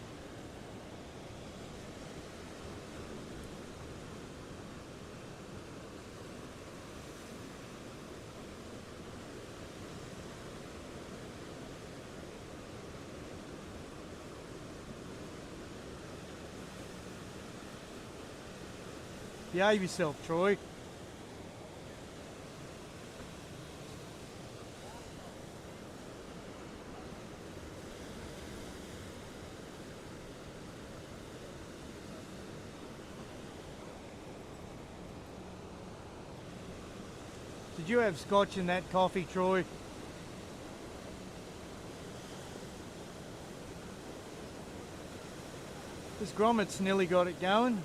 Behave yourself, Troy. Did you have scotch in that coffee, Troy? This grommet's nearly got it going.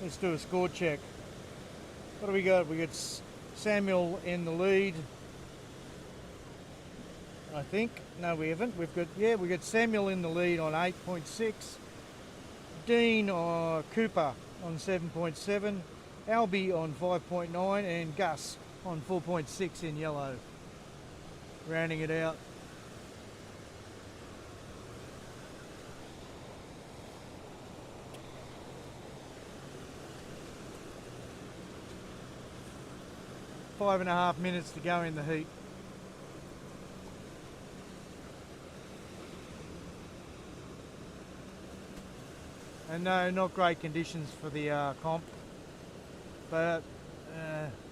Let's do a score check. What do we got? We got Samuel in the lead. I think. No, we haven't. We got Samuel in the lead on 8.6. Dean Cooper on 7.7. Albie on 5.9 and Gus on 4.6 in yellow. Rounding it out. 5.5 minutes to go in the heat. And no, not great conditions for the comp, but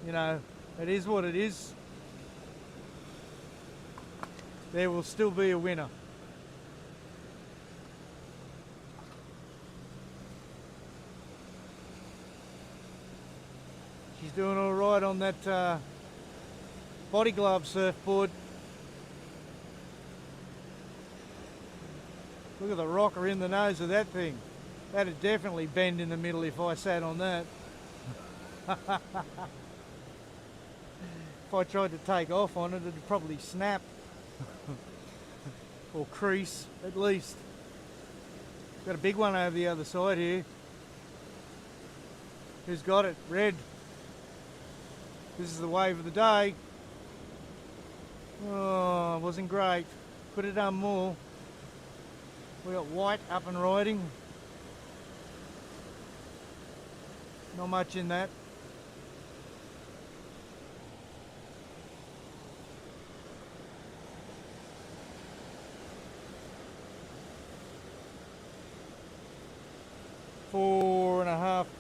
you know, it is what it is. There will still be a winner. She's doing all right on that body glove surfboard. Look at the rocker in the nose of that thing. That'd definitely bend in the middle if I sat on that. If I tried to take off on it, it'd probably snap. Or crease, at least. Got a big one over the other side here. Who's got it? Red. This is the wave of the day. Oh, wasn't great. Could have done more. We got white up and riding. Not much in that.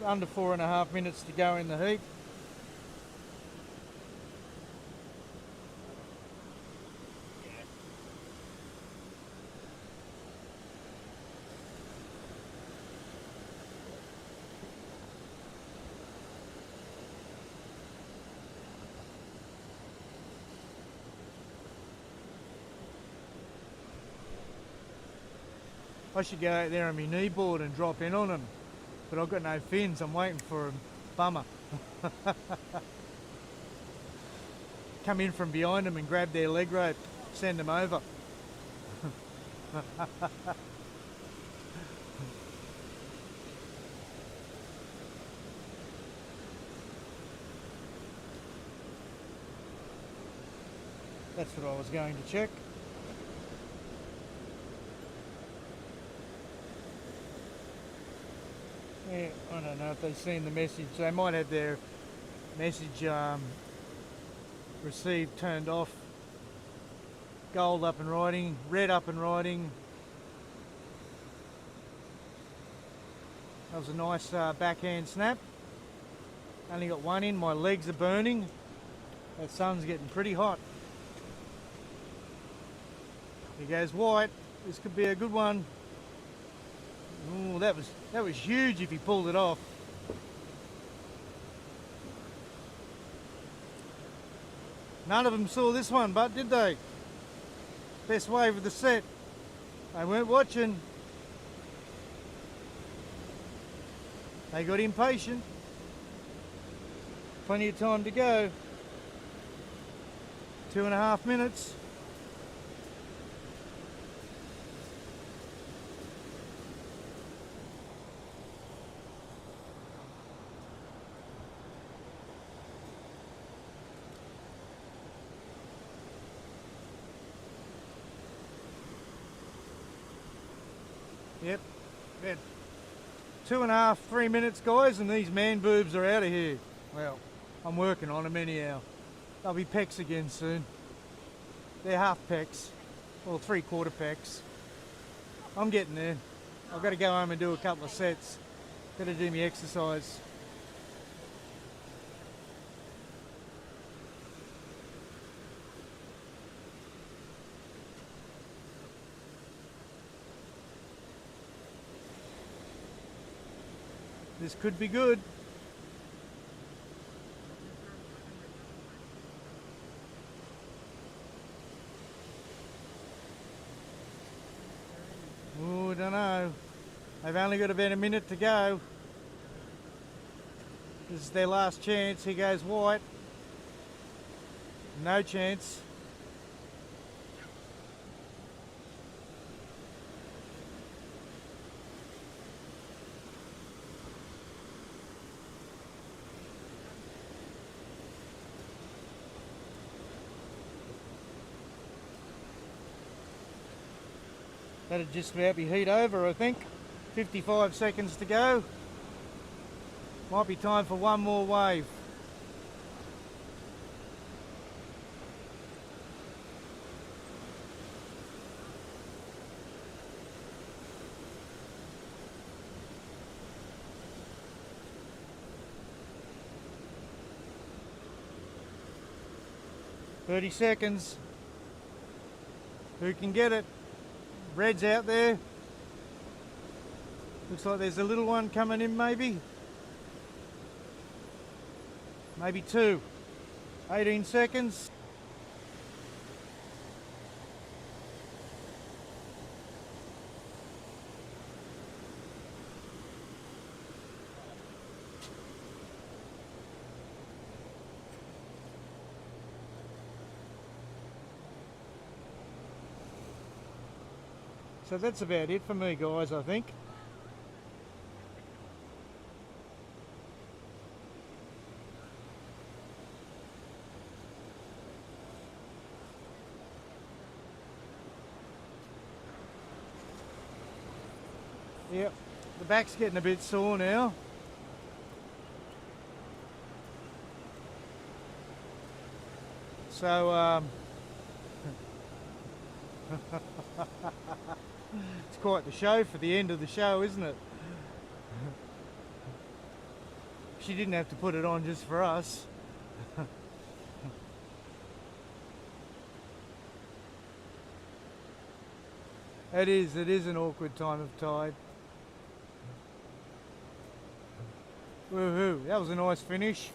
Under 4.5 minutes to go in the heat. I should go out there on my kneeboard and drop in on them, but I've got no fins. I'm waiting for them. Bummer. Come in from behind them and grab their leg rope, send them over. That's what I was going to check. Yeah, I don't know if they've seen the message. They might have their message received turned off. Gold up and riding, red up and riding. That was a nice backhand snap. Only got one in, my legs are burning. That sun's getting pretty hot. Here goes white. This could be a good one. Ooh, that was huge if he pulled it off. None of them saw this one, but did they? Best wave of the set. They weren't watching. They got impatient. Plenty of time to go. 2.5 minutes. Yep, yeah. 2.5, 3 minutes, guys, and these man boobs are out of here. Well, I'm working on them anyhow. They'll be pecs again soon. They're half pecs, or 3/4 pecs. I'm getting there. I've got to go home and do a couple of sets. Got to do my exercise. This could be good. Oh, I don't know. They've only got about a minute to go. This is their last chance. Here goes white. No chance. That'd just about be heat over, I think. 55 seconds to go. Might be time for one more wave. "30 seconds. Who can get it? Red's out there. Looks like there's a little one coming in, maybe. Maybe two. 18 seconds. So that's about it for me, guys, I think. Yep, the back's getting a bit sore now. So, it's quite the show for the end of the show, isn't it? She didn't have to put it on just for us. It is an awkward time of tide. Woohoo, that was a nice finish.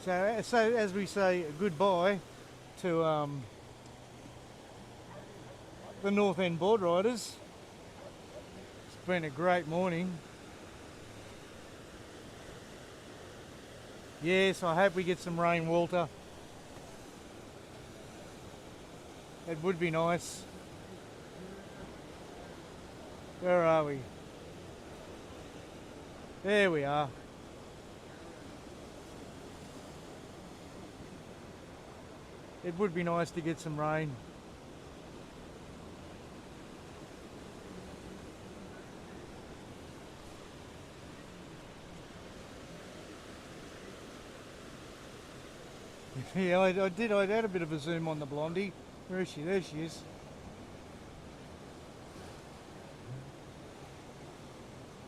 So as we say goodbye to the North End board riders, it's been a great morning. Yes, I hope we get some rain, Walter. It would be nice. Where are we? There we are. It would be nice to get some rain. Yeah, I did. I had a bit of a zoom on the blondie. Where is she? There she is.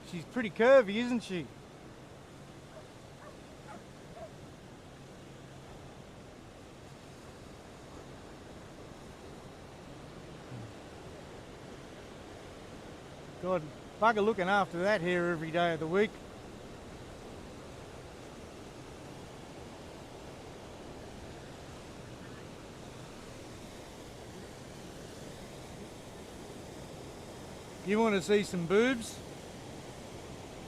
She's pretty curvy, isn't she? God, bugger looking after that hair every day of the week. You want to see some boobs?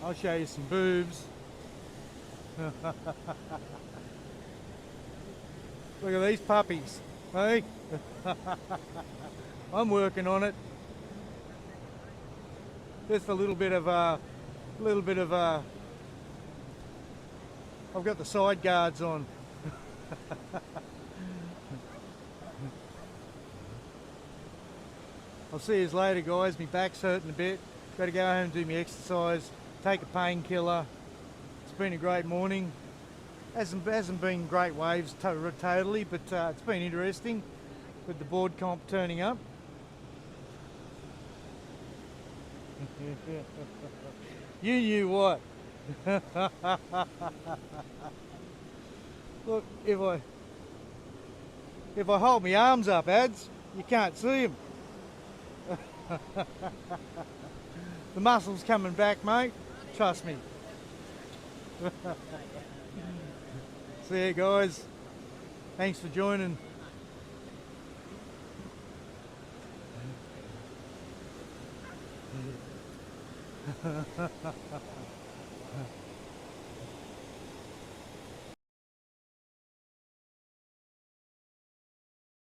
I'll show you some boobs. Look at these puppies, hey? I'm working on it. Just a little bit of I've got the side guards on. I'll see you later, guys. My back's hurting a bit. Got to go home and do my exercise, take a painkiller. It's been a great morning. Hasn't been great waves totally, but it's been interesting with the board comp turning up. You knew what? Look, if I hold my arms up, ads, you can't see them. The muscle's coming back, mate. Trust me. See you guys. Thanks for joining.